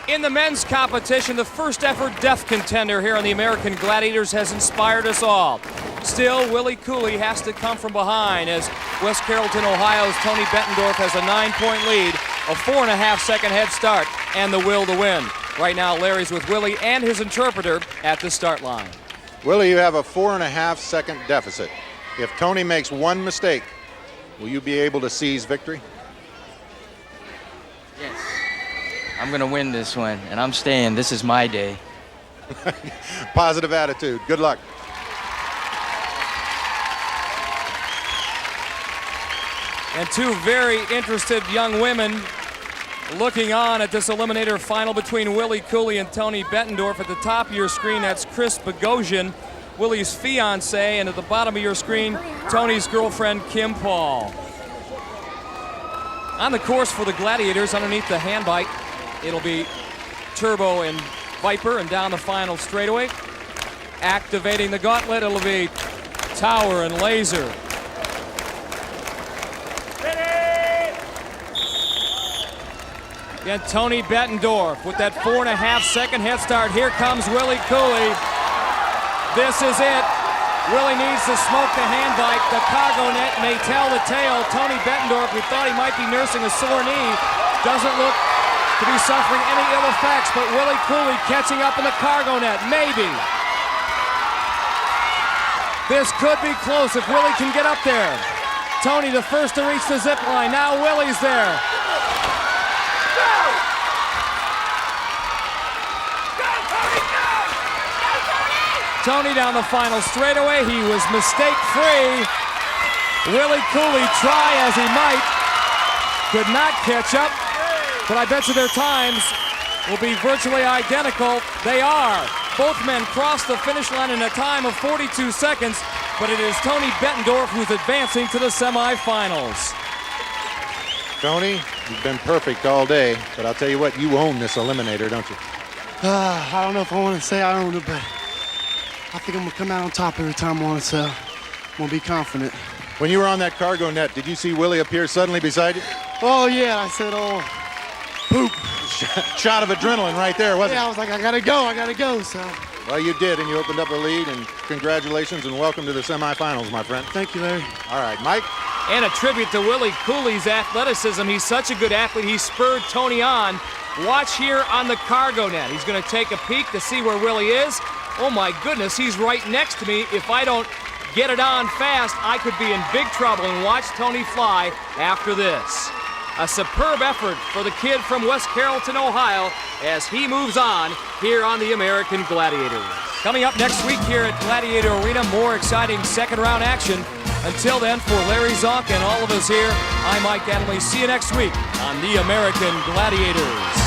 In the men's competition, the first effort deaf contender here on the American Gladiators has inspired us all. Still, Willie Cooley has to come from behind as West Carrollton, Ohio's Tony Bettendorf has a 9-point lead, a 4.5-second head start, and the will to win. Right now, Larry's with Willie and his interpreter at the start line. Willie, you have a 4.5-second deficit. If Tony makes one mistake, will you be able to seize victory? Yes. I'm going to win this one, and I'm staying. This is my day. Positive attitude. Good luck. And two very interested young women looking on at this Eliminator final between Willie Cooley and Tony Bettendorf. At the top of your screen, that's Chris Bogosian, Willie's fiance, and at the bottom of your screen, Tony's girlfriend, Kim Paul. On the course for the Gladiators, underneath the hand bike, it'll be Turbo and Viper, and down the final straightaway. Activating the gauntlet, it'll be Tower and Laser. Again, Tony Bettendorf with that 4.5-second head start. Here comes Willie Cooley. This is it. Willie needs to smoke the hand bike. The cargo net may tell the tale. Tony Bettendorf, who thought he might be nursing a sore knee, doesn't look to be suffering any ill effects, but Willie Cooley catching up in the cargo net, maybe. This could be close if Willie can get up there. Tony the first to reach the zip line. Now Willie's there. Tony down the final straightaway. He was mistake-free. Willie Cooley, try as he might, could not catch up, but I bet you their times will be virtually identical. They are. Both men crossed the finish line in a time of 42 seconds, but it is Tony Bettendorf who's advancing to the semifinals. Tony, you've been perfect all day, but I'll tell you what, you own this eliminator, don't you? I don't know if I want to say I own it, but I think I'm going to come out on top every time I want to, so I'm going to be confident. When you were on that cargo net, did you see Willie appear suddenly beside you? Oh, yeah, I said, oh, poop. Shot of adrenaline right there, wasn't it? Yeah, I was like, I got to go, so. Well, you did, and you opened up a lead, and congratulations and welcome to the semifinals, my friend. Thank you, Larry. All right, Mike. And a tribute to Willie Cooley's athleticism. He's such a good athlete. He spurred Tony on. Watch here on the cargo net. He's going to take a peek to see where Willie is. Oh my goodness, he's right next to me. If I don't get it on fast, I could be in big trouble. And watch Tony fly after this. A superb effort for the kid from West Carrollton, Ohio, as he moves on here on the American Gladiators. Coming up next week here at Gladiator Arena, more exciting second round action. Until then, for Larry Zonk and all of us here, I'm Mike Adamley. See you next week on the American Gladiators.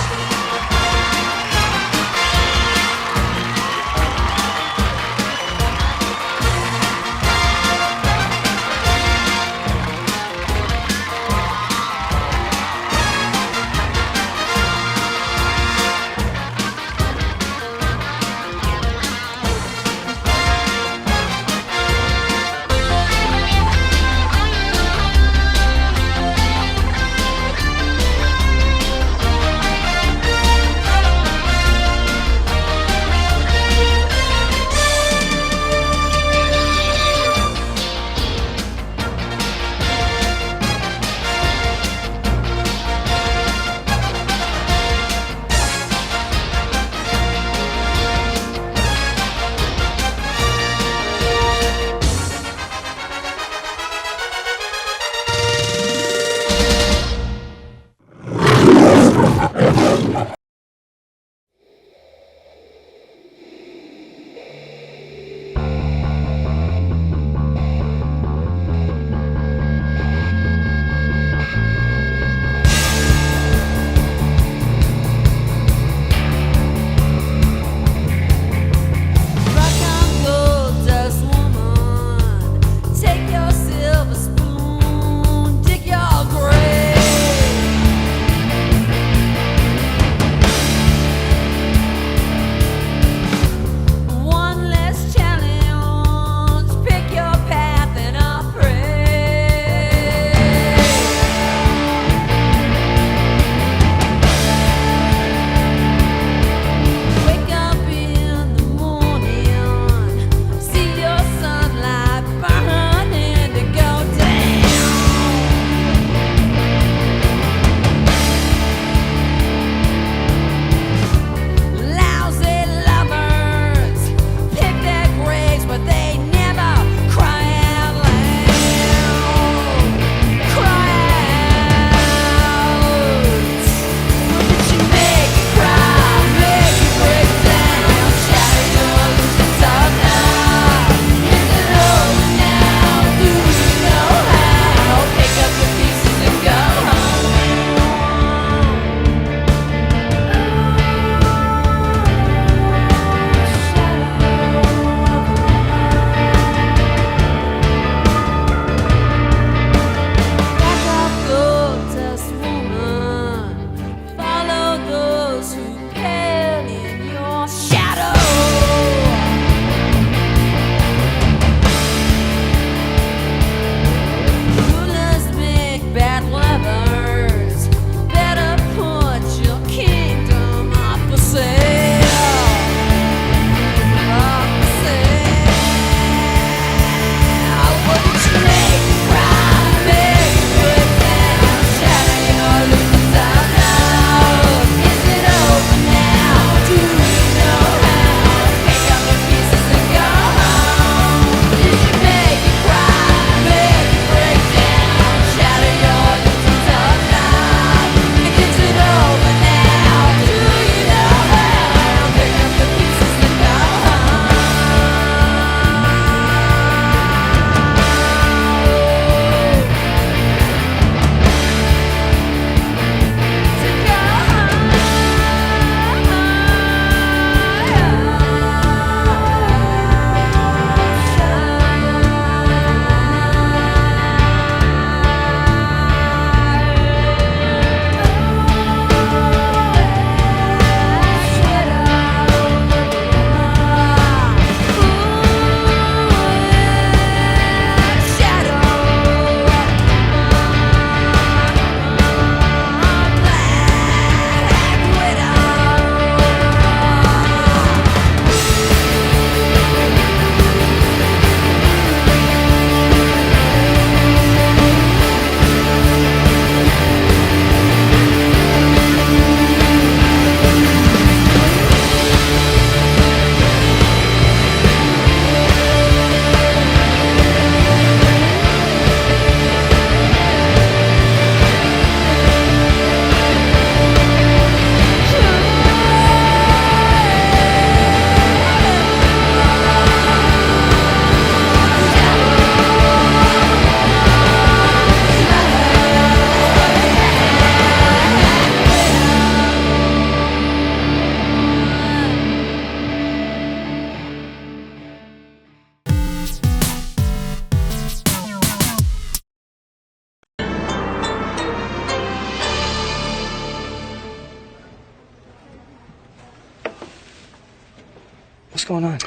What's going on?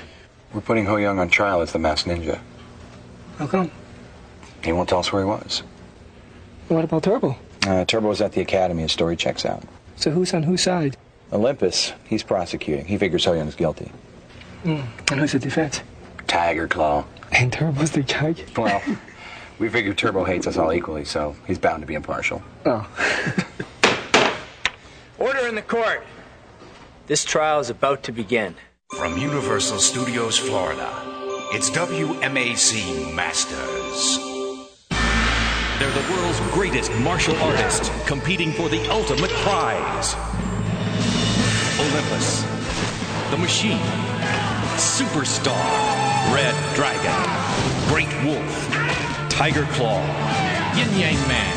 We're putting Ho Young on trial as the masked ninja. How come? He won't tell us where he was. What about Turbo? Turbo was at the academy. His story checks out. So who's on whose side? Olympus, he's prosecuting. He figures Ho Young's guilty. And who's the defense? Tiger Claw. And Turbo's the judge? Well, we figure Turbo hates us all equally, so he's bound to be impartial. Oh. Order in the court. This trial is about to begin. From Universal Studios, Florida, it's WMAC Masters. They're the world's greatest martial artists competing for the ultimate prize. Olympus, The Machine, Superstar, Red Dragon, Great Wolf, Tiger Claw, Yin Yang Man,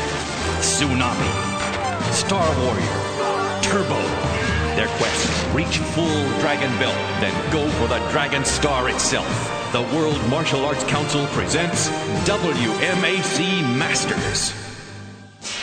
Tsunami, Star Warrior, Turbo. Their quest, reach full Dragon Belt, then go for the Dragon Star itself. The World Martial Arts Council presents WMAC Masters.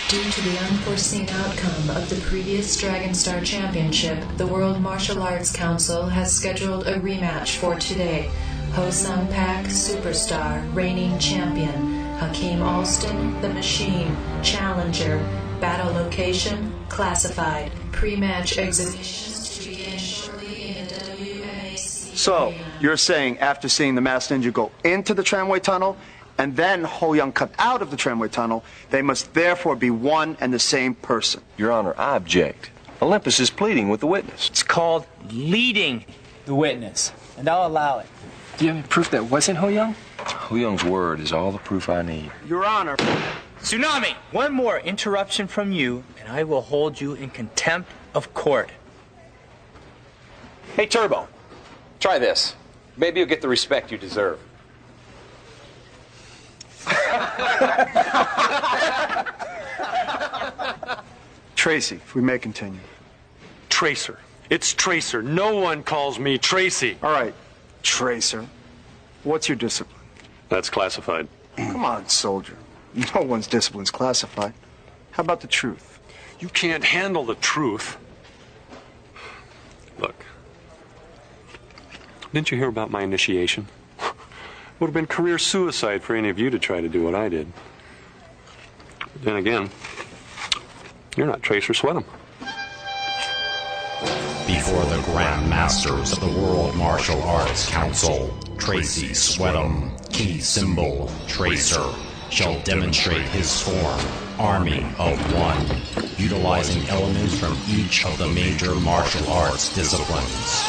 Due to the unforeseen outcome of the previous Dragon Star Championship, the World Martial Arts Council has scheduled a rematch for today. Ho Sung Pak, Superstar, reigning champion. Hakeem Alston, The Machine, challenger. Battle location, classified. Pre-match exhibitions to begin shortly in WMAC. So, you're saying after seeing the Masked Ninja go into the tramway tunnel and then Ho Young cut out of the tramway tunnel, they must therefore be one and the same person. Your Honor, I object. Olympus is pleading with the witness. It's called leading the witness, and I'll allow it. Do you have any proof that wasn't Ho Young? Ho Young's word is all the proof I need. Your Honor. Tsunami! One more interruption from you, and I will hold you in contempt of court. Hey, Turbo, try this. Maybe you'll get the respect you deserve. Tracy, if we may continue. Tracer. It's Tracer. No one calls me Tracy. All right, Tracer. What's your discipline? That's classified. Come on, soldier. No one's discipline's classified. How about the truth? You can't handle the truth. Look. Didn't you hear about my initiation? Would have been career suicide for any of you to try to do what I did. But then again, you're not Tracer Sweatham. Before the Grand Masters of the World Martial Arts Council, Tracy Sweatham, key symbol, Tracer, shall demonstrate his form, Army of One, utilizing elements from each of the major martial arts disciplines.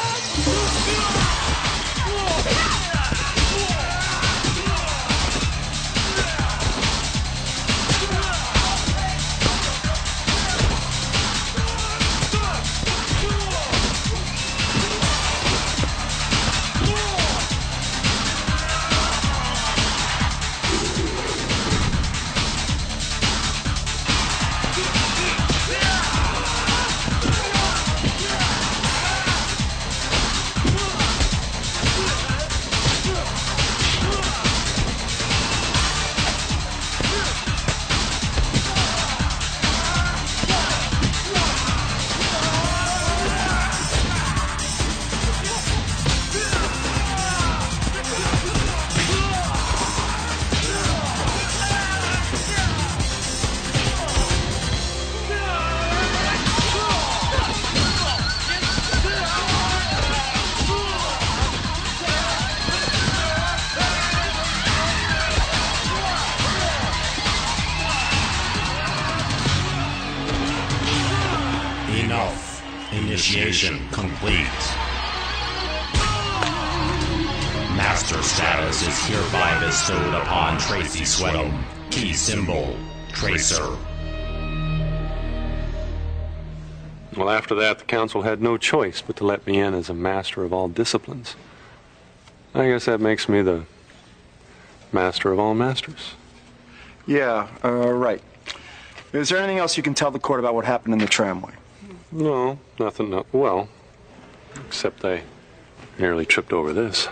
Initiation complete. Master status is hereby bestowed upon Tracy Sweatham, key symbol, Tracer. Well, after that, the council had no choice but to let me in as a master of all disciplines. I guess that makes me the master of all masters. Yeah, right. Is there anything else you can tell the court about what happened in the tramway? No, nothing. No, well, except I nearly tripped over this.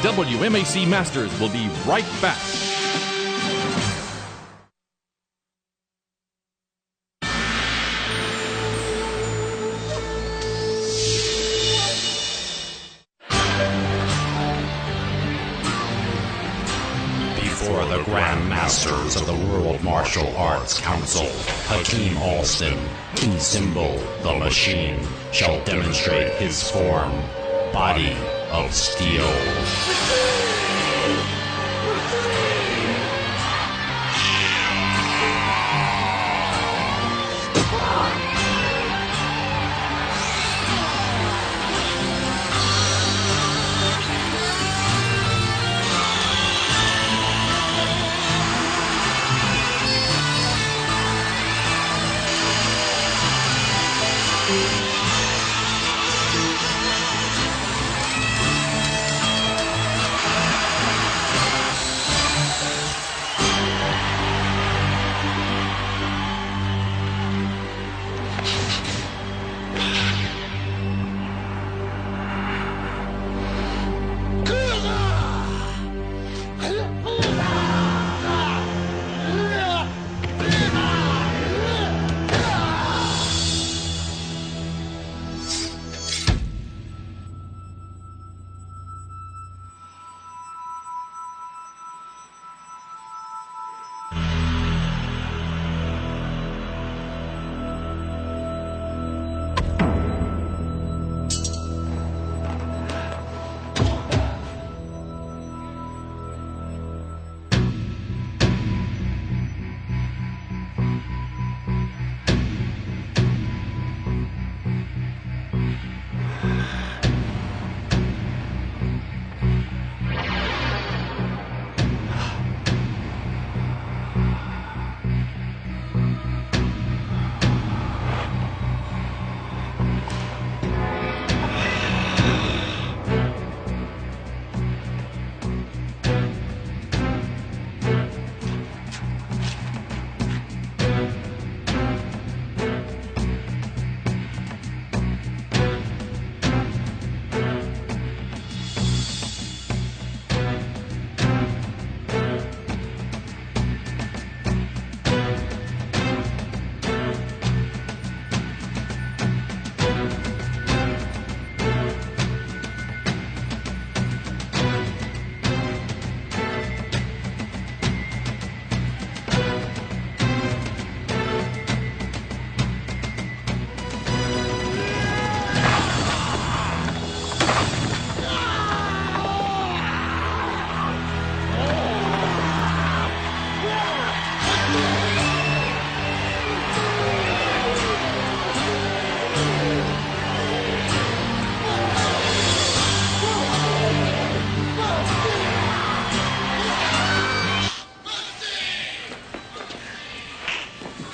WMAC Masters will be right back. for the Grand Masters of the World Martial Arts Council, Hakeem Alston, key symbol, the Machine, shall demonstrate his form, Body of Steel.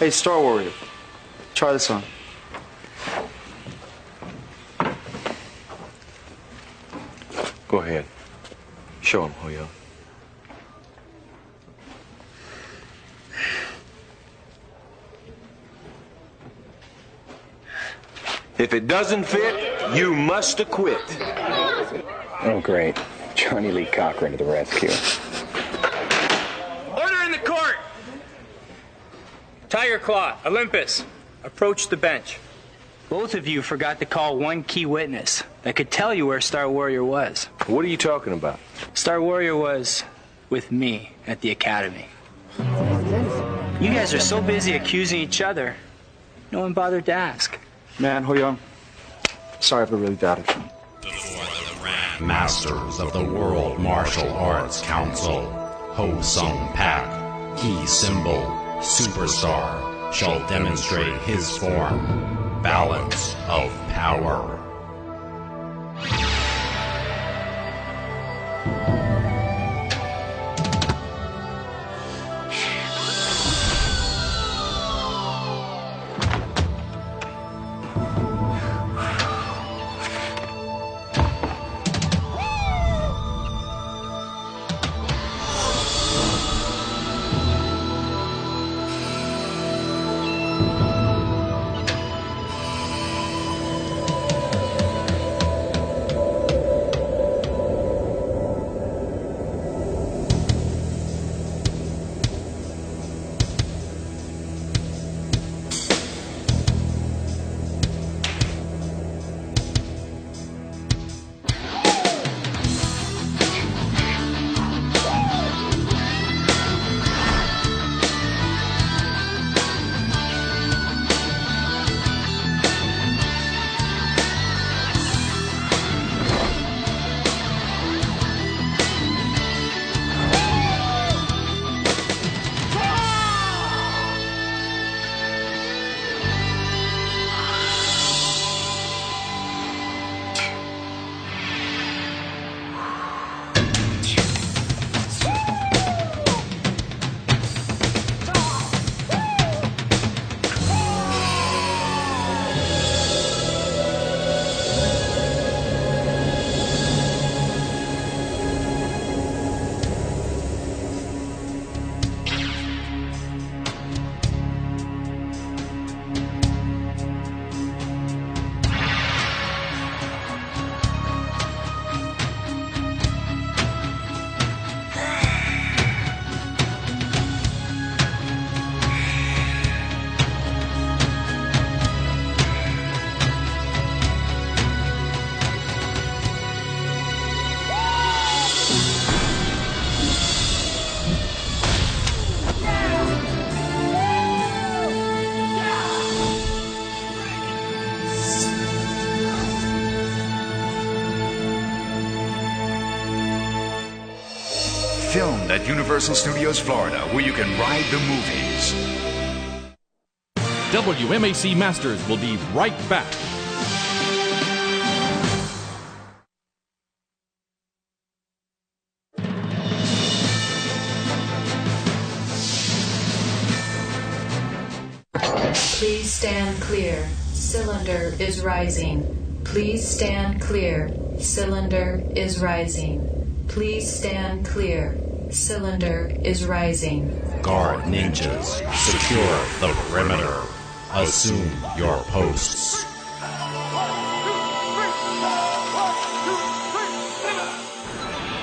Hey, Star Warrior, try this on. Go ahead. Show him, Ho-Young. If it doesn't fit, you must acquit. Oh, great. Johnny Lee Cochran to the rescue. Order in the court! Tiger Claw, Olympus, approach the bench. Both of you forgot to call one key witness that could tell you where Star Warrior was. What are you talking about? Star Warrior was with me at the academy. You guys are so busy accusing each other, no one bothered to ask. Man, Ho-Young, sorry if I really doubted you. Masters of the World Martial Arts Council, Ho Sung Pak, key symbol, superstar, shall demonstrate his form, balance of power. filmed at Universal Studios Florida, where you can ride the movies. WMAC Masters will be right back. Please stand clear. Cylinder is rising. Please stand clear. Cylinder is rising. Please stand clear. Cylinder is rising. Guard ninjas, secure the perimeter. Assume your posts.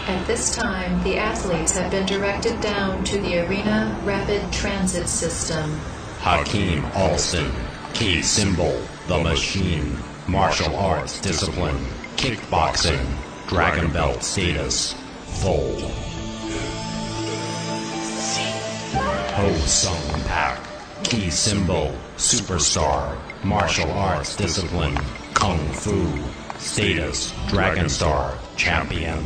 At this time, the athletes have been directed down to the Arena Rapid Transit System. Hakeem Alston, key symbol, the machine, martial arts discipline, kickboxing, dragon belt status, full. Ho Sung Pak, key symbol, superstar, martial arts discipline, kung fu, status, Dragon Star, champion.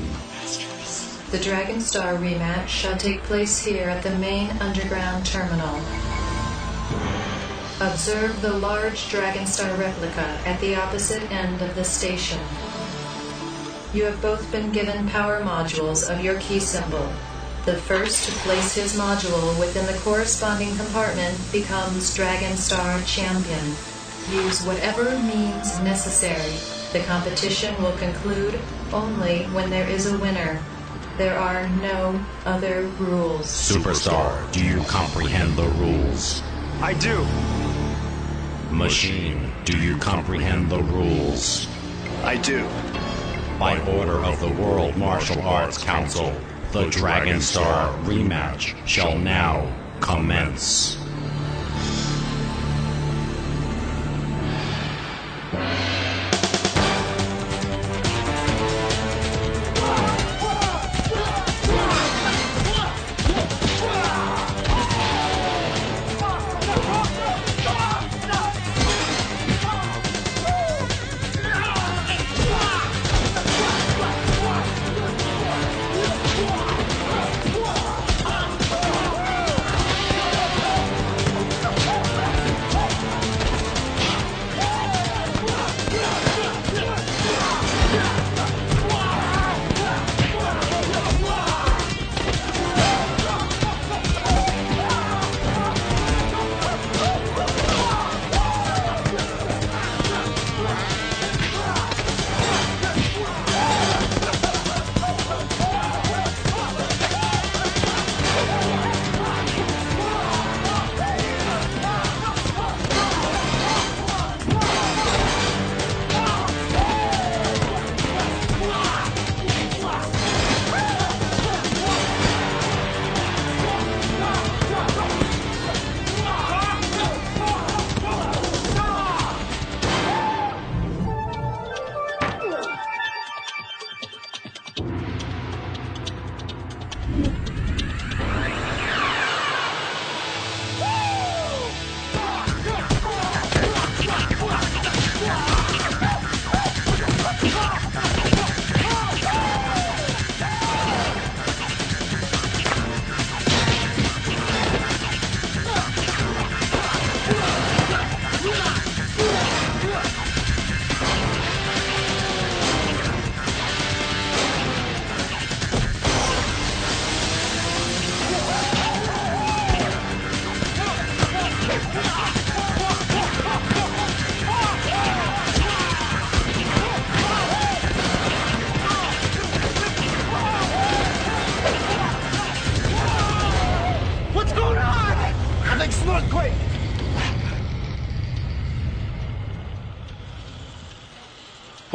The Dragon Star rematch shall take place here at the main underground terminal. Observe the large Dragon Star replica at the opposite end of the station. You have both been given power modules of your key symbol. The first to place his module within the corresponding compartment becomes Dragon Star champion. Use whatever means necessary. The competition will conclude only when there is a winner. There are no other rules. Superstar, do you comprehend the rules? I do. Machine, do you comprehend the rules? I do. By order of the World Martial Arts Council, the Dragon Star rematch shall now commence.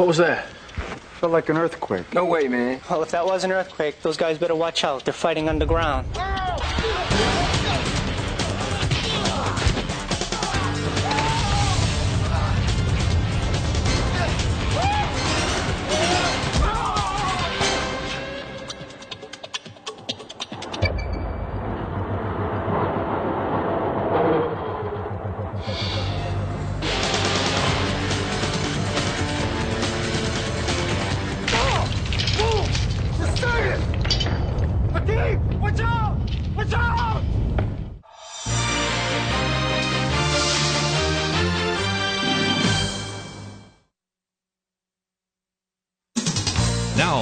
What was that? Felt like an earthquake. No way, man. Well, if that was an earthquake, those guys better watch out. They're fighting underground. Hakeem!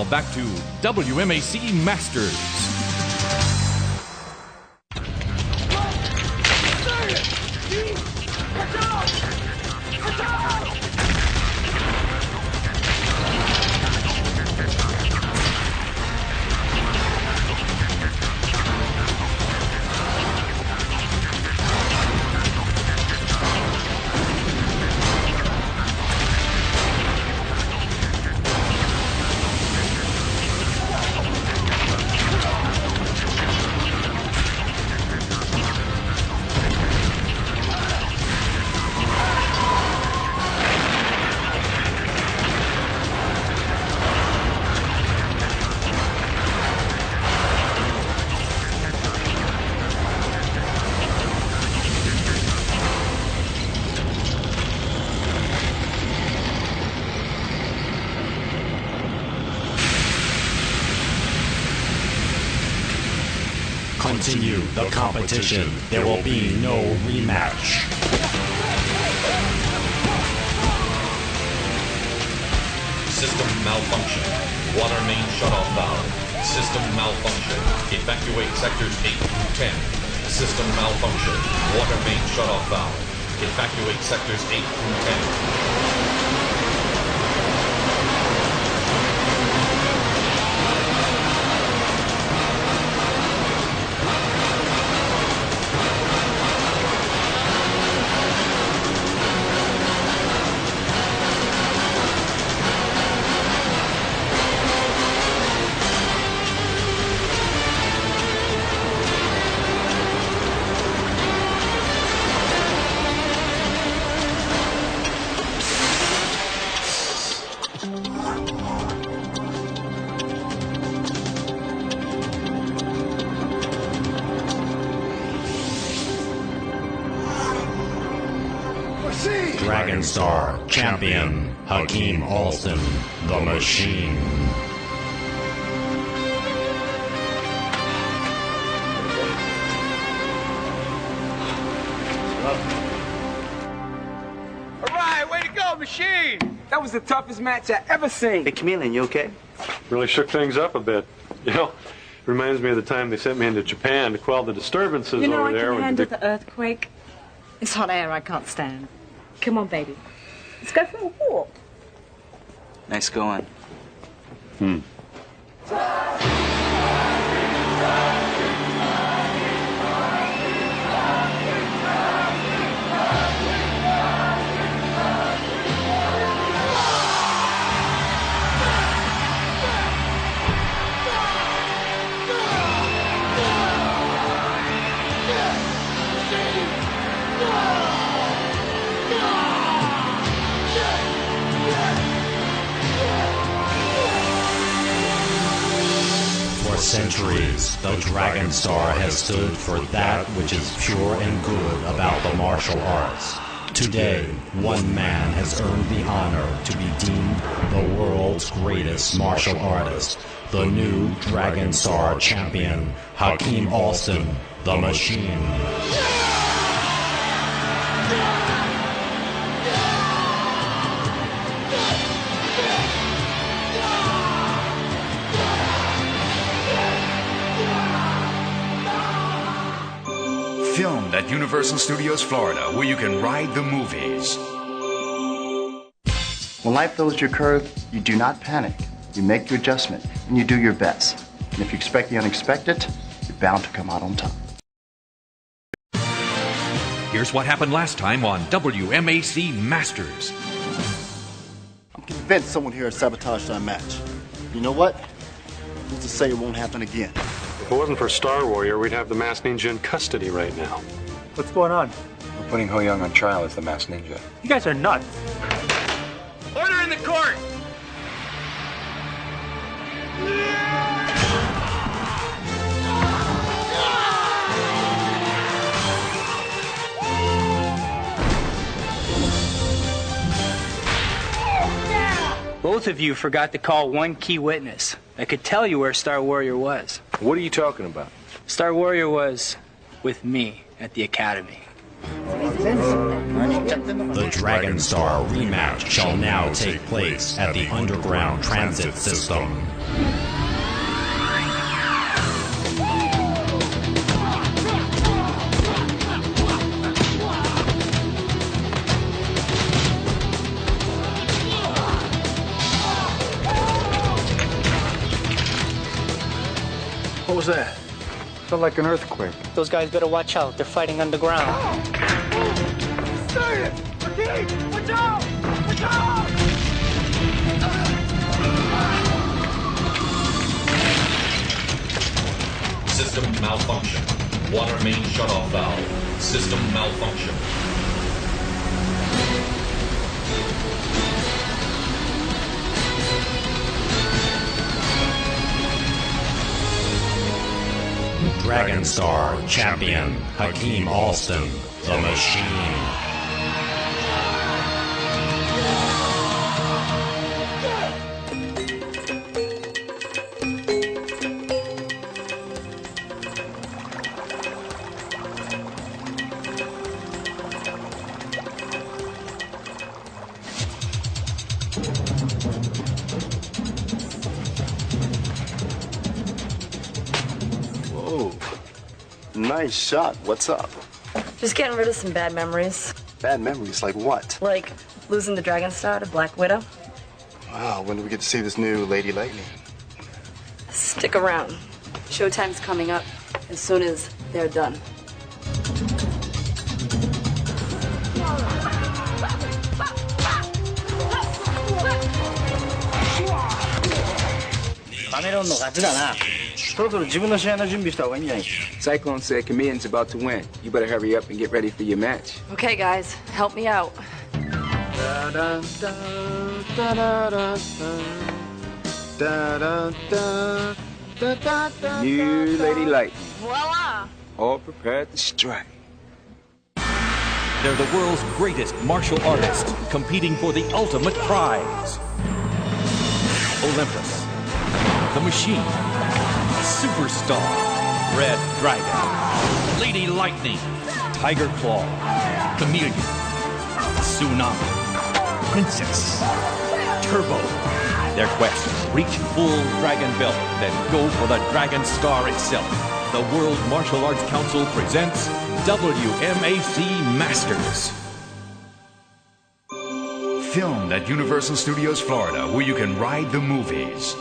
back to WMAC Masters. Continue the competition. There will be no rematch. System malfunction. Water main shutoff valve. System malfunction. Evacuate sectors 8 through 10. System malfunction. Water main shutoff valve. Evacuate sectors 8 through 10. Dragon Star Champion Hakeem Alston, the Machine. All right, way to go, Machine! That was the toughest match I ever seen. Hey, Chameleon, you okay? Really shook things up a bit. You know, reminds me of the time they sent me into Japan to quell the disturbances over there. I can handle the earthquake. It's hot air I can't stand. Come on, baby. Let's go for a walk. Nice going. For centuries, the Dragon Star has stood for that which is pure and good about the martial arts. Today, one man has earned the honor to be deemed the world's greatest martial artist, the new Dragon Star champion, Hakeem Alston, the Machine. Filmed at Universal Studios Florida, where you can ride the movies. When life throws you a curve, you do not panic. You make your adjustment, and you do your best. And if you expect the unexpected, you're bound to come out on top. Here's what happened last time on WMAC Masters. I'm convinced someone here has sabotaged our match. You know what? Who's to say it won't happen again? If it wasn't for Star Warrior, we'd have the Masked Ninja in custody right now. What's going on? We're putting Ho Young on trial as the Masked Ninja. You guys are nuts. Order in the court! Both of you forgot to call one key witness that could tell you where Star Warrior was. What are you talking about? Star Warrior was with me at the academy. The Dragon Star rematch shall now take place at the underground transit system. What was that? Felt like an earthquake. Those guys better watch out. They're fighting underground. Watch out! Watch out! System malfunction. Water main shutoff valve. System malfunction. Dragon Star champion Hakeem Alston, the Machine. Nice shot. What's up? Just getting rid of some bad memories. Bad memories? Like what? Like losing the Dragon Star to Black Widow. Wow, when do we get to see this new Lady Lightning? Stick around. Showtime's coming up as soon as they're done. Cyclone said Chameleon's about to win. You better hurry up and get ready for your match. Okay, guys, help me out. New Lady Lightning. Voila! All prepared to strike. They're the world's greatest martial artists competing for the ultimate prize. Olympus, the Machine, Superstar, Red Dragon, Lady Lightning, Tiger Claw, Chameleon, Tsunami, Princess, Turbo. Their quest, reach full dragon belt, then go for the Dragon Star itself. The World Martial Arts Council presents WMAC Masters. Filmed at Universal Studios Florida, where you can ride the movies.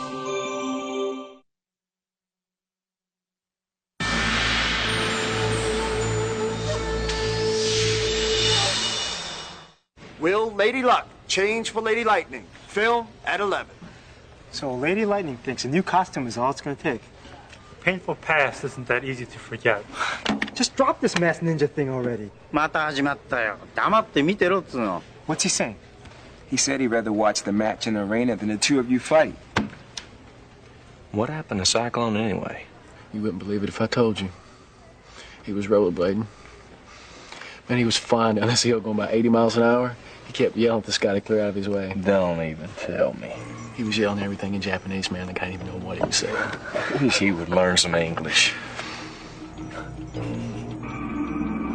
Will Lady Luck change for Lady Lightning? Film at 11. So Lady Lightning thinks a new costume is all it's going to take. Painful past isn't that easy to forget. Just drop this masked ninja thing already. What's he saying? He said he'd rather watch the match in the arena than the two of you fight. What happened to Cyclone anyway? You wouldn't believe it if I told you. He was rollerblading. Man, he was flying down this hill going about 80 miles an hour. He kept yelling at this guy to clear out of his way. Don't even tell me. He was yelling everything in Japanese, man. The guy didn't even know what he was saying. I wish he would learn some English.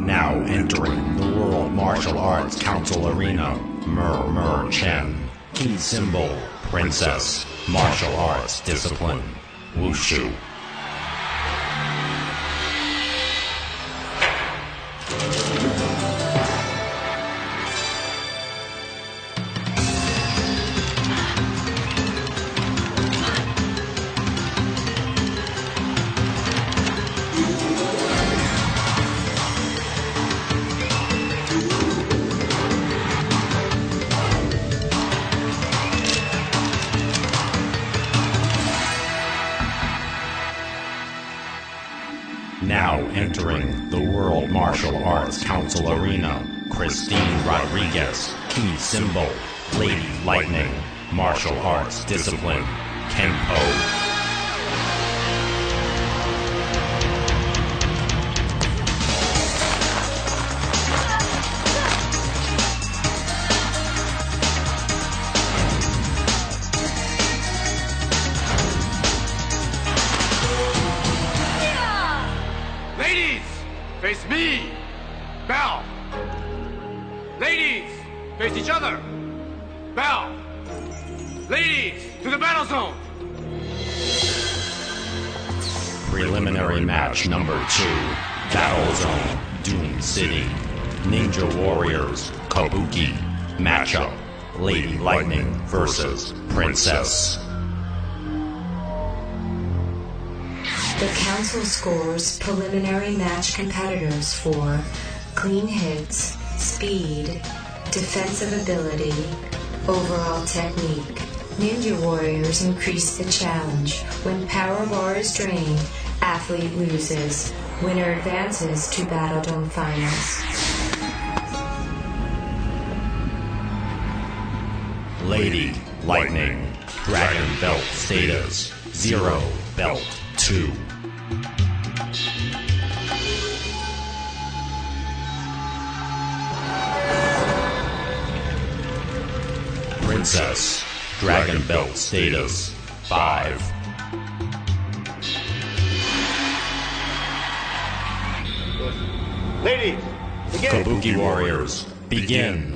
Now entering the World Martial Arts Council Arena, Mer Chen. Key symbol, Princess. Martial Arts discipline, Wushu. Now entering the World Martial Arts Council Arena, Christine Rodriguez. Key symbol, Lady Lightning. Martial Arts discipline, Kenpo. Face me! Bow! Ladies, face each other. Bow. Ladies, to the battle zone. Preliminary match number 2. Battle Zone, Doom City. Ninja Warriors, Kabuki. Matchup, Lady Lightning versus Princess. The council scores preliminary match competitors for clean hits, speed, defensive ability, overall technique. Ninja Warriors increase the challenge. When power bar is drained, athlete loses. Winner advances to Battle Dome Finals. Lady Lightning, Dragon Belt status 0, Belt 2. Princess, Dragon Belt status 5. Ladies, begin. Kabuki Warriors, begin.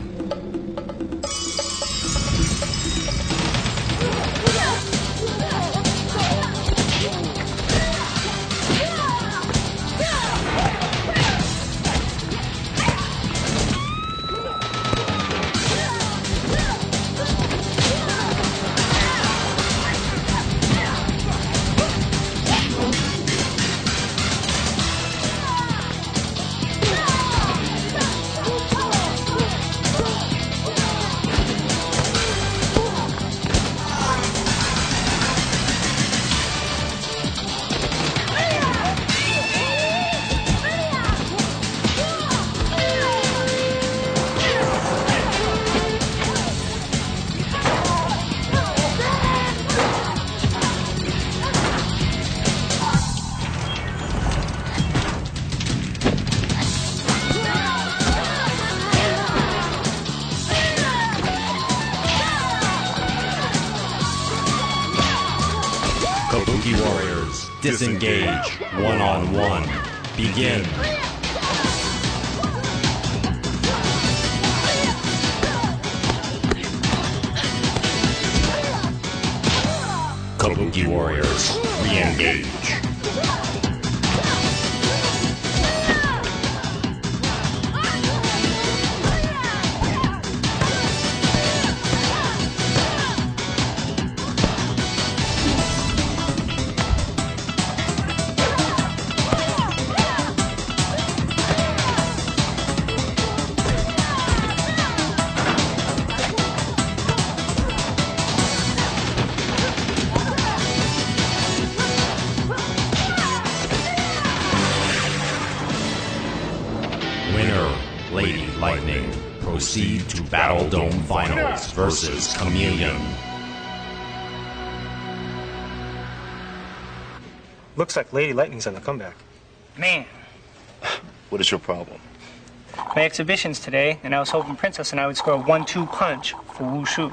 Disengage, one-on-one. Begin. Kabuki Warriors, re-engage. Proceed to Battle Dome Finals versus Chameleon. Looks like Lady Lightning's on the comeback. Man, What is your problem? my exhibition's today, and I was hoping Princess and I would score a 1-2 punch for Wushu.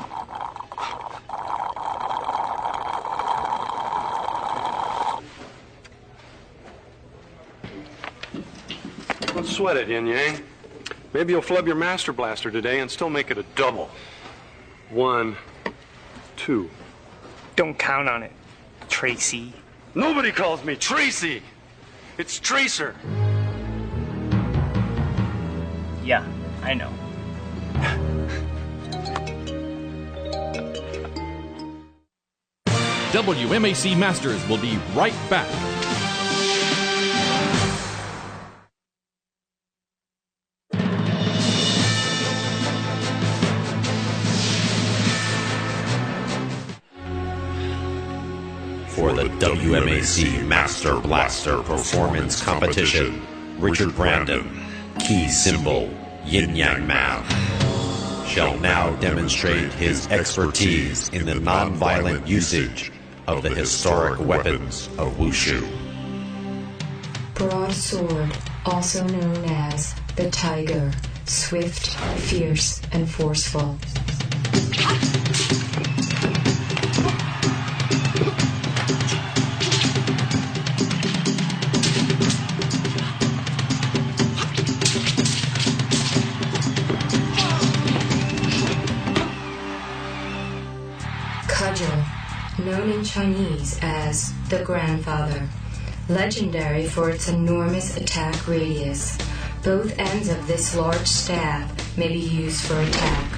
Don't sweat it, Yin Yang. Maybe you'll flub your Master Blaster today and still make it a double. 1, 2. Don't count on it, Tracy. Nobody calls me Tracy. It's Tracer. Yeah, I know. WMAC Masters will be right back. For the WMAC Master Blaster Performance Competition, Richard Brandon, key symbol Yin Yang Man, shall now demonstrate his expertise in the non-violent usage of the historic weapons of Wushu. Broadsword, also known as the Tiger, swift, fierce, and forceful. Chinese as the Grandfather, legendary for its enormous attack radius. Both ends of this large staff may be used for attack.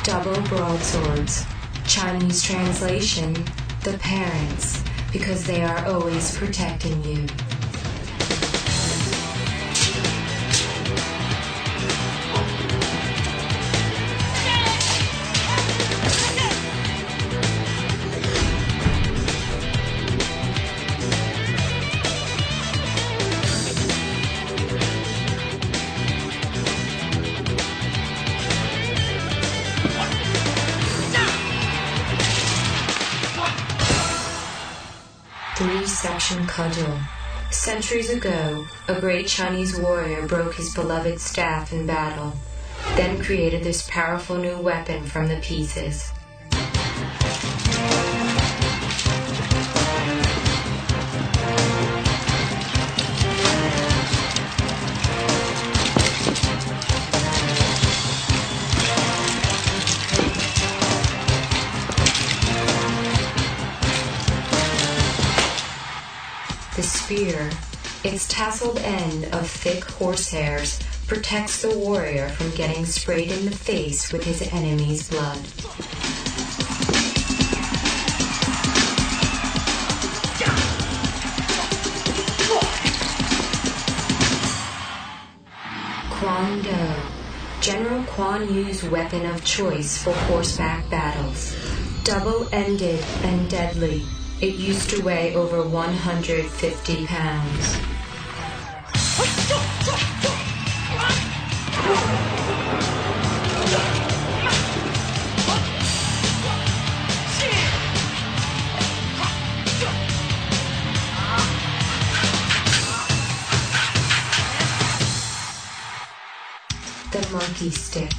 Double broadswords. Chinese translation, the parents, because they are always protecting you. Three-section cudgel. Centuries ago, a great Chinese warrior broke his beloved staff in battle, then created this powerful new weapon from the pieces. The spear, its tasseled end of thick horsehairs, protects the warrior from getting sprayed in the face with his enemy's blood. Quan Do, General Quan Yu's weapon of choice for horseback battles. Double-ended and deadly. It used to weigh over 150 pounds. The monkey stick.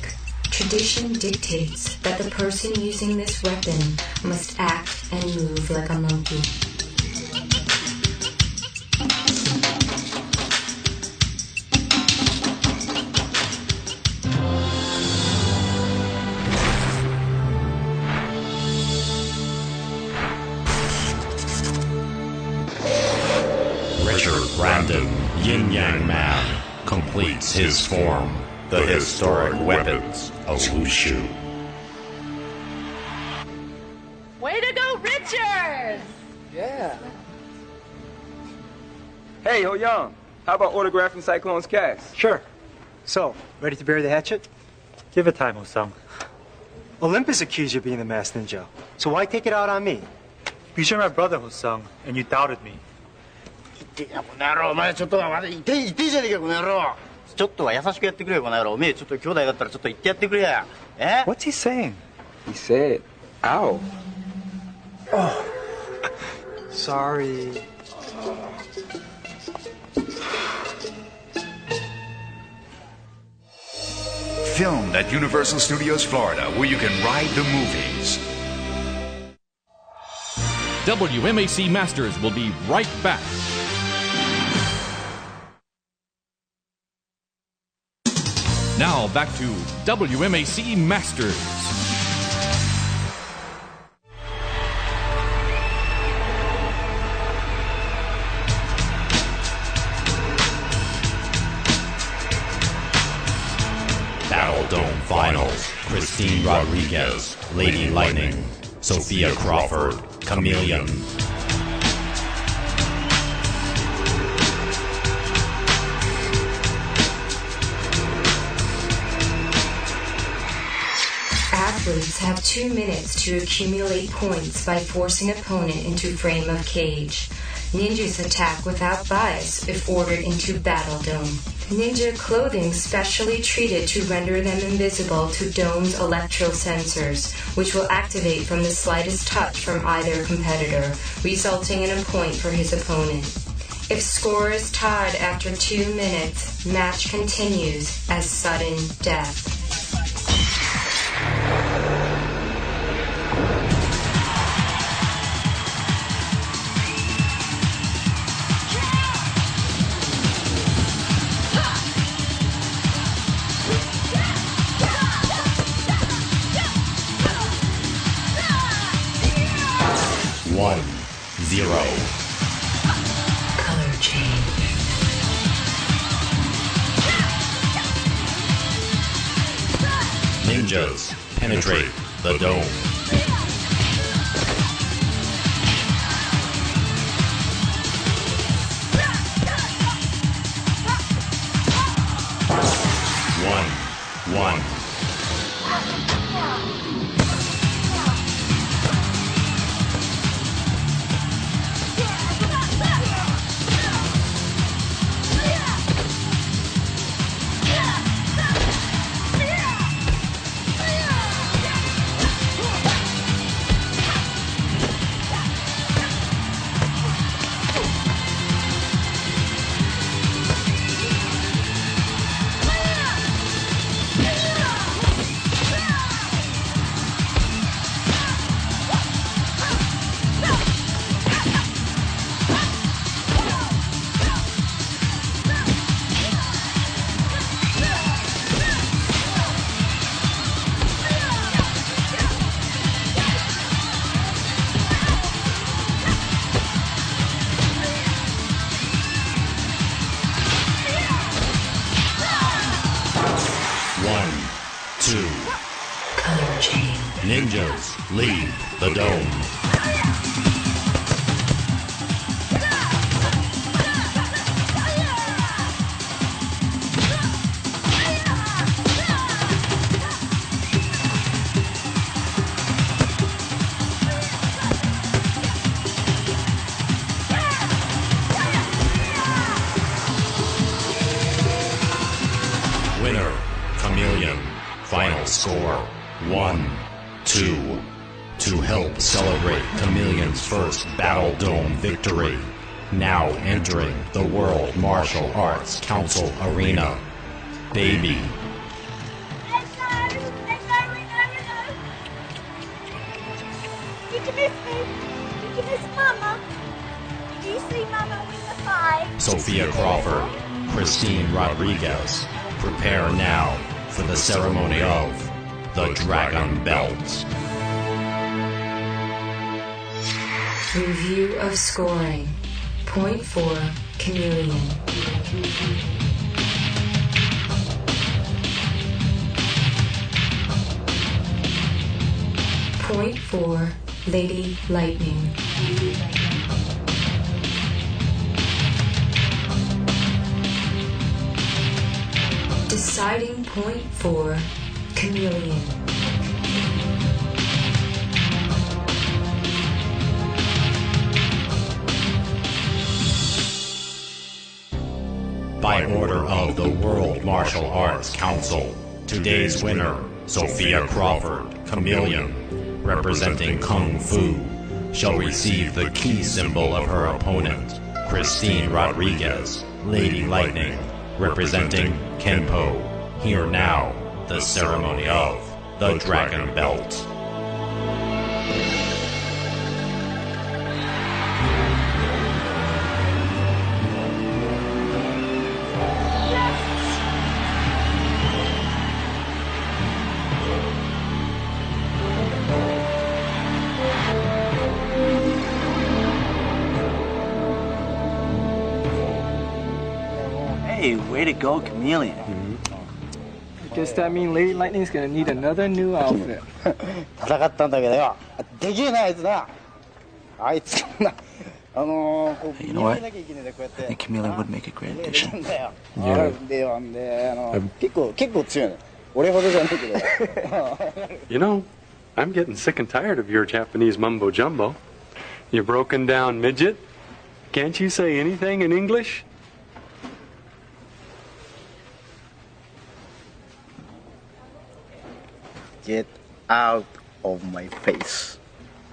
Tradition dictates that the person using this weapon must act and move like a monkey. Richard Brandon Yin Yang Man completes his form, the historic weapons of Wushu. Way to go, Richard! Yeah. Hey, Ho Young, how about autographing Cyclone's cast? Sure. So, ready to bury the hatchet? Give it time, Ho-sung. Olympus accused you of being the masked ninja, so why take it out on me? Because you're my brother, Ho-sung, and you doubted me. ちょっとは優しくやってくれよ、この野郎。おめえちょっと兄弟だったらちょっと言ってやってくれや。え？ What's he saying? He said, ow. Oh. Sorry. Filmed at Universal Studios Florida, where you can ride the movies. WMAC Masters will be right back. Now back to WMAC Masters. Battle Dome Finals. Christine Rodriguez, Lady Lightning, Sophia Crawford, Chameleon. Athletes have 2 minutes to accumulate points by forcing opponent into frame of cage. Ninjas attack without bias if ordered into Battle Dome. Ninja clothing specially treated to render them invisible to Dome's electro-sensors, which will activate from the slightest touch from either competitor, resulting in a point for his opponent. If score is tied after 2 minutes, match continues as sudden death. 1-0. Color change. Ninjas penetrate the dome. One. Ninjas leave the dome. Winner, Chameleon. Final score, 1-2. To help celebrate Chameleon's first Battle Dome victory, now entering the World Martial Arts Council Arena, Baby. Did you miss me? Did you miss Mama? Did you see Mama win the fight? Sophia Crawford, Christine Rodriguez, prepare now for the ceremony of the Dragon Belt. Review of scoring. Point for Chameleon. Point for Lady Lightning. Deciding point for Chameleon. By order of the World Martial Arts Council, today's winner, Sophia Crawford, Chameleon, representing Kung Fu, shall receive the key symbol of her opponent, Christine Rodriguez, Lady Lightning, representing Kenpo. Hear now the ceremony of the Dragon Belt. Hey, way to go, Chameleon. Guess that means Lady Lightning's gonna need another new outfit. 戦ったんだけどよ。できえなあいつな。あいつな。こう You know what? I think Chameleon would make a great addition. Yeah. 結構強いね。俺ほどじゃないけど。You know, I'm getting sick and tired of your Japanese mumbo jumbo. You broken down midget? Can't you say anything in English? Get out of my face,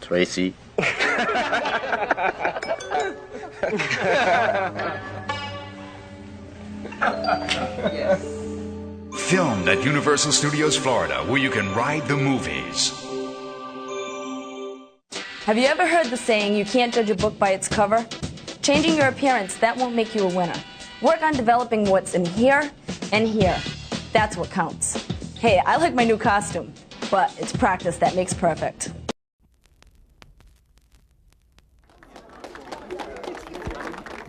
Tracy. Filmed at Universal Studios Florida, where you can ride the movies. Have you ever heard the saying, you can't judge a book by its cover? Changing your appearance, that won't make you a winner. Work on developing what's in here and here. That's what counts. Hey, I like my new costume, but it's practice that makes perfect.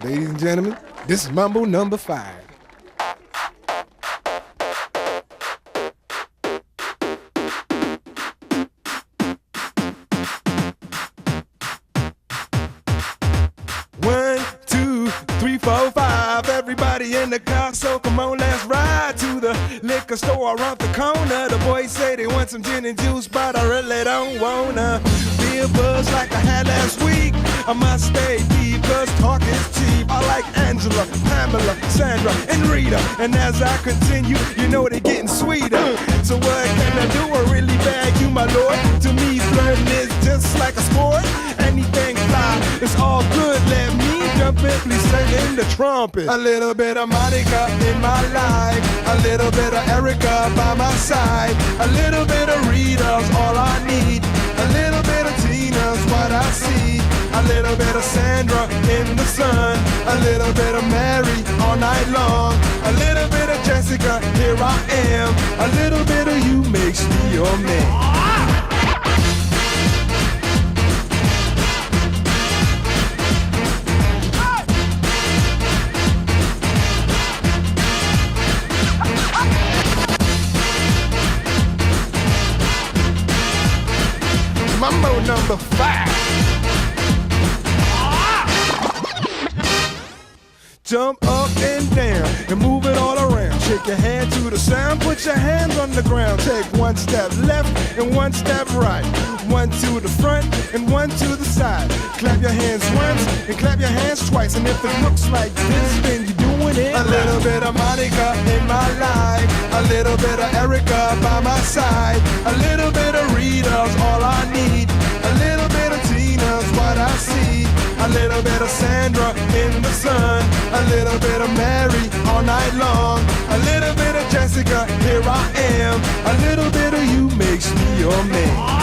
Ladies and gentlemen, this is Mambo number 5. One, two, three, four, five. Everybody in the car, so come on, let's ride to the liquor store around the corner. The boys say they want some gin and juice, but I really don't wanna be a buzz like I had last week. I must stay deep, cause talk is cheap. I like Angela, Pamela, Sandra, and Rita. And as I continue, you know they're getting sweeter. So what can I do? I really bag you, my lord. To me, flirting is just like a sport. Anything fly, it's all good. Let me jump in, please sing in the trumpet. A little bit of Monica in my life, a little bit of Erica by my side, a little bit of Rita's all I need, a little bit of Tina's what I see, a little bit of Sandra in the sun, a little bit of Mary all night long, a little bit of Jessica, here I am, a little bit of you makes me your man. Mambo number 5. Jump up and down and move it all around. Shake your hand to the sound, put your hands on the ground. Take one step left and one step right. One to the front and one to the side. Clap your hands once and clap your hands twice. And if it looks like this, then you're doing it. A little bit of Monica in my life, a little bit of Erica by my side, a little bit of Rita's all I need, a little bit of Tina's what I see, a little bit of Sandra in the sun, a little bit of Mary all night long, a little bit of Jessica, here I am, a little bit of you makes me your man.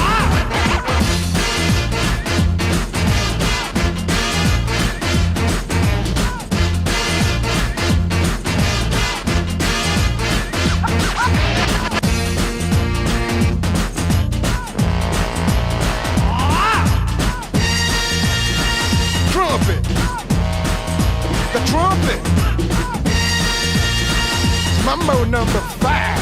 The trumpet. Mambo number 5.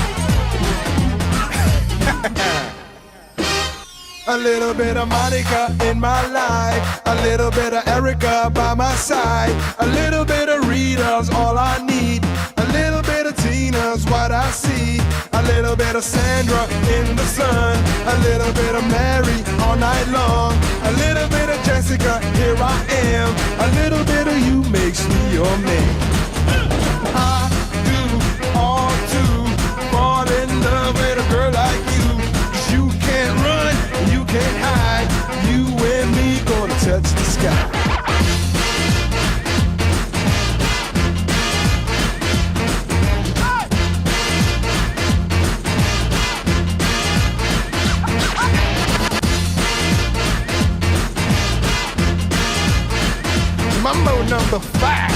A little bit of Monica in my life, a little bit of Erica by my side, a little bit of Rita's all I need, a little bit of Tina's what I see, a little bit of Sandra in the sun, a little bit of Mary all night long, a little bit of Jessica, here I am, a little bit of you makes me your man. I do all to fall in love with a girl like you, 'cause you can't run, you can't hide, you and me gonna touch the sky. Mambo number 5.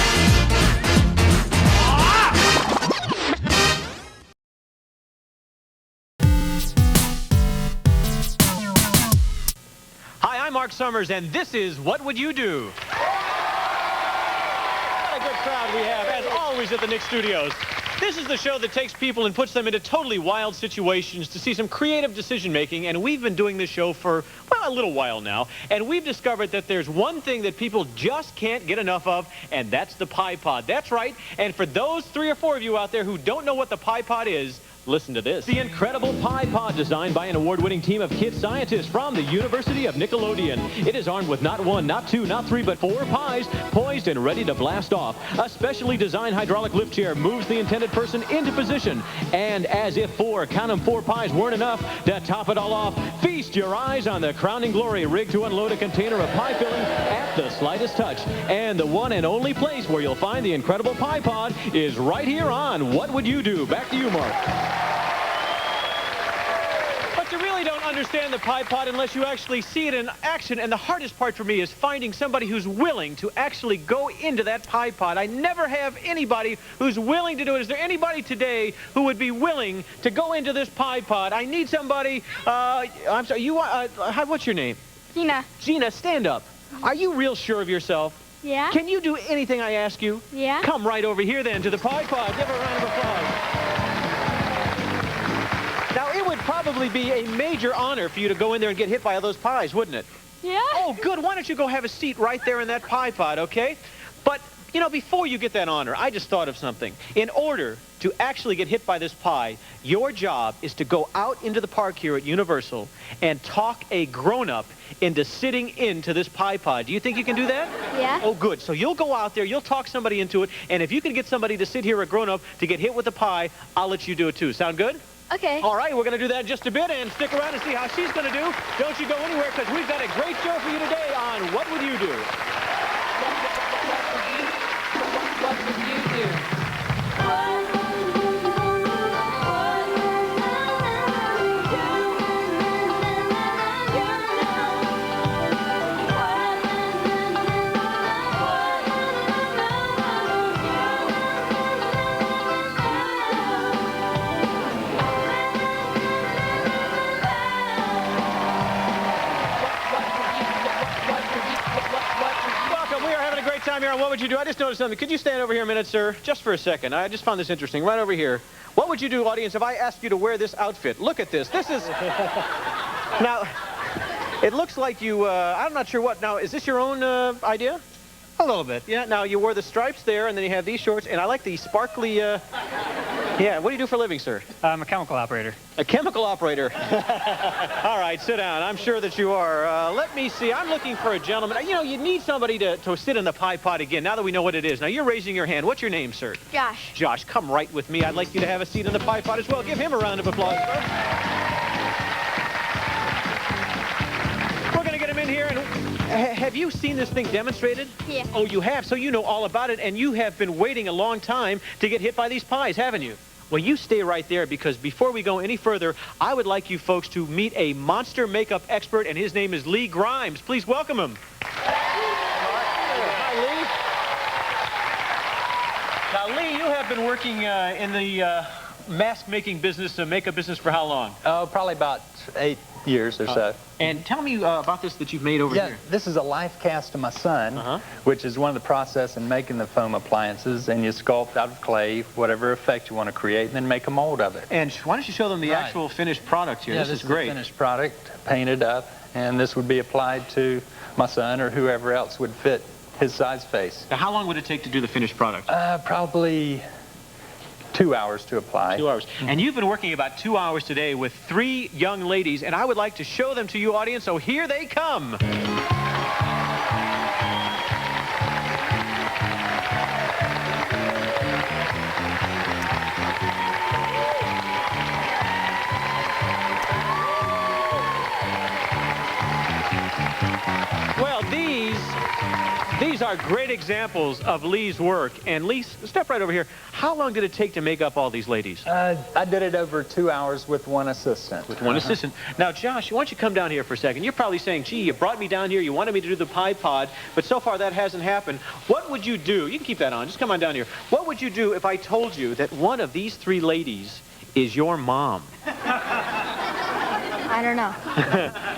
Hi, I'm Mark Summers, and this is What Would You Do? What a good crowd we have, as always, at the Nick Studios. This is the show that takes people and puts them into totally wild situations to see some creative decision-making, and we've been doing this show for, well, a little while now, and we've discovered that there's one thing that people just can't get enough of, and that's the Pie Pod. That's right, and for those 3 or 4 of you out there who don't know what the Pie Pod is, listen to this. The incredible Pie Pod, designed by an award-winning team of kid scientists from the University of Nickelodeon. It is armed with not 1, not 2, not 3, but 4 pies, poised and ready to blast off. A specially designed hydraulic lift chair moves the intended person into position. And as if 4 pies weren't enough, to top it all off, feast your eyes on the crowning glory rigged to unload a container of pie filling at the slightest touch. And the one and only place where you'll find the incredible Pie Pod is right here on What Would You Do? Back to you, Mark. But you really don't understand the Pie Pod unless you actually see it in action, and the hardest part for me is finding somebody who's willing to actually go into that Pie Pod. I never have anybody who's willing to do it. Is there anybody today who would be willing to go into this Pie Pod? I need somebody. I'm sorry, what's your name? Gina. Gina, stand up. Are you real sure of yourself? Yeah? Can you do anything I ask you? Yeah? Come right over here then to the Pie Pod. Give her a round of applause. Now, it would probably be a major honor for you to go in there and get hit by all those pies, wouldn't it? Yeah? Oh, good. Why don't you go have a seat right there in that Pie Pod, okay? But, you know, before you get that honor, I just thought of something. In order to actually get hit by this pie, your job is to go out into the park here at Universal and talk a grown-up into sitting into this Pie Pod. Do you think you can do that? Yeah. Oh, good. So you'll go out there, you'll talk somebody into it, and if you can get somebody to sit here, a grown-up, to get hit with the pie, I'll let you do it too. Sound good? Okay. All right, we're going to do that in just a bit, and stick around and see how she's going to do. Don't you go anywhere, because we've got a great show for you today on What Would You Do? What would you do? Time here on What Would You Do? I just noticed something. Could you stand over here a minute, sir? Just for a second. I just found this interesting. Right over here. What would you do, audience, if I asked you to wear this outfit? Look at this. This is... Now, it looks like you... I'm not sure what. Now, is this your own idea? A little bit. Yeah. Now, you wore the stripes there, and then you have these shorts, and I like the sparkly... Yeah, what do you do for a living, sir? I'm a chemical operator. A chemical operator. All right, sit down. I'm sure that you are. Let me see. I'm looking for a gentleman. You know, you need somebody to sit in the Pie Pod again, now that we know what it is. Now, you're raising your hand. What's your name, sir? Josh. Josh, come right with me. I'd like you to have a seat in the Pie Pod as well. Give him a round of applause, folks. We're going to get him in here. And have you seen this thing demonstrated? Yeah. Oh, you have? So you know all about it, and you have been waiting a long time to get hit by these pies, haven't you? Well, you stay right there, because before we go any further, I would like you folks to meet a monster makeup expert, and his name is Lee Grimes. Please welcome him. Hi, Lee. Now, Lee, you have been working in the mask-making business, makeup business, for how long? Oh, probably about 8 years or so. And tell me about this that you've made over here. This is a life cast of my son, which is one of the process in making the foam appliances, and you sculpt out of clay whatever effect you want to create, and then make a mold of it. And why don't you show them the actual finished product here? Yeah, this is great. The finished product, painted up, and this would be applied to my son or whoever else would fit his size face. Now, how long would it take to do the finished product? Probably 2 hours to apply. 2 hours. And you've been working about 2 hours today with 3 young ladies, and I would like to show them to you, audience, so here they come. Well, these are great examples of Lee's work. And Lee, step right over here. How long did it take to make up all these ladies? I did it over 2 hours with one assistant. With one assistant. Now, Josh, why don't you come down here for a second? You're probably saying, gee, you brought me down here, you wanted me to do the Pie Pod, but so far that hasn't happened. What would you do? You can keep that on. Just come on down here. What would you do if I told you that one of these 3 ladies is your mom? I don't know.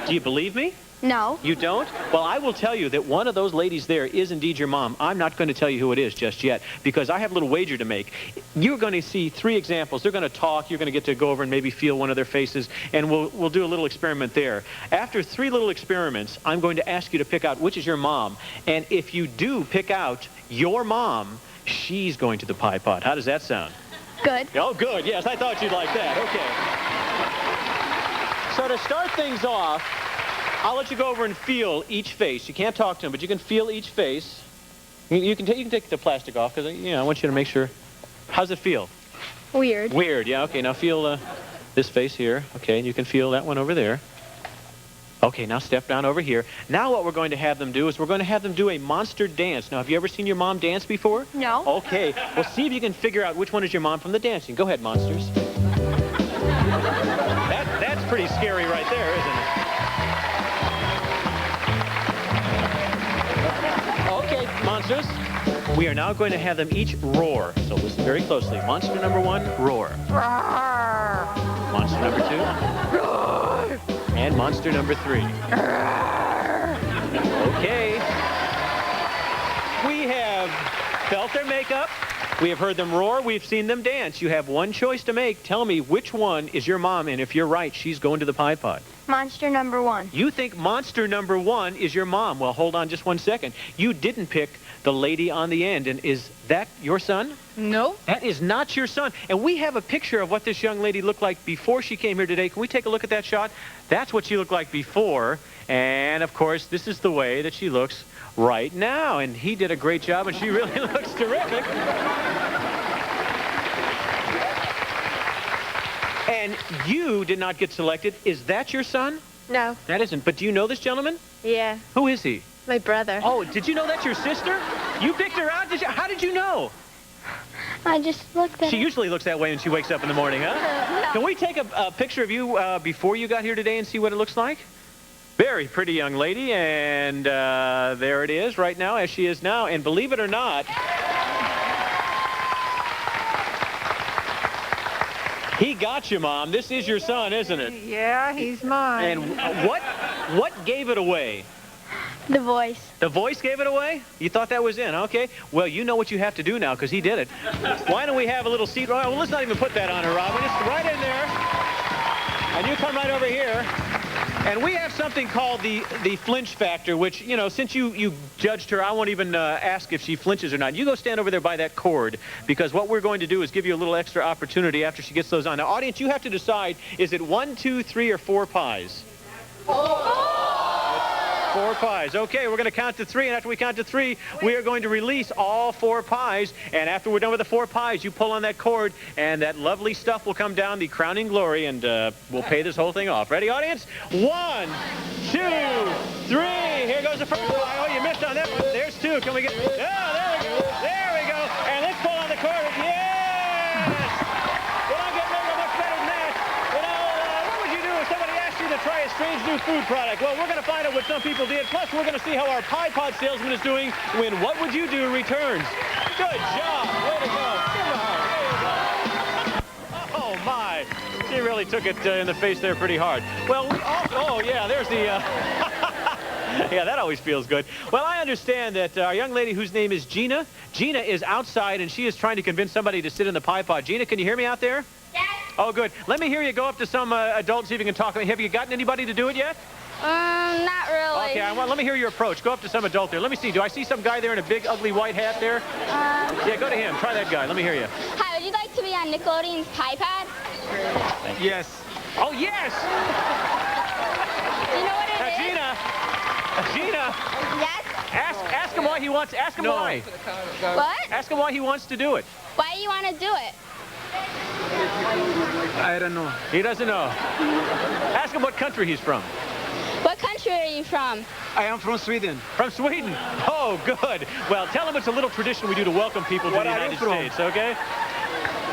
Do you believe me? No. You don't? Well, I will tell you that one of those ladies there is indeed your mom. I'm not going to tell you who it is just yet, because I have a little wager to make. You're going to see 3 examples. They're going to talk. You're going to get to go over and maybe feel one of their faces, and we'll do a little experiment there. After 3 little experiments, I'm going to ask you to pick out which is your mom. And if you do pick out your mom, she's going to the Pie Pod. How does that sound? Good. Oh, good. Yes, I thought you'd like that. Okay. So to start things off, I'll let you go over and feel each face. You can't talk to them, but you can feel each face. You can take the plastic off, because I want you to make sure. How's it feel? Weird. Weird, yeah. Okay, now feel this face here. Okay, and you can feel that one over there. Okay, now step down over here. Now what we're going to have them do is we're going to have them do a monster dance. Now, have you ever seen your mom dance before? No. Okay, well, see if you can figure out which one is your mom from the dancing. Go ahead, monsters. That's pretty scary right there, isn't it? Okay, monsters, we are now going to have them each roar. So listen very closely. Monster number 1, roar. Monster number 2, roar. And monster number 3. Okay. We have felt their makeup. We have heard them roar. We've seen them dance. You have one choice to make. Tell me which one is your mom, and if you're right, she's going to the Pie Pod. Monster number 1. You think monster number 1 is your mom. Well, hold on just one second. You didn't pick the lady on the end, and is that your son? No. That is not your son. And we have a picture of what this young lady looked like before she came here today. Can we take a look at that shot? That's what she looked like before. And, of course, this is the way that she looks right now. And he did a great job, and she really looks terrific. And you did not get selected. Is that your son? No. That isn't. But do you know this gentleman? Yeah. Who is he? My brother. Oh, did you know that's your sister? You picked her out? How did you know? I just looked at She her. usually looks that way when she wakes up in the morning, huh? No. Can we take a picture of you before you got here today and see what it looks like? Very pretty young lady, and there it is right now, as she is now. And believe it or not, he got you, Mom. This is your son, isn't it? Yeah, he's mine. And what gave it away? The voice. The voice gave it away? You thought that was in, okay. Well, you know what you have to do now, because he did it. Why don't we have a little seat? Well, let's not even put that on her, Robin. Just right in there. And you come right over here. And we have something called the flinch factor, which, you know, since you judged her, I won't even ask if she flinches or not. You go stand over there by that cord, because what we're going to do is give you a little extra opportunity after she gets those on. Now, audience, you have to decide, is it 1, 2, 3, or 4 pies? 4 pies. Okay, we're going to count to 3, and after we count to 3, we are going to release all 4 pies. And after we're done with the 4 pies, you pull on that cord, and that lovely stuff will come down, the crowning glory, and we'll pay this whole thing off. Ready, audience? 1, 2, 3. Here goes the first pie. Oh, you missed on that one. There's 2. Can we get... Oh, there we go. There we go. And let's pull on the cord. Yes! You don't get much better than that. You know, what would you do if somebody asked you to try a strange new food product? Well, we're going to find out what some people did. Plus, we're going to see how our Pie Pod salesman is doing when What Would You Do returns. Good job. Way to go. Oh, my. She really took it in the face there pretty hard. Well, we also... Oh, yeah, there's the... Yeah, that always feels good. Well, I understand that our young lady whose name is Gina, Gina is outside, and she is trying to convince somebody to sit in the Pie Pod. Gina, can you hear me out there? Yes. Oh, good. Let me hear you go up to some adult and see if you can talk. Have you gotten anybody to do it yet? Not really. Okay, let me hear your approach. Go up to some adult there. Let me see. Do I see some guy there in a big, ugly white hat there? Yeah, go to him. Try that guy. Let me hear you. Hi, would you like to be on Nickelodeon's Pie Pod? Yes. Oh, yes! Do you know what it is? Gina! Yes? Ask him why he wants... Ask him why. What? Ask him why he wants to do it. Why do you want to do it? I don't know. He doesn't know. Ask him what country he's from. What country are you from? I am from Sweden. From Sweden? Oh, good. Well, tell him it's a little tradition we do to welcome people to the United States, okay?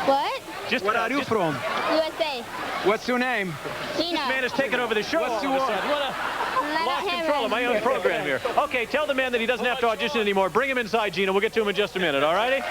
What? Where are you from? USA. What's your name? Gina. This man has taken over the show. What's your name? Lost control of my own program here. Okay, tell the man that he doesn't have to audition anymore. Bring him inside, Gina. We'll get to him in just a minute, all righty?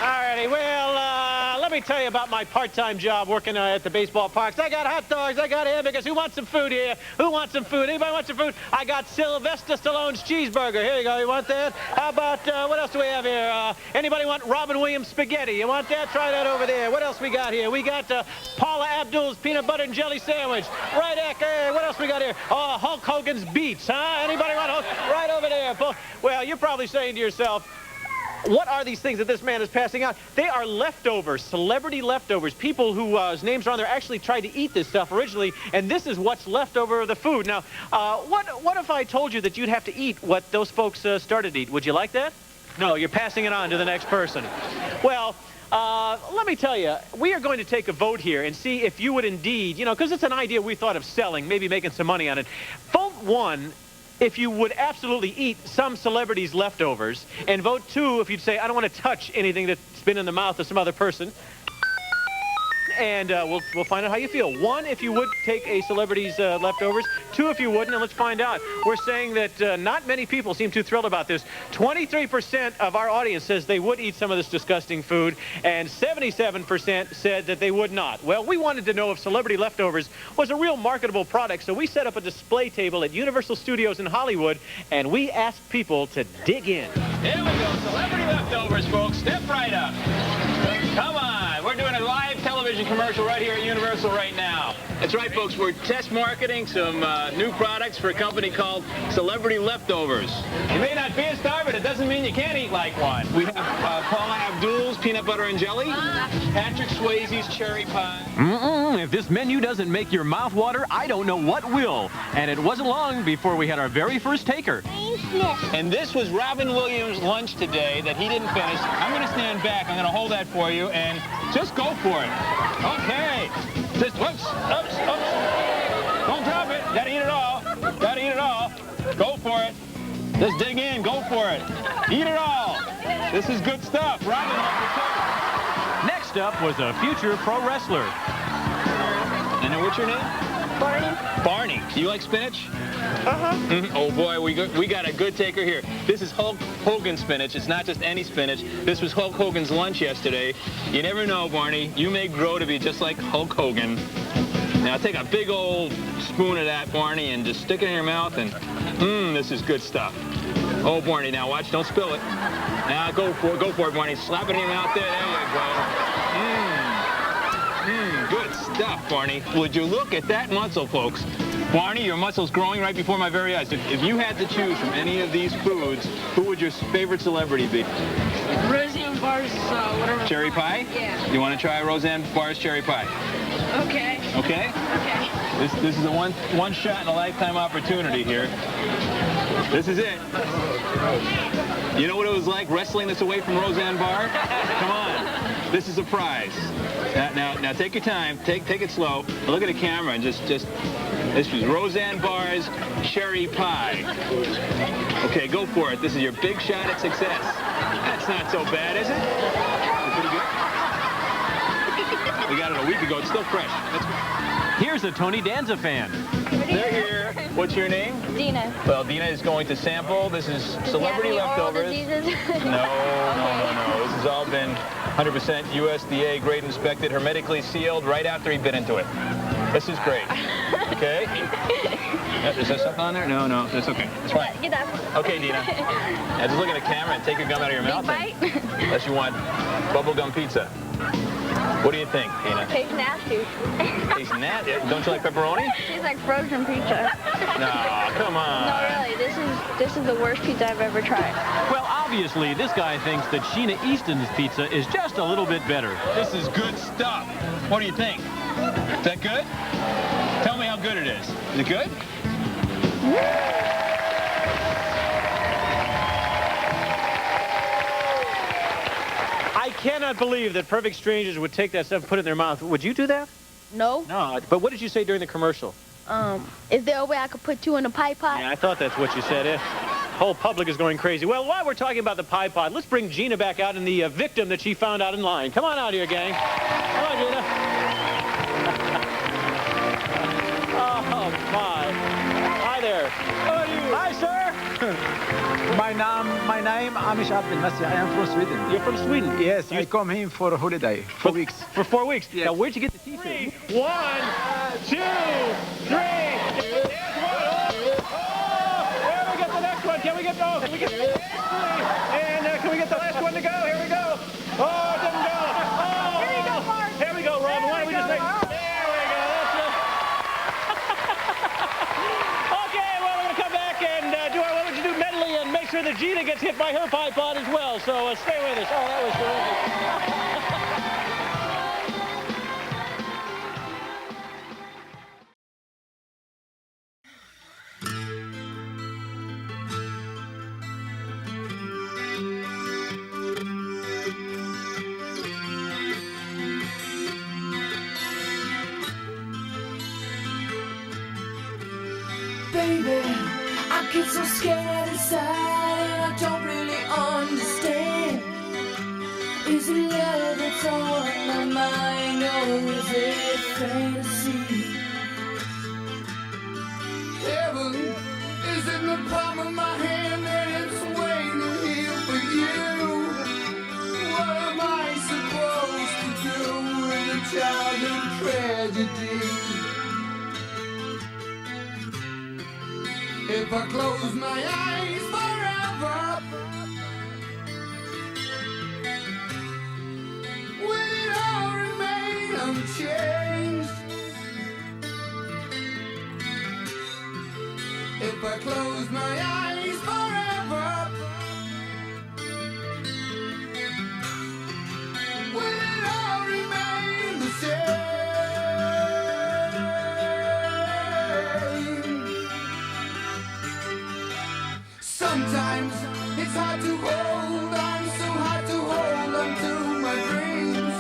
All righty, well, let me tell you about my part-time job working at the baseball parks. I got hot dogs, I got hamburgers. Who wants some food here? Who wants some food? Anybody want some food? I got Sylvester Stallone's cheeseburger. Here you go. You want that? How about, what else do we have here? Anybody want Robin Williams spaghetti? You want that? Try that over there. What else we got here? We got Paula Abdul's peanut butter and jelly sandwich. Right there. Hey, what else we got here? Oh, Hulk Hogan's beets, huh? Anybody want Hulk? Right over there. Well, you're probably saying to yourself, what are these things that this man is passing out? They are leftovers, celebrity leftovers. People whose names are on there actually tried to eat this stuff originally, and this is what's left over of the food. Now, what if I told you that you'd have to eat what those folks started to eat? Would you like that? No, you're passing it on to the next person. Well, let me tell you, we are going to take a vote here and see if you would indeed, you know, because it's an idea we thought of selling, maybe making some money on it. Vote 1 if you would absolutely eat some celebrity's leftovers, and vote 2 if you'd say, I don't want to touch anything that's been in the mouth of some other person. and we'll find out how you feel. 1, if you would take a celebrity's leftovers. 2, if you wouldn't, and let's find out. We're saying that not many people seem too thrilled about this. 23% of our audience says they would eat some of this disgusting food, and 77% said that they would not. Well, we wanted to know if celebrity leftovers was a real marketable product, so we set up a display table at Universal Studios in Hollywood, and we asked people to dig in. Here we go, celebrity leftovers, folks. Step right up. Come on, we're doing a live television commercial right here at Universal right now. That's right, folks. We're test marketing some new products for a company called Celebrity Leftovers. You may not be a star, but it doesn't mean you can't eat like one. We have Paula Abdul's peanut butter and jelly, Patrick Swayze's cherry pie. If this menu doesn't make your mouth water, I don't know what will. And it wasn't long before we had our very first taker. And this was Robin Williams' lunch today that he didn't finish. I'm going to stand back. I'm going to hold that for you, and just go for it. Okay. Just whoops, oops, oops. Don't drop it. Gotta eat it all. Gotta eat it all. Go for it. Just dig in. Go for it. Eat it all. This is good stuff. Robin off the top. Next up was a future pro wrestler. And then what's your name? Barney. Barney. Do you like spinach? Uh-huh. Oh boy, we got a good taker here. This is Hulk Hogan spinach. It's not just any spinach. This was Hulk Hogan's lunch yesterday. You never know, Barney. You may grow to be just like Hulk Hogan. Now take a big old spoon of that, Barney, and just stick it in your mouth, and this is good stuff. Oh, Barney, now watch, don't spill it. Now go for it, Barney. Slap it in your mouth there. There you go. Good stuff, Barney. Would you look at that muscle, folks? Barney, your muscle's growing right before my very eyes. If you had to choose from any of these foods, who would your favorite celebrity be? Roseanne Barr's, whatever. Cherry pie? Yeah. You want to try Roseanne Barr's cherry pie? Okay. Okay? Okay. This is a one shot in a lifetime opportunity here. This is it. You know what it was like wrestling this away from Roseanne Barr? Come on. This is a prize. Now take your time. Take it slow. Look at the camera and just this is Roseanne Barr's cherry pie. Okay, go for it. This is your big shot at success. That's not so bad, is it? Pretty good. We got it a week ago. It's still fresh. That's good. Here's a Tony Danza fan. They're here. What's your name? Dina. Well, Dina is going to sample. This is celebrity leftovers. No. This has all been 100% USDA grade inspected, hermetically sealed right after he bit into it. This is great. Okay? Is there something on there? No, that's okay. That's fine. Get up. Okay, Dina. Now just look at the camera and take your gum out of your mouth. Bite. Unless you want bubblegum pizza. What do you think, Dina? Tastes nasty. Tastes nasty? Don't you like pepperoni? Tastes like frozen pizza. No, come on. No, really. This is the worst pizza I've ever tried. Well, obviously, this guy thinks that Sheena Easton's pizza is just a little bit better. This is good stuff. What do you think? Is that good? Tell me how good it is. Is it good? I cannot believe that perfect strangers would take that stuff and put it in their mouth. Would you do that? No. No, but what did you say during the commercial? Is there a way I could put you in a pie pot? Yeah, I thought that's what you said. Whole public is going crazy. Well, while we're talking about the pie pod, let's bring Gina back out and the victim that she found out in line. Come on out here, gang. Come on, Gina. Oh, my. Hi there. How are you? Hi, sir. My name Amish Abdel Nassi. I am from Sweden. You're from Sweden? Yes, I come here for a holiday. 4 weeks. For 4 weeks? Yes. Now, where'd you get the teeth? 1, 2, 3. Can we get the next one? Last one to go? Here we go. Oh, it didn't go. Oh, here you go, Mark. Here we go, Robin. Why don't we just say, there we go. That's it. Okay, well, we're going to come back and do our What Would You Do medley and make sure that Gina gets hit by her pie pod as well. So stay with us. Oh, that was terrific. Baby, I get so scared inside and I don't really understand. Is it love that's on my mind, or is it fantasy? Heaven is in the palm of my hand and it's waiting here for you. What am I supposed to do with a childhood tragedy? If I close my eyes forever, will it all remain unchanged? If I close my eyes forever, will it all remain the same? Sometimes it's hard to hold on, so hard to hold on to my dreams.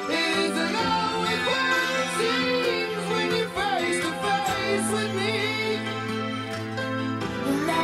It isn't always what it seems when you're face to face with me. And I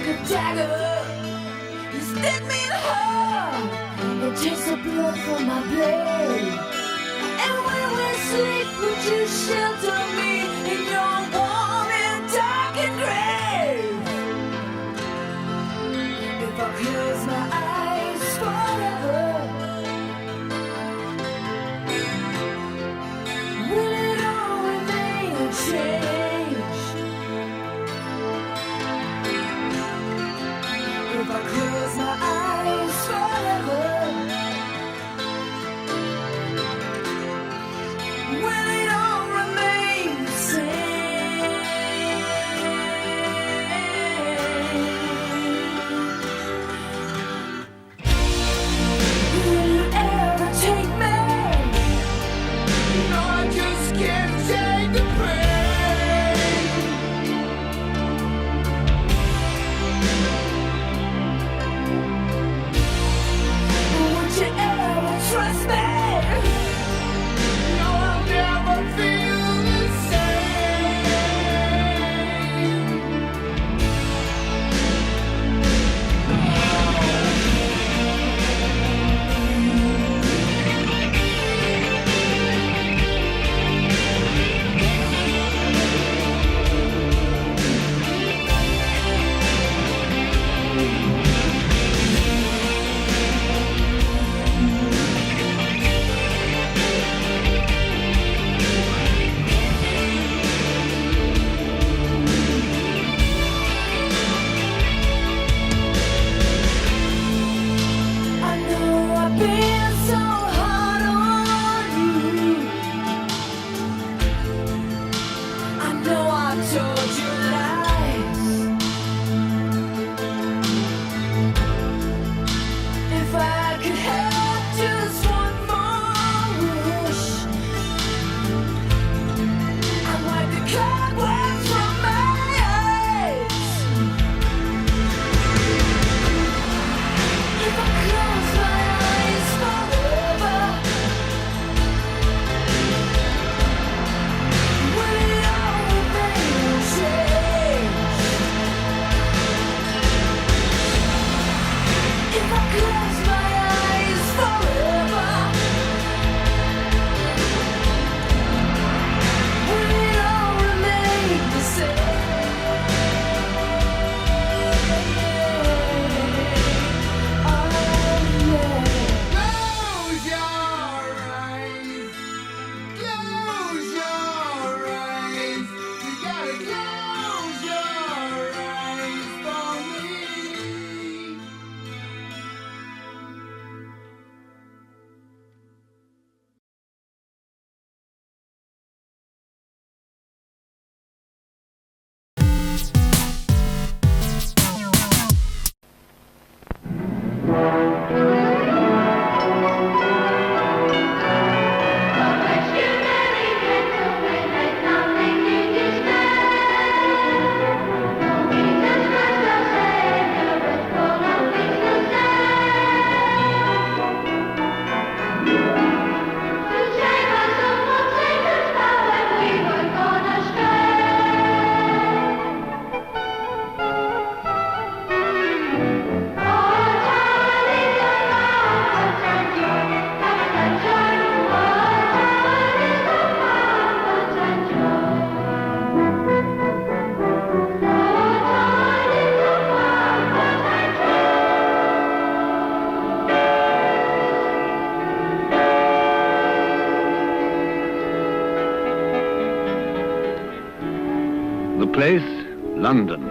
The place, London.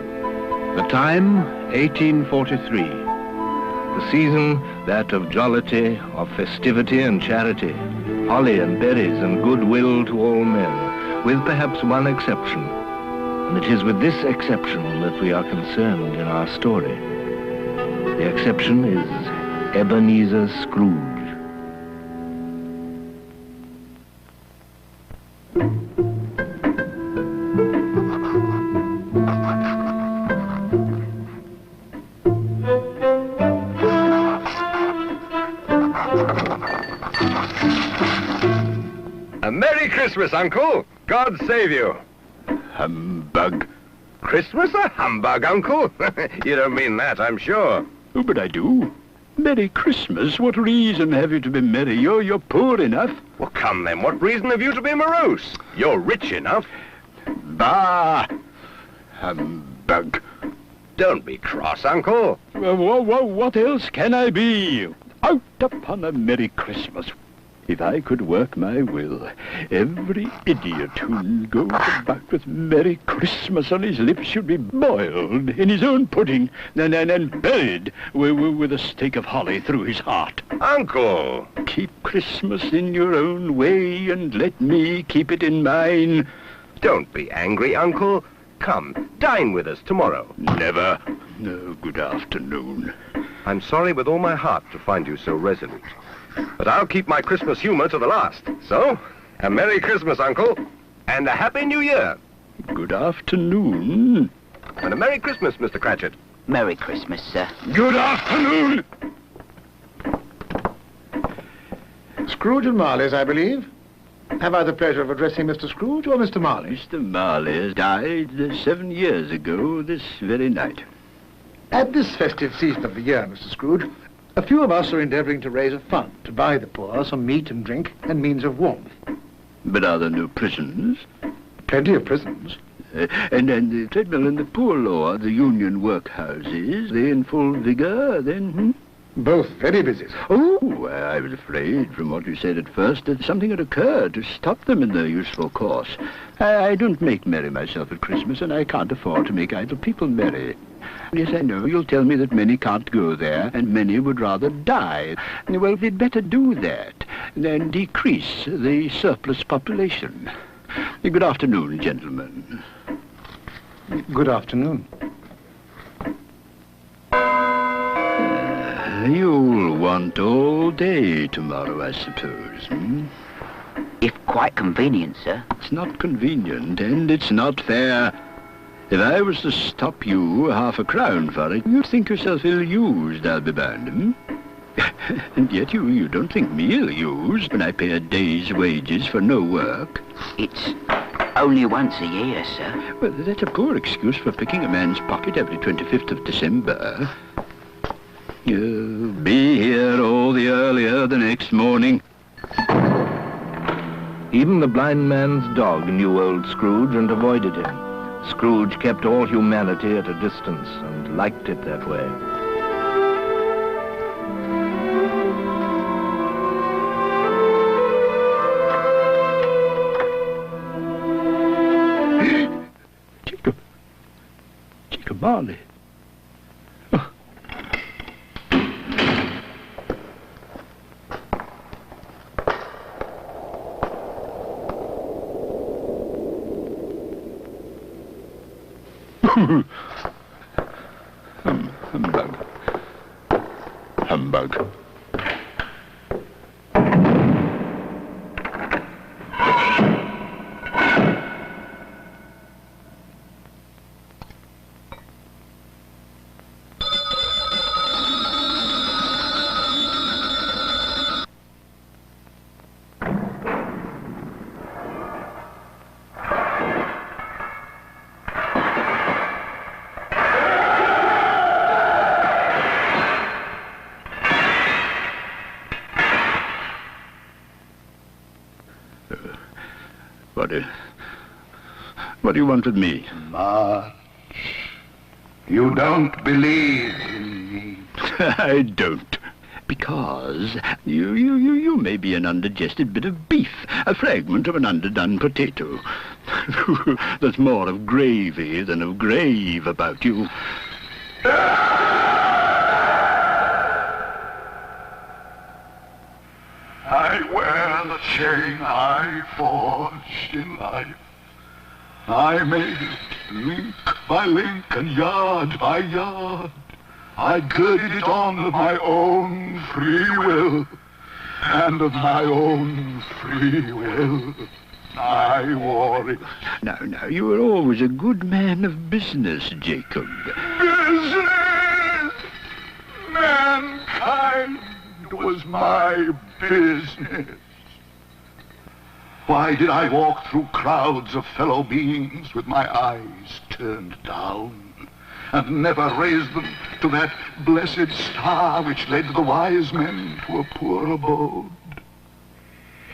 The time, 1843. The season, that of jollity, of festivity and charity. Holly and berries and goodwill to all men, with perhaps one exception. And it is with this exception that we are concerned in our story. The exception is Ebenezer Scrooge. A Merry Christmas, Uncle. God save you. Humbug. Christmas a humbug, Uncle? You don't mean that, I'm sure. Oh, but I do. Merry Christmas? What reason have you to be merry? You're poor enough. Well, come then, what reason have you to be morose? You're rich enough. Bah! Humbug. Don't be cross, Uncle. What else can I be? Out upon a Merry Christmas. If I could work my will, every idiot who goes about with Merry Christmas on his lips should be boiled in his own pudding and buried with a stake of holly through his heart. Uncle! Keep Christmas in your own way and let me keep it in mine. Don't be angry, Uncle. Come, dine with us tomorrow. Never. No, good afternoon. I'm sorry with all my heart to find you so resolute. But I'll keep my Christmas humor to the last. So, a Merry Christmas, Uncle, and a Happy New Year. Good afternoon. And a Merry Christmas, Mr. Cratchit. Merry Christmas, sir. Good afternoon. Scrooge and Marley's, I believe. Have I the pleasure of addressing Mr. Scrooge or Mr. Marley? Mr. Marley died 7 years ago this very night. At this festive season of the year, Mr. Scrooge, a few of us are endeavouring to raise a fund to buy the poor some meat and drink and means of warmth. But are there no prisons? Plenty of prisons. And the treadmill and the poor law, the union workhouses, they in full vigour then, Both very busy. Oh, I was afraid from what you said at first that something had occurred to stop them in their useful course. I don't make merry myself at Christmas, and I can't afford to make idle people merry. Yes, I know, you'll tell me that many can't go there, and many would rather die. Well, we'd better do that, than decrease the surplus population. Good afternoon, gentlemen. Good afternoon. You'll want all day tomorrow, I suppose, If quite convenient, sir. It's not convenient, and it's not fair. If I was to stop you half a crown for it, you'd think yourself ill-used, I'll be bound, And yet you don't think me ill-used when I pay a day's wages for no work. It's only once a year, sir. Well, that's a poor excuse for picking a man's pocket every 25th of December. You'll be here all the earlier the next morning. Even the blind man's dog knew old Scrooge and avoided him. Scrooge kept all humanity at a distance and liked it that way. Jacob Marley. Humbug. Humbug. What do you want with me? March. You don't believe in me. I don't. Because you may be an undigested bit of beef, a fragment of an underdone potato. There's more of gravy than of grave about you. I wear the chain I forged in life. I made it link by link and yard by yard. I girded it on of my own free will, and of my own free will I wore it. Now, you were always a good man of business, Jacob. Business! Mankind was my business. Why did I walk through crowds of fellow beings with my eyes turned down, and never raise them to that blessed star which led the wise men to a poor abode?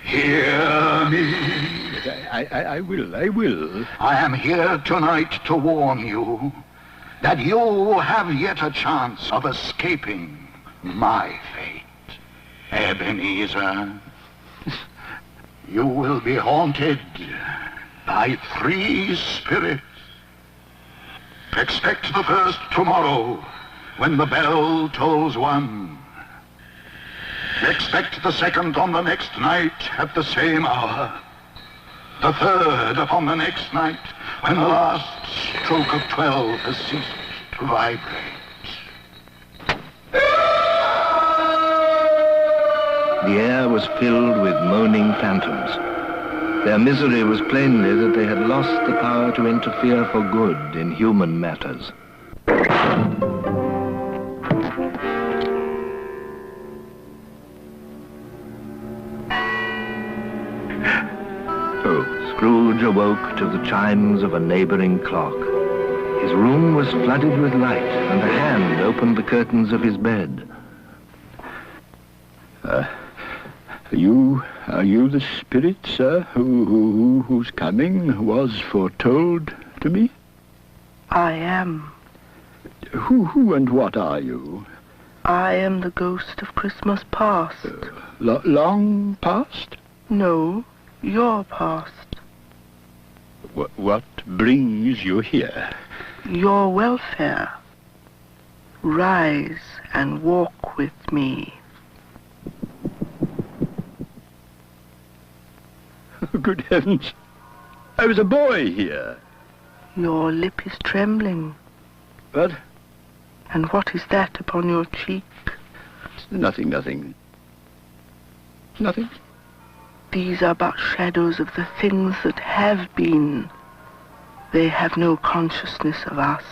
Hear me. I will. I am here tonight to warn you that you have yet a chance of escaping my fate. Ebenezer, you will be haunted by 3 spirits. Expect the first tomorrow, when the bell tolls 1. Expect the second on the next night at the same hour. The third upon the next night, when the last stroke of 12 has ceased to vibrate. The air was filled with moaning phantoms. Their misery was plainly that they had lost the power to interfere for good in human matters. Scrooge awoke to the chimes of a neighboring clock. His room was flooded with light, and a hand opened the curtains of his bed. Are you the spirit, sir, whose coming was foretold to me? I am. Who and what are you? I am the ghost of Christmas past. Long past? No, your past. What brings you here? Your welfare. Rise and walk with me. Good heavens. I was a boy here. Your lip is trembling. What? And what is that upon your cheek? Nothing. These are but shadows of the things that have been. They have no consciousness of us.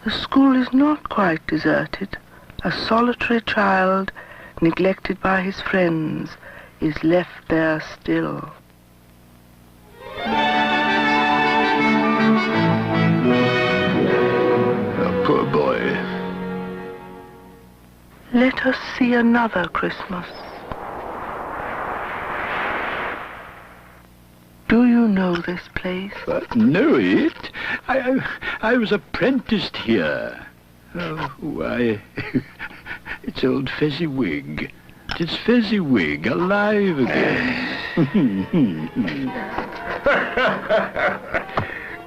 The school is not quite deserted. A solitary child, neglected by his friends, is left there still. A poor boy. Let us see another Christmas. Do you know this place? Know it? I was apprenticed here. Oh, why, it's old Fezziwig. It's Fezziwig, alive again.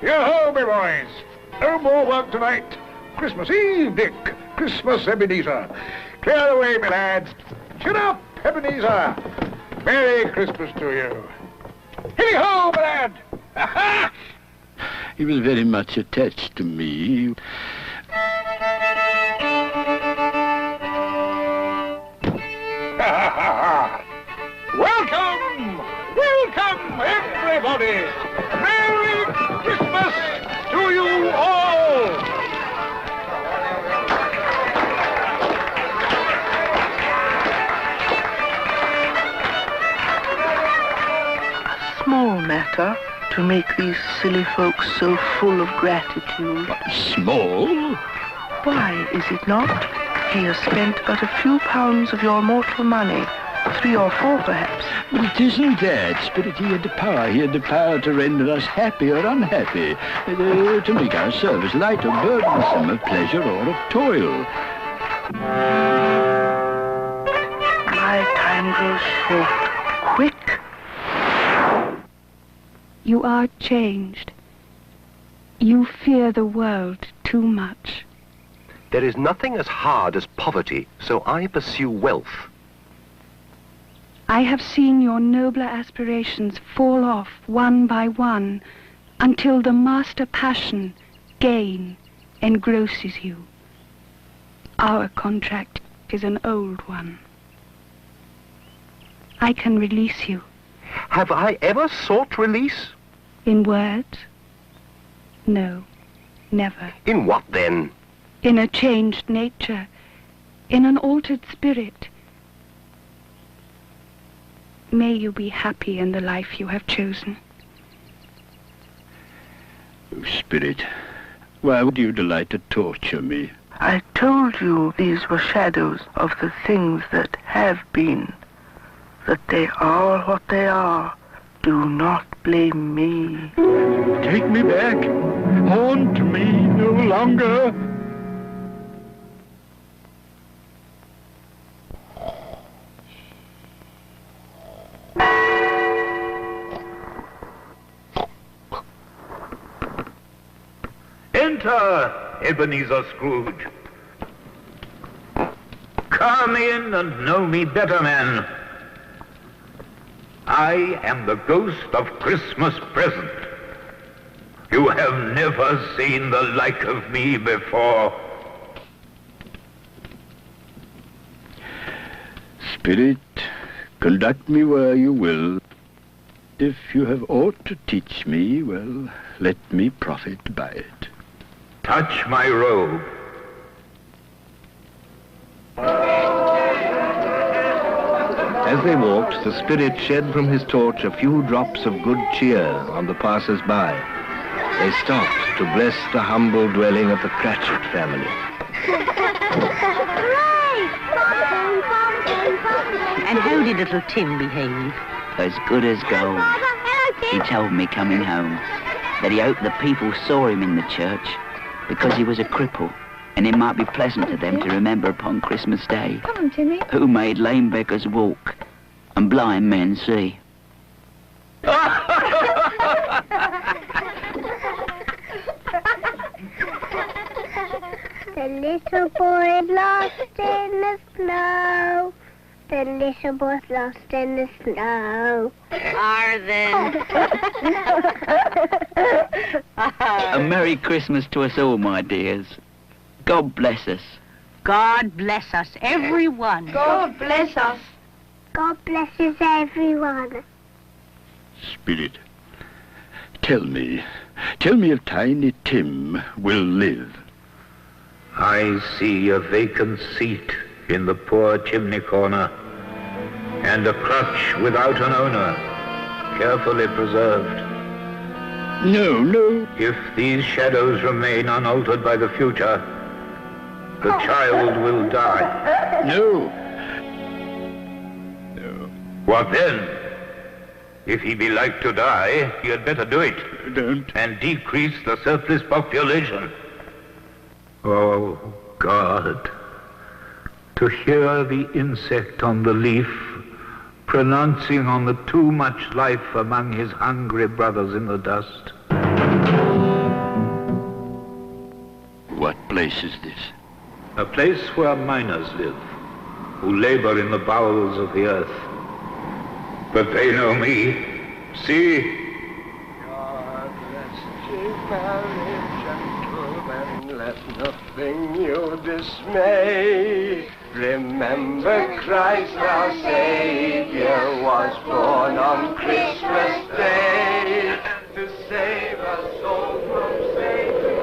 Yo-ho, my boys. No more work tonight. Christmas Eve, Dick. Christmas, Ebenezer. Clear away, my lads. Shut up, Ebenezer. Merry Christmas to you. Hey-ho, my lad. Ha-ha! He was very much attached to me. Welcome, everybody. Merry Christmas to you all. A small matter to make these silly folks so full of gratitude. Small? Why is it not? He has spent but a few pounds of your mortal money. 3 or 4, perhaps. But it isn't that, Spirit. He had the power. He had the power to render us happy or unhappy, to make our service light or burdensome, of pleasure or of toil. My time grows short. Quick. You are changed. You fear the world too much. There is nothing as hard as poverty, so I pursue wealth. I have seen your nobler aspirations fall off one by one until the master passion, gain, engrosses you. Our contract is an old one. I can release you. Have I ever sought release? In words? No, never. In what then? In a changed nature, in an altered spirit. May you be happy in the life you have chosen. Spirit, why would you delight to torture me? I told you these were shadows of the things that have been, that they are what they are. Do not blame me. Take me back. Haunt me no longer. Enter, Ebenezer Scrooge. Come in and know me better, man. I am the ghost of Christmas present. You have never seen the like of me before. Spirit, conduct me where you will. If you have aught to teach me, well, let me profit by it. Touch my robe. As they walked, the spirit shed from his torch a few drops of good cheer on the passers-by. They stopped to bless the humble dwelling of the Cratchit family. And how did little Tim behave? As good as gold. He told me coming home that he hoped the people saw him in the church because he was a cripple, and it might be pleasant to them to remember upon Christmas Day Come on, Timmy. who made lame beggars walk and blind men see. The little boy lost in the snow. The little boy's lost in the snow. A Merry Christmas to us all, my dears. God bless us. God bless us, everyone. God bless us. God blesses everyone. Spirit, tell me if Tiny Tim will live. I see a vacant seat in the poor chimney corner, and a crutch without an owner, carefully preserved. No. If these shadows remain unaltered by the future, the child will die. No. What then? If he be like to die, he had better do it. Don't. And decrease the surplus population. Oh, God. To hear the insect on the leaf pronouncing on the too much life among his hungry brothers in the dust. What place is this? A place where miners live, who labor in the bowels of the earth. But they know me. See? God rest ye merry gentlemen, let nothing you dismay. Remember Christ our Savior was born on Christmas Day to save us all from Satan.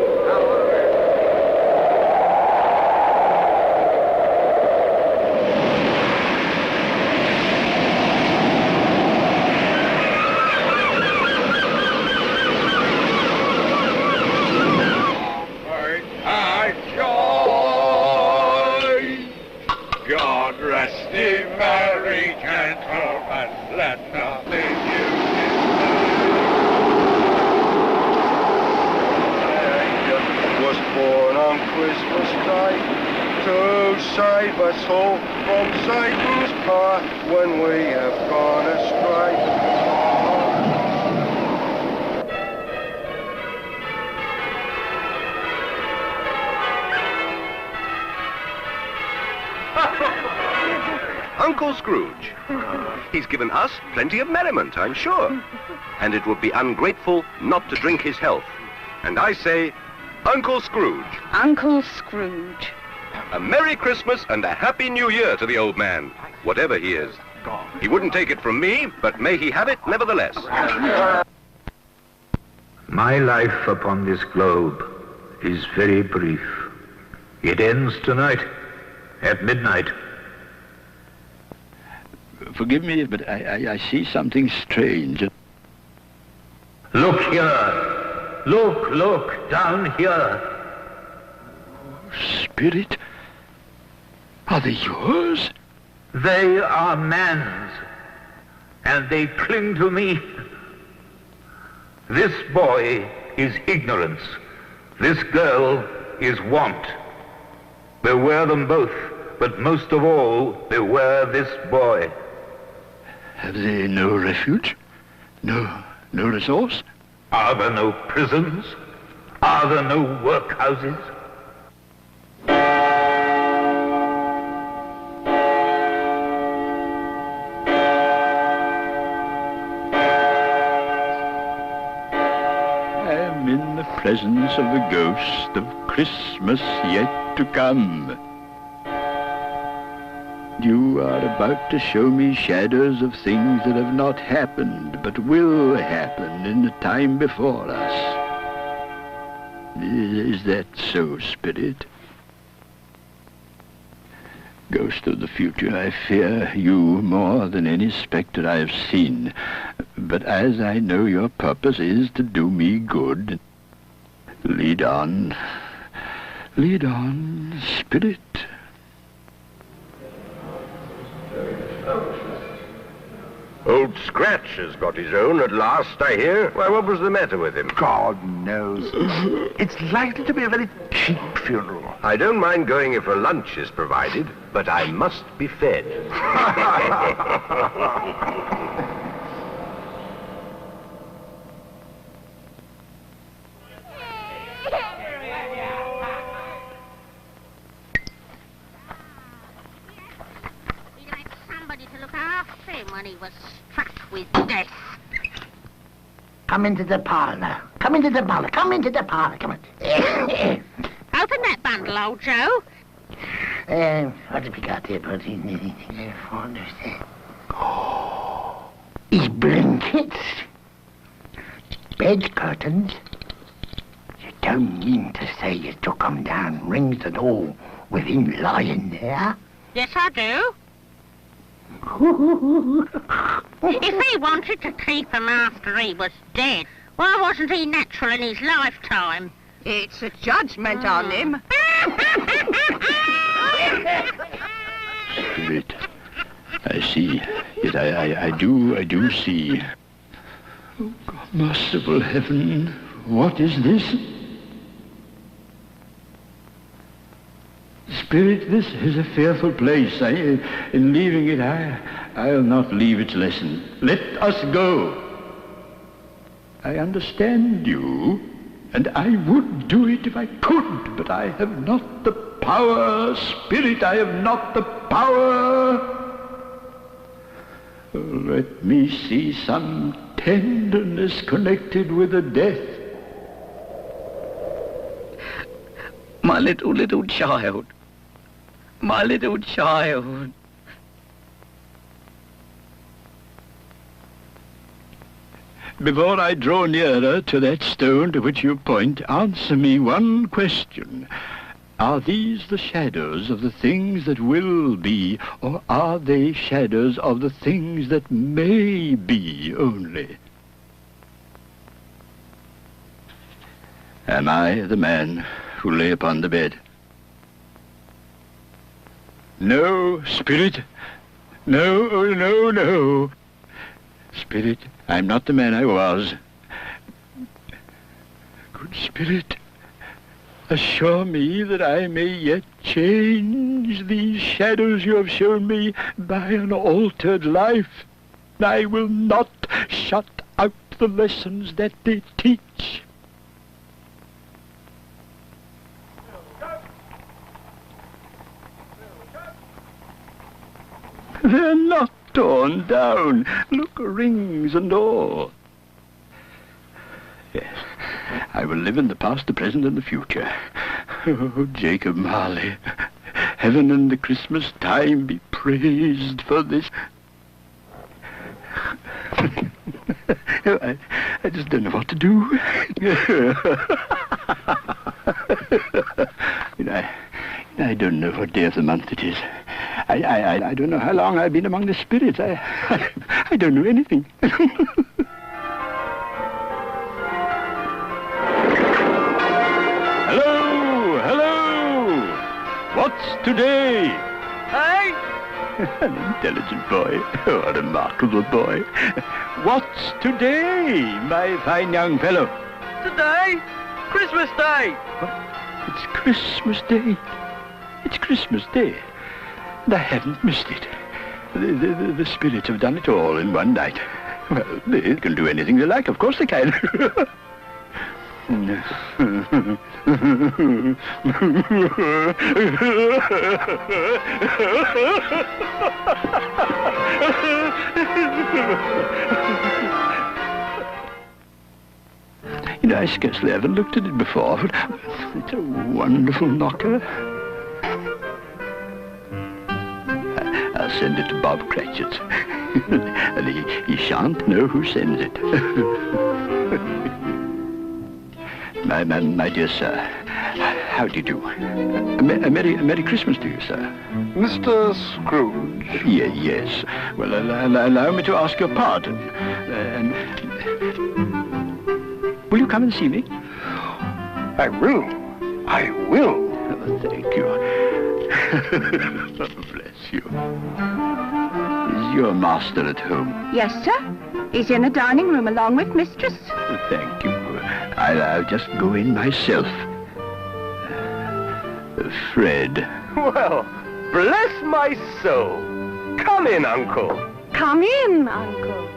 God rest ye merry gentlemen, let nothing you was born on Christmas night to save us all from Satan's path when we have gone astray. Uncle Scrooge. He's given us plenty of merriment, I'm sure. And it would be ungrateful not to drink his health. And I say, Uncle Scrooge. Uncle Scrooge. A Merry Christmas and a Happy New Year to the old man, whatever he is. He wouldn't take it from me, but may he have it nevertheless. My life upon this globe is very brief. It ends tonight, at midnight. Forgive me, but I see something strange. Look here. Look, down here. Spirit? Are they yours? They are man's, and they cling to me. This boy is ignorance. This girl is want. Beware them both, but most of all, beware this boy. Have they no refuge? No resource? Are there no prisons? Are there no workhouses? I am in the presence of the ghost of Christmas yet to come. You are about to show me shadows of things that have not happened, but will happen in the time before us. Is that so, Spirit? Ghost of the future, I fear you more than any spectre I have seen. But as I know your purpose is to do me good, lead on, Spirit. Old Scratch has got his own at last, I hear. Why, what was the matter with him? God knows. It's likely to be a very cheap funeral. I don't mind going if a lunch is provided, but I must be fed. When he was struck with death. Come into the parlour. Come into the parlour. Come into the parlour. Come on. Open that bundle, old Joe. What have we got here, buddy? His blankets. Bed curtains. You don't mean to say you took 'em down, rings and all, with him lying there? Yes, I do. If he wanted to keep him after he was dead, why wasn't he natural in his lifetime? It's a judgment on him. Spirit, I see. Yet I do see. Oh, God, merciful heaven, what is this? Spirit, this is a fearful place. In leaving it, I'll not leave its lesson. Let us go. I understand you, and I would do it if I could, but I have not the power. Spirit, I have not the power. Let me see some tenderness connected with the death. My little child. My little child. Before I draw nearer to that stone to which you point, answer me one question. Are these the shadows of the things that will be, or are they shadows of the things that may be only? Am I the man who lay upon the bed? No, Spirit. No, oh, no. Spirit, I'm not the man I was. Good Spirit, assure me that I may yet change these shadows you have shown me by an altered life. I will not shut out the lessons that they teach. They're not torn down. Look, rings and all. Yes, I will live in the past, the present, and the future. Oh, Jacob Marley, heaven and the Christmas time be praised for this. I just don't know what to do. I don't know what day of the month it is. I don't know how long I've been among the spirits. I don't know anything. Hello! What's today? Hey? An intelligent boy. Oh, a remarkable boy. What's today, my fine young fellow? Today? Christmas Day. What? It's Christmas Day. It's Christmas Day. And I haven't missed it. The spirits have done it all in one night. Well, they can do anything they like. Of course they can. I scarcely ever looked at it before, but it's a wonderful knocker. I'll send it to Bob Cratchit. And he shan't know who sends it. My dear sir, how do you do? A Merry Christmas to you, sir. Mr. Scrooge? Yes. Well, allow me to ask your pardon. Will you come and see me? I will. Oh, thank you. Oh, bless you. Is your master at home? Yes, sir. He's in the dining room along with mistress. Thank you. I'll just go in myself. Fred. Well, bless my soul. Come in, Uncle. Come in, Uncle.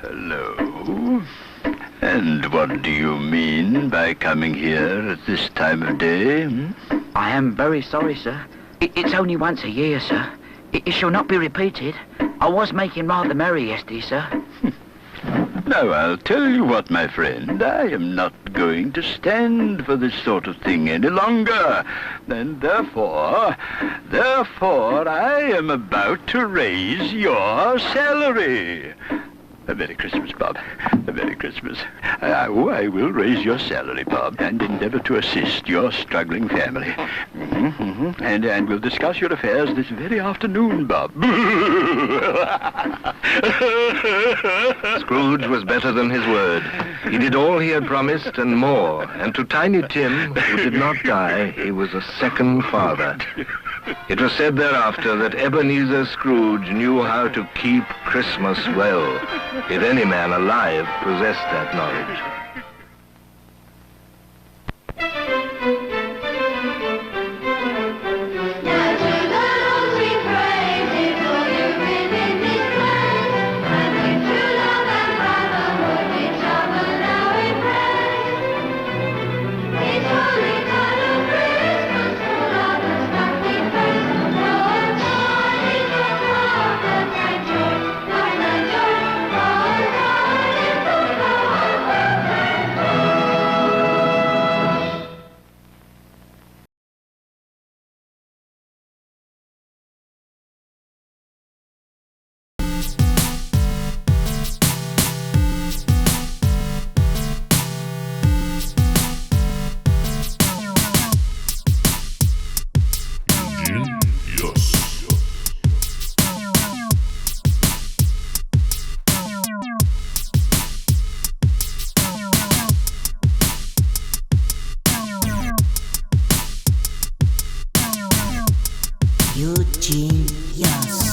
Hello. And what do you mean by coming here at this time of day? I am very sorry, sir. It's only once a year, sir. It shall not be repeated. I was making rather merry yesterday, sir. Now, I'll tell you what, my friend. I am not going to stand for this sort of thing any longer. And therefore, I am about to raise your salary. A Merry Christmas, Bob. A Merry Christmas. I will raise your salary, Bob, and endeavor to assist your struggling family. And we'll discuss your affairs this very afternoon, Bob. Scrooge was better than his word. He did all he had promised and more. And to Tiny Tim, who did not die, he was a second father. It was said thereafter that Ebenezer Scrooge knew how to keep Christmas well, if any man alive possessed that knowledge. Eugene, yes.